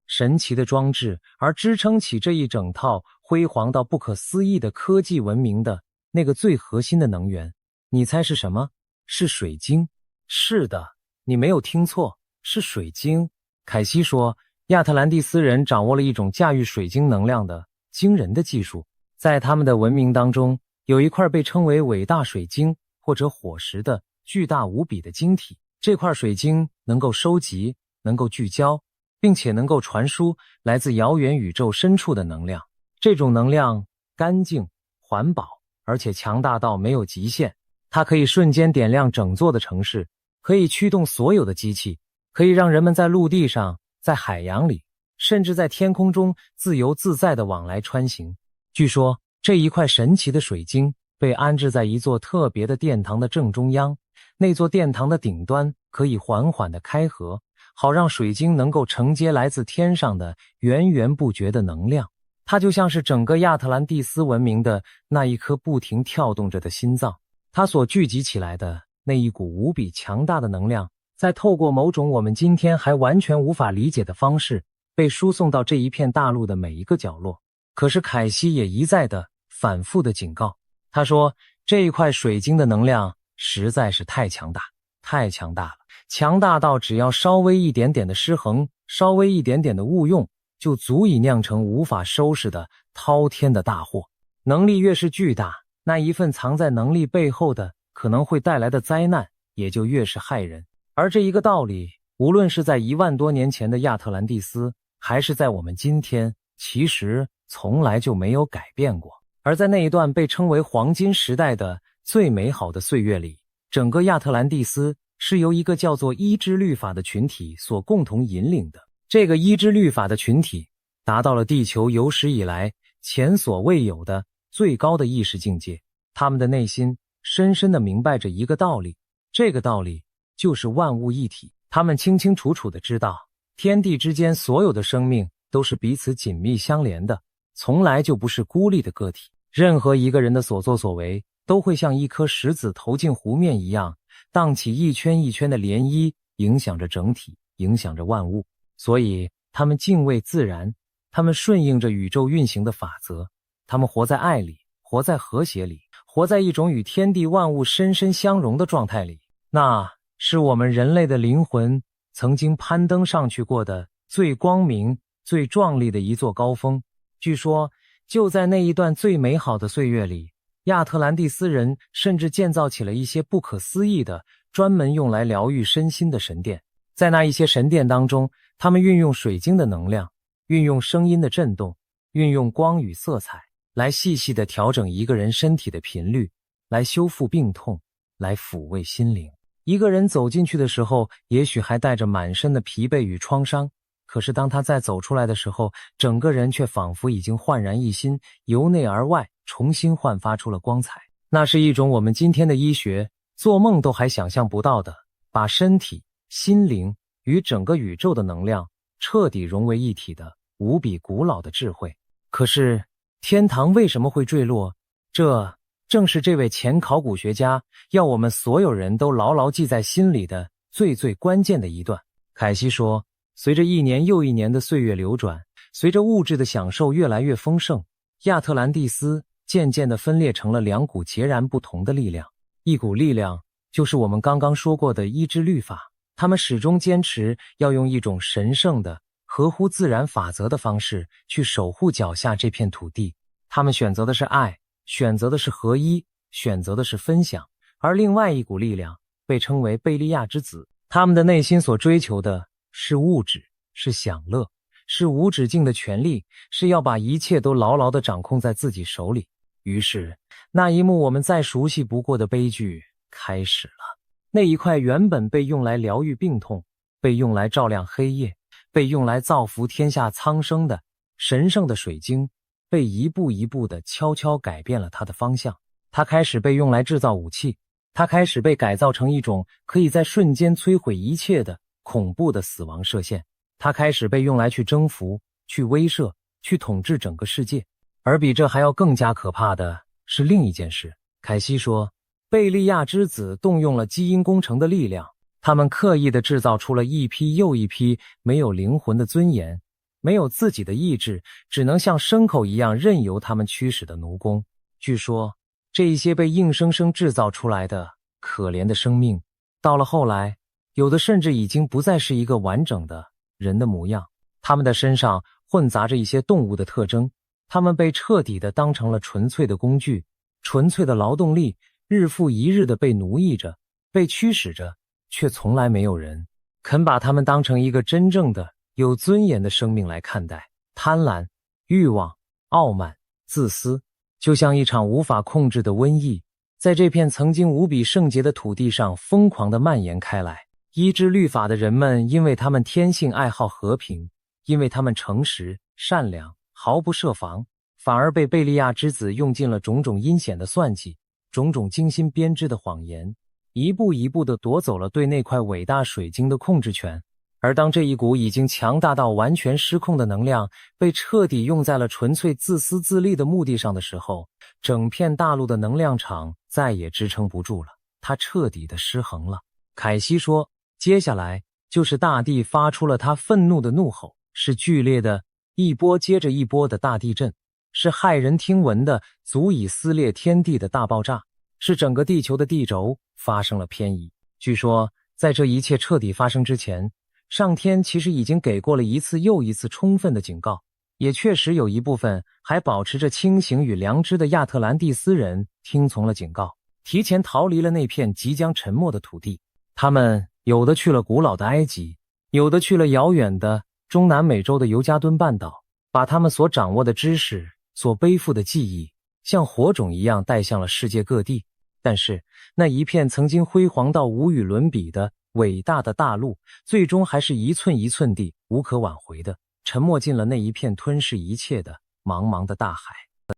神奇的装置，而支撑起这一整套辉煌到不可思议的科技文明的那个最核心的能源，你猜是什么？是水晶。是的，你没有听错，是水晶。凯西说，亚特兰蒂斯人掌握了一种驾驭水晶能量的惊人的技术。在他们的文明当中，有一块被称为伟大水晶或者火石的巨大无比的晶体。这块水晶能够收集，能够聚焦，并且能够传输来自遥远宇宙深处的能量。这种能量干净、环保，而且强大到没有极限。它可以瞬间点亮整座的城市，可以驱动所有的机器，可以让人们在陆地上、在海洋里，甚至在天空中自由自在地往来穿行。据说，这一块神奇的水晶被安置在一座特别的殿堂的正中央，那座殿堂的顶端可以缓缓地开合，好让水晶能够承接来自天上的源源不绝的能量。它就像是整个亚特兰蒂斯文明的那一颗不停跳动着的心脏。它所聚集起来的那一股无比强大的能量，在透过某种我们今天还完全无法理解的方式，被输送到这一片大陆的每一个角落。可是凯西也一再的反复的警告，他说，这一块水晶的能量实在是太强大，太强大了，强大到只要稍微一点点的失衡，稍微一点点的误用，就足以酿成无法收拾的滔天的大祸。能力越是巨大，那一份藏在能力背后的可能会带来的灾难也就越是骇人。而这一个道理，无论是在1万多年前的亚特兰蒂斯，还是在我们今天，其实从来就没有改变过。而在那一段被称为黄金时代的最美好的岁月里，整个亚特兰蒂斯是由一个叫做伊之律法的群体所共同引领的。这个伊之律法的群体达到了地球有史以来前所未有的最高的意识境界。他们的内心深深地明白着一个道理，这个道理就是万物一体。他们清清楚楚地知道，天地之间所有的生命都是彼此紧密相连的，从来就不是孤立的个体。任何一个人的所作所为都会像一颗石子投进湖面一样，荡起一圈一圈的涟漪，影响着整体，影响着万物。所以他们敬畏自然，他们顺应着宇宙运行的法则，他们活在爱里，活在和谐里，活在一种与天地万物深深相融的状态里。那是我们人类的灵魂曾经攀登上去过的最光明、最壮丽的一座高峰。据说就在那一段最美好的岁月里，亚特兰蒂斯人甚至建造起了一些不可思议的专门用来疗愈身心的神殿。在那一些神殿当中，他们运用水晶的能量，运用声音的震动，运用光与色彩，来细细地调整一个人身体的频率，来修复病痛，来抚慰心灵。一个人走进去的时候，也许还带着满身的疲惫与创伤，可是当他再走出来的时候，整个人却仿佛已经焕然一新，由内而外重新焕发出了光彩。那是一种我们今天的医学做梦都还想象不到的，把身体、心灵与整个宇宙的能量彻底融为一体的无比古老的智慧。可是天堂为什么会坠落？这正是这位前考古学家要我们所有人都牢牢记在心里的最关键的一段。凯西说，随着一年又一年的岁月流转，随着物质的享受越来越丰盛，亚特兰蒂斯渐渐地分裂成了两股截然不同的力量。一股力量就是我们刚刚说过的伊之律法，他们始终坚持要用一种神圣的、合乎自然法则的方式去守护脚下这片土地。他们选择的是爱，选择的是合一，选择的是分享。而另外一股力量被称为贝利亚之子，他们的内心所追求的是物质，是享乐，是无止境的权利，是要把一切都牢牢地掌控在自己手里。于是那一幕我们再熟悉不过的悲剧开始了。那一块原本被用来疗愈病痛，被用来照亮黑夜，被用来造福天下苍生的神圣的水晶，被一步一步地悄悄改变了它的方向。它开始被用来制造武器，它开始被改造成一种可以在瞬间摧毁一切的恐怖的死亡射线。它开始被用来去征服，去威慑，去统治整个世界。而比这还要更加可怕的是另一件事。凯西说，贝利亚之子动用了基因工程的力量，他们刻意地制造出了一批又一批没有灵魂的尊严，没有自己的意志，只能像牲口一样任由他们驱使的奴工。据说这一些被硬生生制造出来的可怜的生命，到了后来，有的甚至已经不再是一个完整的人的模样，他们的身上混杂着一些动物的特征，他们被彻底地当成了纯粹的工具，纯粹的劳动力，日复一日地被奴役着，被驱使着，却从来没有人肯把他们当成一个真正的有尊严的生命来看待。贪婪、欲望、傲慢、自私，就像一场无法控制的瘟疫，在这片曾经无比圣洁的土地上疯狂地蔓延开来。依之律法的人们，因为他们天性爱好和平，因为他们诚实、善良，毫不设防，反而被贝利亚之子用尽了种种阴险的算计，种种精心编织的谎言，一步一步地夺走了对那块伟大水晶的控制权。而当这一股已经强大到完全失控的能量被彻底用在了纯粹自私自利的目的上的时候，整片大陆的能量场再也支撑不住了，它彻底地失衡了。凯西说，接下来就是大地发出了它愤怒的怒吼，是剧烈的一波接着一波的大地震，是骇人听闻的足以撕裂天地的大爆炸，是整个地球的地轴发生了偏移。据说在这一切彻底发生之前，上天其实已经给过了一次又一次充分的警告，也确实有一部分还保持着清醒与良知的亚特兰蒂斯人听从了警告，提前逃离了那片即将沉没的土地。他们有的去了古老的埃及，有的去了遥远的中南美洲的尤加敦半岛，把他们所掌握的知识，所背负的记忆，像火种一样带向了世界各地。但是那一片曾经辉煌到无与伦比的伟大的大陆，最终还是一寸一寸地无可挽回的沉没进了那一片吞噬一切的茫茫的大海。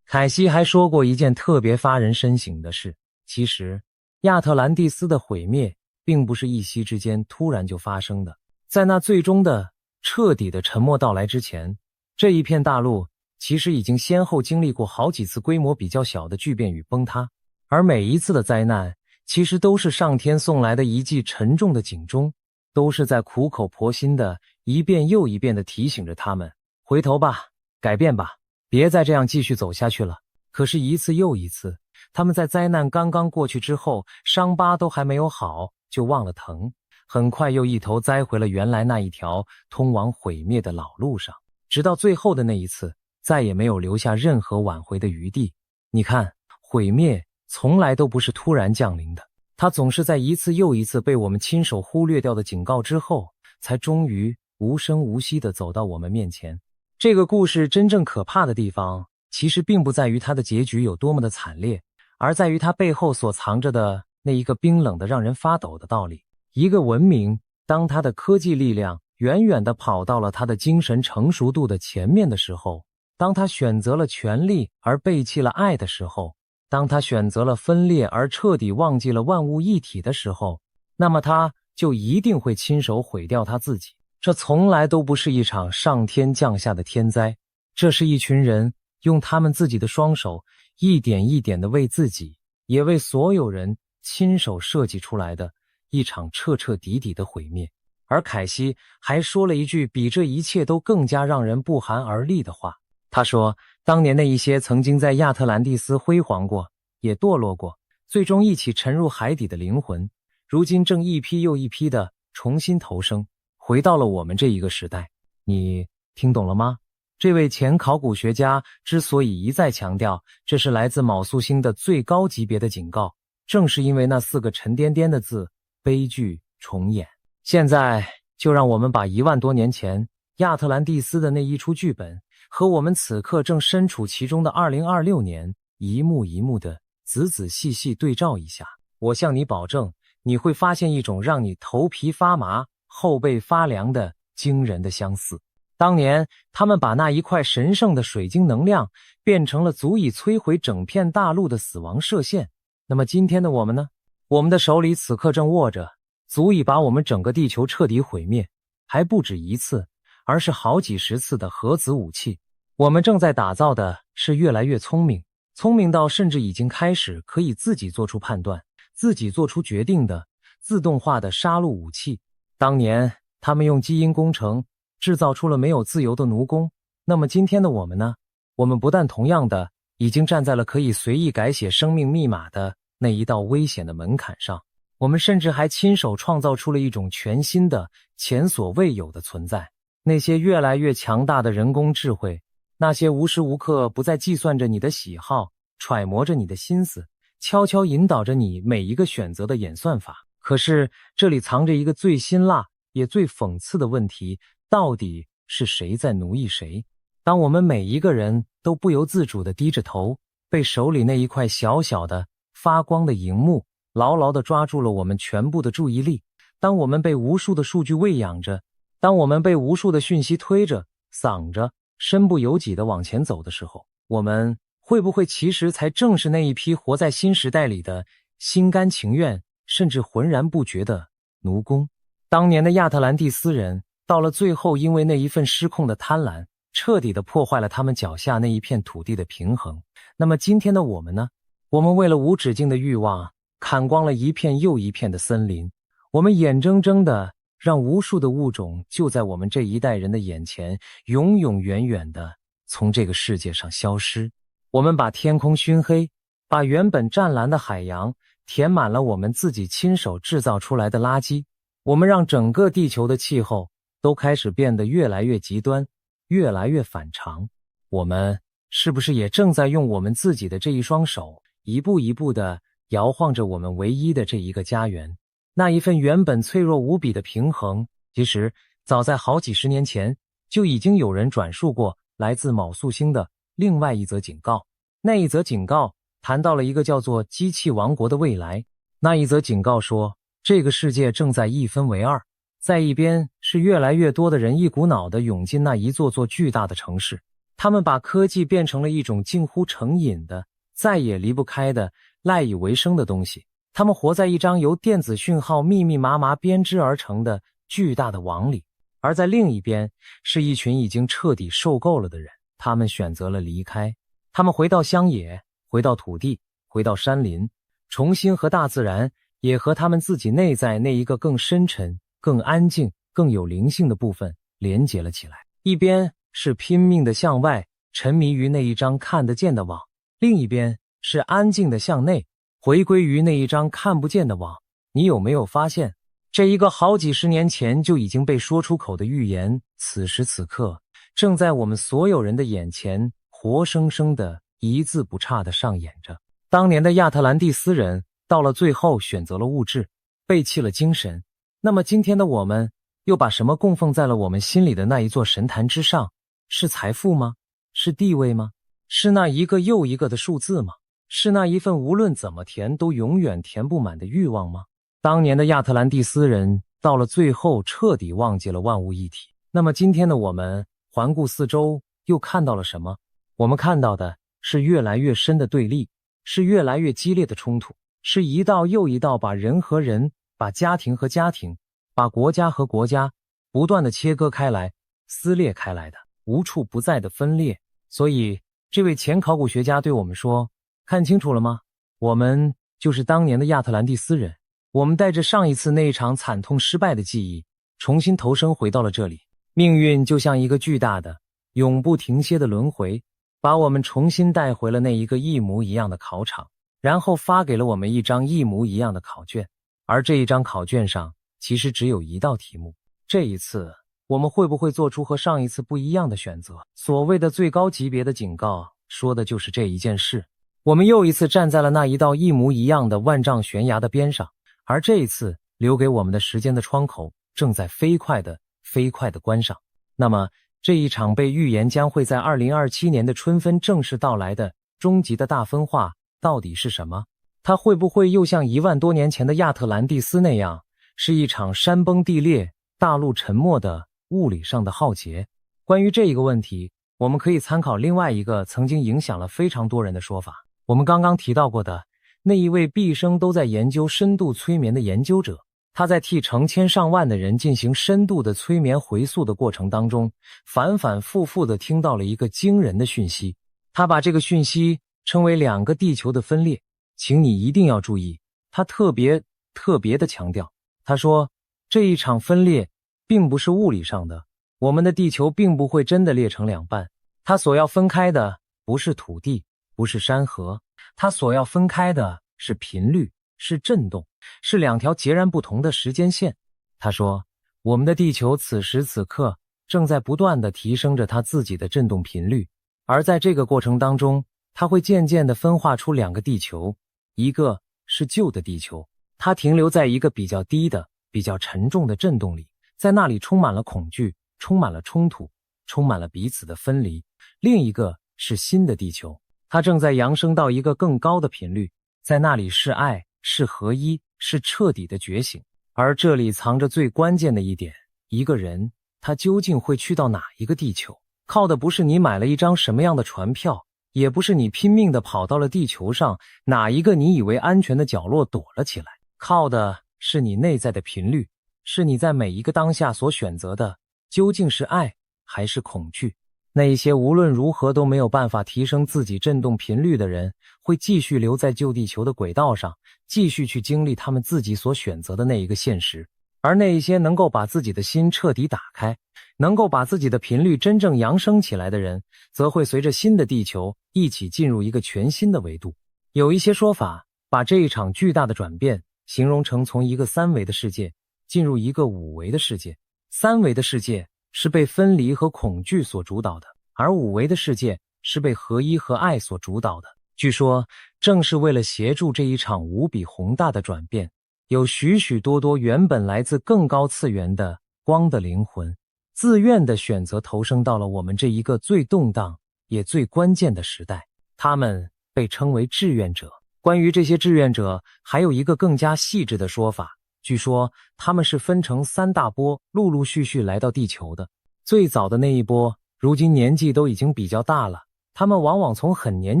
凯西还说过一件特别发人深省的事，其实亚特兰蒂斯的毁灭并不是一夕之间突然就发生的，在那最终的彻底的沉没到来之前，这一片大陆其实已经先后经历过好几次规模比较小的巨变与崩塌，而每一次的灾难其实都是上天送来的一记沉重的警钟，都是在苦口婆心的一遍又一遍的提醒着他们，回头吧，改变吧，别再这样继续走下去了。可是一次又一次，他们在灾难刚刚过去之后，伤疤都还没有好，就忘了疼，很快又一头栽回了原来那一条通往毁灭的老路上，直到最后的那一次，再也没有留下任何挽回的余地。你看，毁灭从来都不是突然降临的，它总是在一次又一次被我们亲手忽略掉的警告之后，才终于无声无息地走到我们面前。这个故事真正可怕的地方，其实并不在于它的结局有多么的惨烈，而在于它背后所藏着的那一个冰冷的让人发抖的道理。一个文明，当它的科技力量远远地跑到了它的精神成熟度的前面的时候，当它选择了权力而背弃了爱的时候，当它选择了分裂而彻底忘记了万物一体的时候，那么它就一定会亲手毁掉它自己。这从来都不是一场上天降下的天灾，这是一群人用他们自己的双手一点一点地为自己，也为所有人亲手设计出来的一场彻彻底底的毁灭。而凯西还说了一句比这一切都更加让人不寒而栗的话，他说，当年那一些曾经在亚特兰蒂斯辉煌过，也堕落过，最终一起沉入海底的灵魂，如今正一批又一批的重新投生，回到了我们这一个时代。你听懂了吗？这位前考古学家之所以一再强调这是来自卯宿星的最高级别的警告，正是因为那4个沉甸甸的字，悲剧重演。现在就让我们把1万多年前亚特兰蒂斯的那一出剧本和我们此刻正身处其中的2026年一幕一幕的仔仔细细对照一下，我向你保证，你会发现一种让你头皮发麻、后背发凉的惊人的相似。当年他们把那一块神圣的水晶能量变成了足以摧毁整片大陆的死亡射线，那么今天的我们呢？我们的手里此刻正握着足以把我们整个地球彻底毁灭，还不止一次，而是好几十次的核子武器。我们正在打造的是越来越聪明，聪明到甚至已经开始可以自己做出判断、自己做出决定的自动化的杀戮武器。当年他们用基因工程制造出了没有自由的奴工，那么今天的我们呢？我们不但同样的已经站在了可以随意改写生命密码的那一道危险的门槛上，我们甚至还亲手创造出了一种全新的、前所未有的存在。那些越来越强大的人工智慧，那些无时无刻不在计算着你的喜好、揣摩着你的心思、悄悄引导着你每一个选择的演算法。可是这里藏着一个最辛辣也最讽刺的问题，到底是谁在奴役谁？当我们每一个人都不由自主地低着头，被手里那一块小小的发光的荧幕牢牢地抓住了我们全部的注意力，当我们被无数的数据喂养着，当我们被无数的讯息推着、搡着，身不由己地往前走的时候，我们会不会其实才正是那一批活在新时代里的心甘情愿甚至浑然不觉的奴工？当年的亚特兰蒂斯人到了最后，因为那一份失控的贪婪，彻底地破坏了他们脚下那一片土地的平衡。那么今天的我们呢？我们为了无止境的欲望，砍光了一片又一片的森林，我们眼睁睁地让无数的物种就在我们这一代人的眼前永永远远地从这个世界上消失。我们把天空熏黑，把原本湛蓝的海洋填满了我们自己亲手制造出来的垃圾，我们让整个地球的气候都开始变得越来越极端，越来越反常。我们是不是也正在用我们自己的这一双手，一步一步地摇晃着我们唯一的这一个家园？那一份原本脆弱无比的平衡，其实早在好几十年前就已经有人转述过来自卯宿星的另外一则警告。那一则警告谈到了一个叫做机器王国的未来。那一则警告说，这个世界正在一分为二，在一边是越来越多的人一股脑地涌进那一座座巨大的城市，他们把科技变成了一种近乎成瘾的、再也离不开的、赖以为生的东西。他们活在一张由电子讯号密密麻麻编织而成的巨大的网里，而在另一边是一群已经彻底受够了的人，他们选择了离开。他们回到乡野，回到土地，回到山林，重新和大自然，也和他们自己内在那一个更深沉、更安静、更有灵性的部分连结了起来。一边是拼命的向外，沉迷于那一张看得见的网；另一边是安静的向内，回归于那一张看不见的网。你有没有发现，这一个好几十年前就已经被说出口的预言，此时此刻正在我们所有人的眼前活生生的一字不差地上演着。当年的亚特兰蒂斯人到了最后选择了物质，背弃了精神。那么今天的我们又把什么供奉在了我们心里的那一座神坛之上？是财富吗？是地位吗？是那一个又一个的数字吗？是那一份无论怎么填都永远填不满的欲望吗？当年的亚特兰蒂斯人到了最后彻底忘记了万物一体。那么今天的我们环顾四周，又看到了什么？我们看到的是越来越深的对立，是越来越激烈的冲突，是一道又一道把人和人、把家庭和家庭、把国家和国家不断的切割开来、撕裂开来的无处不在的分裂。所以这位前考古学家对我们说，看清楚了吗？我们就是当年的亚特兰蒂斯人，我们带着上一次那一场惨痛失败的记忆，重新投生回到了这里。命运就像一个巨大的、永不停歇的轮回，把我们重新带回了那一个一模一样的考场，然后发给了我们一张一模一样的考卷。而这一张考卷上其实只有一道题目，这一次我们会不会做出和上一次不一样的选择？所谓的最高级别的警告，说的就是这一件事。我们又一次站在了那一道一模一样的万丈悬崖的边上，而这一次留给我们的时间的窗口正在飞快地关上。那么这一场被预言将会在2027年的春分正式到来的终极的大分化到底是什么？它会不会又像1万多年前的亚特兰蒂斯那样，是一场山崩地裂、大陆沉没的物理上的浩劫？关于这一个问题，我们可以参考另外一个曾经影响了非常多人的说法。我们刚刚提到过的那一位毕生都在研究深度催眠的研究者，他在替成千上万的人进行深度的催眠回溯的过程当中，反反复复地听到了一个惊人的讯息。他把这个讯息称为2个地球的分裂。请你一定要注意，他特别的强调，他说这一场分裂并不是物理上的，我们的地球并不会真的裂成2半，它所要分开的不是土地，不是山河，它所要分开的是频率，是震动，是2条截然不同的时间线。他说，我们的地球此时此刻正在不断地提升着它自己的振动频率，而在这个过程当中，它会渐渐地分化出2个地球，一个是旧的地球，它停留在一个比较低的、比较沉重的震动里，在那里充满了恐惧，充满了冲突，充满了彼此的分离。另一个是新的地球，它正在扬升到一个更高的频率，在那里是爱，是合一，是彻底的觉醒。而这里藏着最关键的一点，一个人他究竟会去到哪一个地球，靠的不是你买了一张什么样的船票，也不是你拼命地跑到了地球上哪一个你以为安全的角落躲了起来，靠的是你内在的频率，是你在每一个当下所选择的究竟是爱还是恐惧。那一些无论如何都没有办法提升自己振动频率的人，会继续留在旧地球的轨道上，继续去经历他们自己所选择的那一个现实。而那一些能够把自己的心彻底打开，能够把自己的频率真正扬升起来的人，则会随着新的地球一起进入一个全新的维度。有一些说法把这一场巨大的转变形容成从一个3维的世界进入一个5维的世界。3维的世界是被分离和恐惧所主导的，而5维的世界是被合一和爱所主导的。据说正是为了协助这一场无比宏大的转变，有许许多多原本来自更高次元的光的灵魂，自愿地选择投生到了我们这一个最动荡也最关键的时代。他们被称为志愿者。关于这些志愿者，还有一个更加细致的说法，据说他们是分成3大波，陆陆续续来到地球的。最早的那一波，如今年纪都已经比较大了，他们往往从很年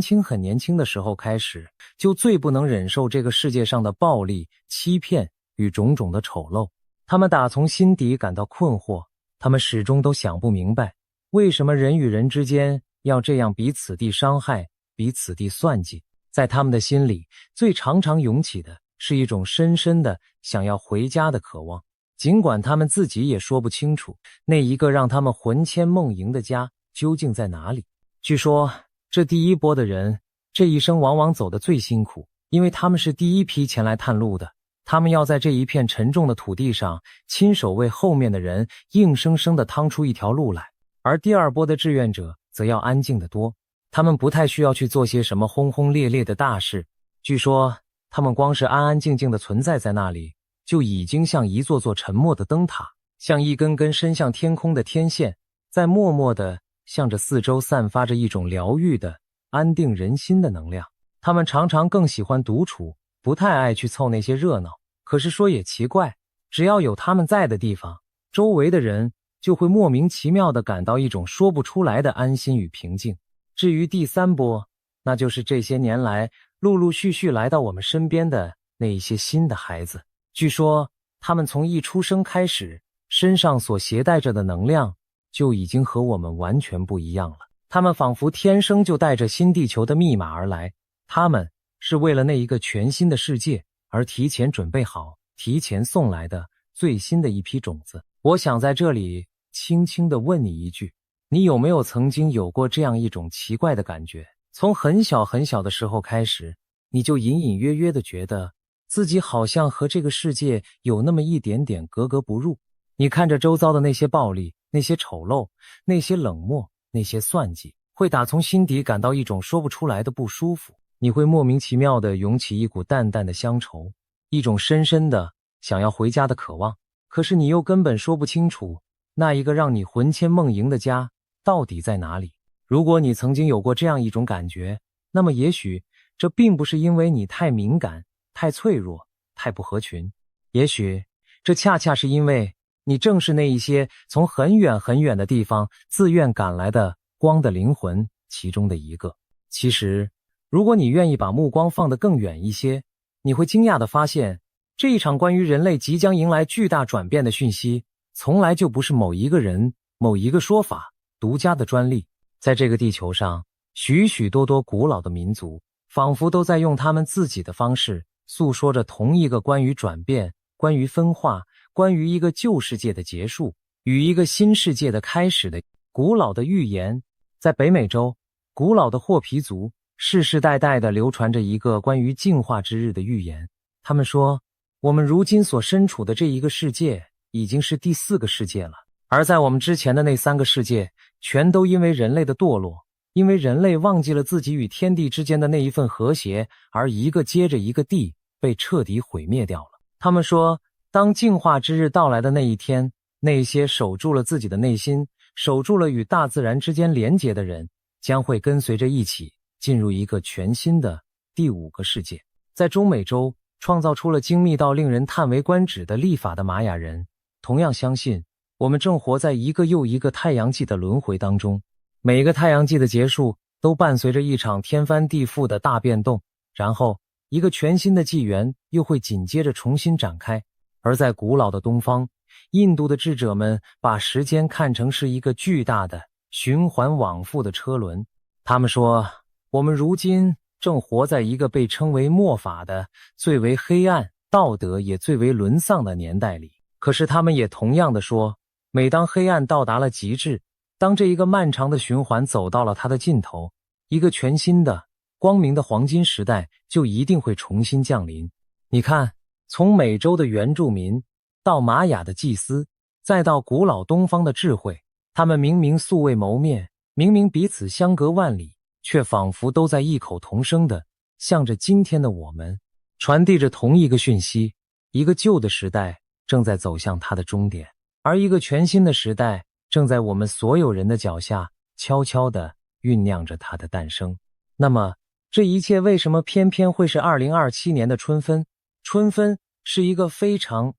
轻的时候开始，就最不能忍受这个世界上的暴力、欺骗与种种的丑陋。他们打从心底感到困惑，他们始终都想不明白，为什么人与人之间要这样彼此地伤害，彼此地算计。在他们的心里，最常涌起的是一种深深的想要回家的渴望，尽管他们自己也说不清楚，那一个让他们魂牵梦萦的家究竟在哪里。据说，这第一波的人，这一生往往走得最辛苦，因为他们是第一批前来探路的，他们要在这一片沉重的土地上，亲手为后面的人硬生生地趟出一条路来。而第二波的志愿者则要安静得多，他们不太需要去做些什么轰轰烈烈的大事，据说他们光是安安静静地存在在那里，就已经像一座座沉默的灯塔，像一根根伸向天空的天线，在默默地向着四周散发着一种疗愈的、安定人心的能量。他们常常更喜欢独处，不太爱去凑那些热闹。可是说也奇怪，只要有他们在的地方，周围的人就会莫名其妙地感到一种说不出来的安心与平静。至于第3波，那就是这些年来陆陆续续来到我们身边的那一些新的孩子。据说他们从一出生开始，身上所携带着的能量就已经和我们完全不一样了。他们仿佛天生就带着新地球的密码而来，他们是为了那一个全新的世界而提前准备好、提前送来的最新的一批种子。我想在这里轻轻地问你一句，你有没有曾经有过这样一种奇怪的感觉？从很小的时候开始，你就隐隐约约地觉得自己好像和这个世界有那么一点点格格不入。你看着周遭的那些暴力、那些丑陋、那些冷漠、那些算计，会打从心底感到一种说不出来的不舒服。你会莫名其妙地涌起一股淡淡的乡愁，一种深深的想要回家的渴望。可是你又根本说不清楚，那一个让你魂牵梦萦的家到底在哪里？如果你曾经有过这样一种感觉，那么也许这并不是因为你太敏感、太脆弱、太不合群，也许这恰恰是因为你正是那一些从很远的地方自愿赶来的光的灵魂其中的一个。其实，如果你愿意把目光放得更远一些，你会惊讶地发现，这一场关于人类即将迎来巨大转变的讯息，从来就不是某一个人、某一个说法独家的专利。在这个地球上，许许多多古老的民族，仿佛都在用他们自己的方式诉说着同一个关于转变、关于分化、关于一个旧世界的结束与一个新世界的开始的古老的预言。在北美洲，古老的霍皮族世世代代地流传着一个关于进化之日的预言。他们说，我们如今所身处的这一个世界已经是第4个世界了，而在我们之前的那3个世界，全都因为人类的堕落，因为人类忘记了自己与天地之间的那一份和谐，而一个接着一个地被彻底毁灭掉了。他们说，当进化之日到来的那一天，那些守住了自己的内心，守住了与大自然之间连结的人，将会跟随着一起进入一个全新的第5个世界。在中美洲创造出了精密到令人叹为观止的历法的玛雅人，同样相信我们正活在一个又一个太阳纪的轮回当中，每个太阳纪的结束都伴随着一场天翻地覆的大变动，然后一个全新的纪元又会紧接着重新展开。而在古老的东方，印度的智者们把时间看成是一个巨大的循环往复的车轮。他们说，我们如今正活在一个被称为末法的最为黑暗、道德也最为沦丧的年代里。可是他们也同样的说，每当黑暗到达了极致，当这一个漫长的循环走到了它的尽头，一个全新的光明的黄金时代就一定会重新降临。你看，从美洲的原住民到玛雅的祭司，再到古老东方的智慧，他们明明素未谋面，明明彼此相隔万里，却仿佛都在异口同声地向着今天的我们传递着同一个讯息。一个旧的时代正在走向它的终点，而一个全新的时代正在我们所有人的脚下悄悄地酝酿着它的诞生。那么这一切为什么偏偏会是2027年的春分？春分是一个非常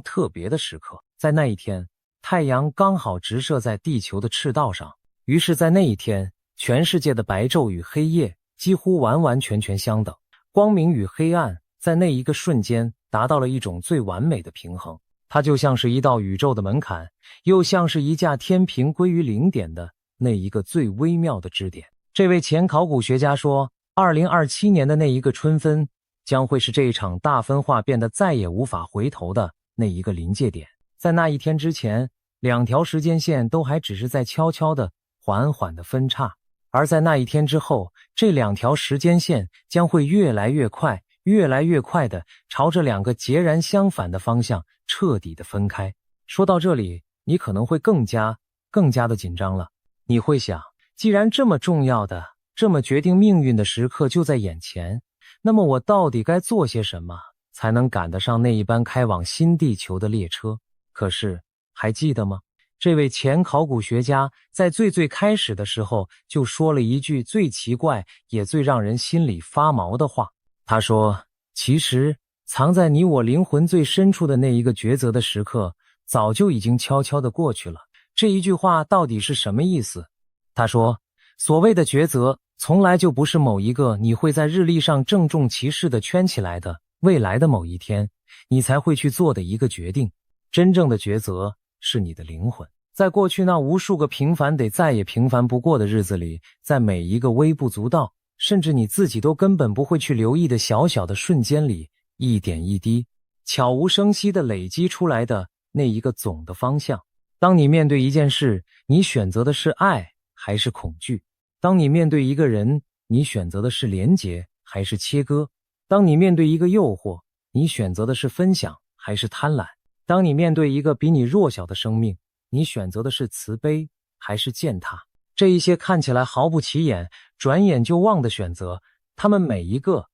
特别的时刻，在那一天，太阳刚好直射在地球的赤道上，于是在那一天，全世界的白昼与黑夜几乎完全相等，光明与黑暗在那一个瞬间达到了一种最完美的平衡。它就像是一道宇宙的门槛，又像是一架天平归于零点的那一个最微妙的支点。这位前考古学家说，2027年的那一个春分将会是这一场大分化变得再也无法回头的那一个临界点。在那一天之前，两条时间线都还只是在悄悄的、缓缓的分叉，而在那一天之后，这两条时间线将会越来越快的朝着两个截然相反的方向彻底的分开。说到这里，你可能会更加的紧张了。你会想，既然这么重要的、这么决定命运的时刻就在眼前，那么我到底该做些什么，才能赶得上那一班开往新地球的列车？可是，还记得吗？这位前考古学家在最开始的时候就说了一句最奇怪也最让人心里发毛的话。他说，其实藏在你我灵魂最深处的那一个抉择的时刻，早就已经悄悄地过去了。这一句话到底是什么意思？他说，所谓的抉择，从来就不是某一个你会在日历上郑重其事地圈起来的未来的某一天，你才会去做的一个决定。真正的抉择是你的灵魂。在过去那无数个平凡得再也平凡不过的日子里，在每一个微不足道，甚至你自己都根本不会去留意的小小的瞬间里，一点一滴，悄无声息地累积出来的那一个总的方向。当你面对一件事，你选择的是爱还是恐惧？当你面对一个人，你选择的是连结还是切割？当你面对一个诱惑，你选择的是分享还是贪婪？当你面对一个比你弱小的生命，你选择的是慈悲还是践踏？这一些看起来毫不起眼，转眼就忘的选择，他们每一个，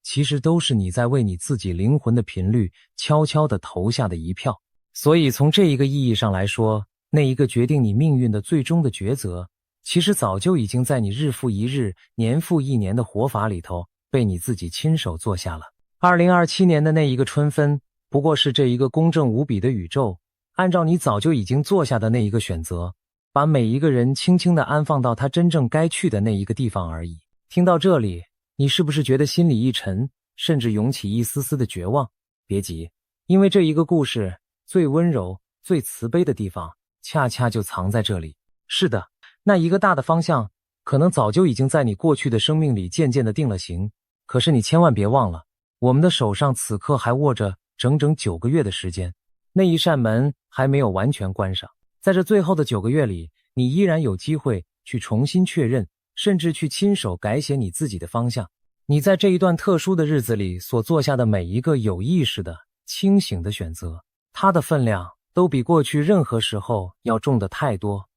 其实都是你在为你自己灵魂的频率悄悄地投下的一票。所以从这一个意义上来说，那一个决定你命运的最终的抉择，其实早就已经在你日复一日、年复一年的活法里头，被你自己亲手做下了。2027年的那一个春分，不过是这一个公正无比的宇宙，按照你早就已经做下的那一个选择，把每一个人轻轻地安放到他真正该去的那一个地方而已。听到这里，你是不是觉得心里一沉，甚至涌起一丝丝的绝望？别急，因为这一个故事最温柔、最慈悲的地方，恰恰就藏在这里。是的，那一个大的方向，可能早就已经在你过去的生命里渐渐地定了型。可是你千万别忘了，我们的手上此刻还握着整整9个月的时间，那一扇门还没有完全关上。在这最后的9个月里，你依然有机会去重新确认，甚至去亲手改写你自己的方向。你在这一段特殊的日子里所做下的每一个有意识的、清醒的选择，它的分量都比过去任何时候要重得太多。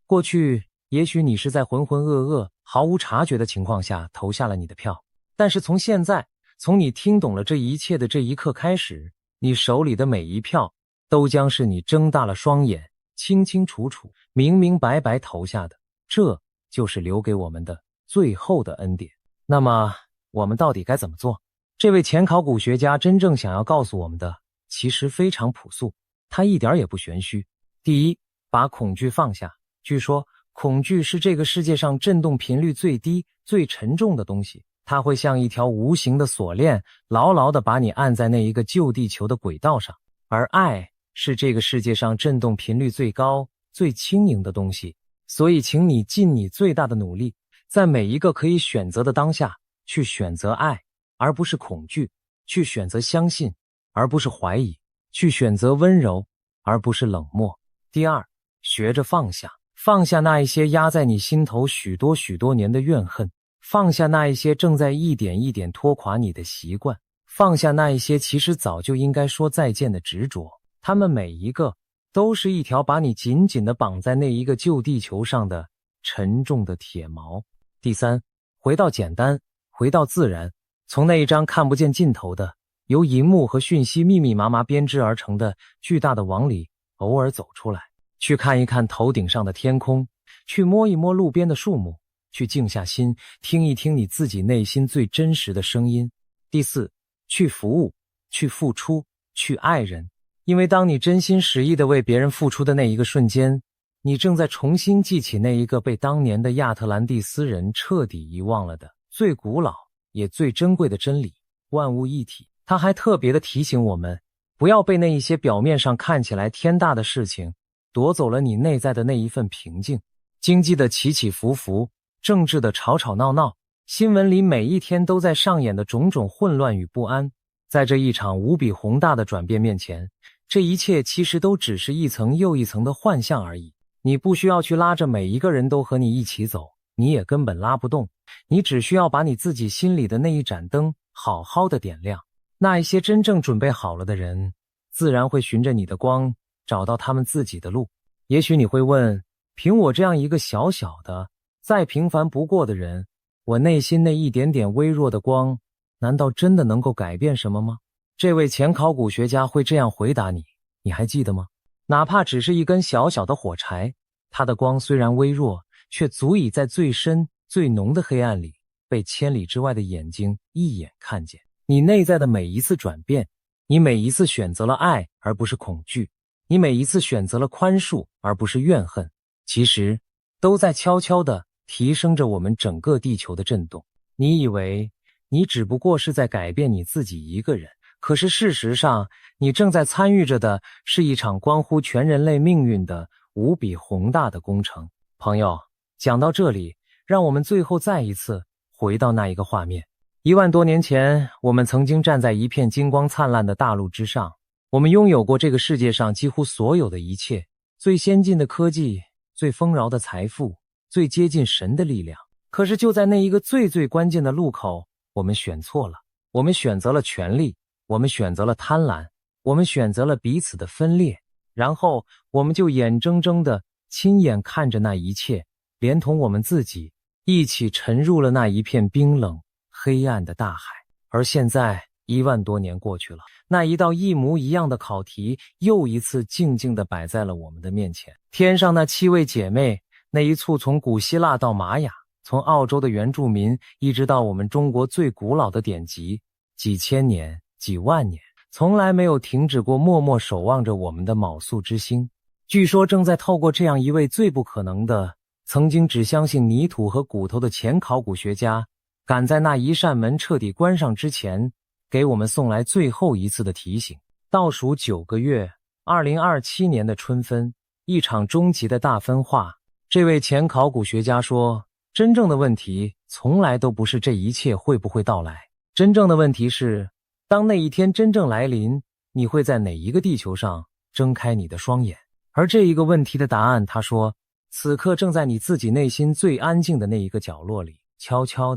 过去，也许你是在浑浑噩噩、毫无察觉的情况下投下了你的票，但是从现在，从你听懂了这一切的这一刻开始，你手里的每一票都将是你睁大了双眼，清清楚楚、明明白白投下的。这就是留给我们的最后的恩典。那么，我们到底该怎么做？这位前考古学家真正想要告诉我们的，其实非常朴素，他一点也不玄虚。第一，把恐惧放下。据说，恐惧是这个世界上振动频率最低、最沉重的东西，它会像一条无形的锁链，牢牢地把你按在那一个旧地球的轨道上。而爱是这个世界上振动频率最高、最轻盈的东西。所以请你尽你最大的努力，在每一个可以选择的当下，去选择爱，而不是恐惧；去选择相信，而不是怀疑；去选择温柔，而不是冷漠。第二，学着放下，放下那一些压在你心头许多年的怨恨，放下那一些正在一点一点拖垮你的习惯，放下那一些其实早就应该说再见的执着。他们每一个都是一条把你紧紧地绑在那一个旧地球上的沉重的铁锚。第三，回到简单，回到自然，从那一张看不见尽头的由银幕和讯息密密麻麻编织而成的巨大的网里偶尔走出来，去看一看头顶上的天空，去摸一摸路边的树木，去静下心，听一听你自己内心最真实的声音。第四，去服务，去付出，去爱人。因为当你真心实意地为别人付出的那一个瞬间，你正在重新记起那一个被当年的亚特兰蒂斯人彻底遗忘了的最古老也最珍贵的真理：万物一体。他还特别地提醒我们，不要被那一些表面上看起来天大的事情夺走了你内在的那一份平静。经济的起起伏伏，政治的吵吵闹闹，新闻里每一天都在上演的种种混乱与不安，在这一场无比宏大的转变面前，这一切其实都只是一层又一层的幻象而已。你不需要去拉着每一个人都和你一起走，你也根本拉不动，你只需要把你自己心里的那一盏灯好好的点亮。那一些真正准备好了的人，自然会循着你的光找到他们自己的路。也许你会问，凭我这样一个小小的再平凡不过的人，我内心那一点点微弱的光，难道真的能够改变什么吗？这位前考古学家会这样回答你，你还记得吗？哪怕只是一根小小的火柴，它的光虽然微弱，却足以在最深最浓的黑暗里被千里之外的眼睛一眼看见。你内在的每一次转变，你每一次选择了爱而不是恐惧，你每一次选择了宽恕而不是怨恨，其实都在悄悄地提升着我们整个地球的震动。你以为你只不过是在改变你自己一个人，可是事实上，你正在参与着的是一场关乎全人类命运的无比宏大的工程。朋友，讲到这里，让我们最后再一次回到那一个画面。1万多年前，我们曾经站在一片金光灿烂的大陆之上，我们拥有过这个世界上几乎所有的一切，最先进的科技，最丰饶的财富，最接近神的力量。可是就在那一个最关键的路口，我们选错了。我们选择了权力，我们选择了贪婪，我们选择了彼此的分裂，然后我们就眼睁睁地亲眼看着那一切，连同我们自己一起沉入了那一片冰冷黑暗的大海。而现在1万多年过去了，那一道一模一样的考题又一次静静地摆在了我们的面前。天上那7位姐妹，那一簇从古希腊到玛雅，从澳洲的原住民一直到我们中国最古老的典籍，几千年几万年从来没有停止过默默守望着我们的卯宿之星。据说正在透过这样一位最不可能的曾经只相信泥土和骨头的前考古学家，赶在那一扇门彻底关上之前，给我们送来最后一次的提醒。倒数9个月，2027年的春分，一场终极的大分化。这位前考古学家说，真正的问题从来都不是这一切会不会到来，真正的问题是，当那一天真正来临，你会在哪一个地球上睁开你的双眼？而这一个问题的答案，他说，此刻正在你自己内心最安静的那一个角落里，悄悄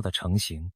地成型。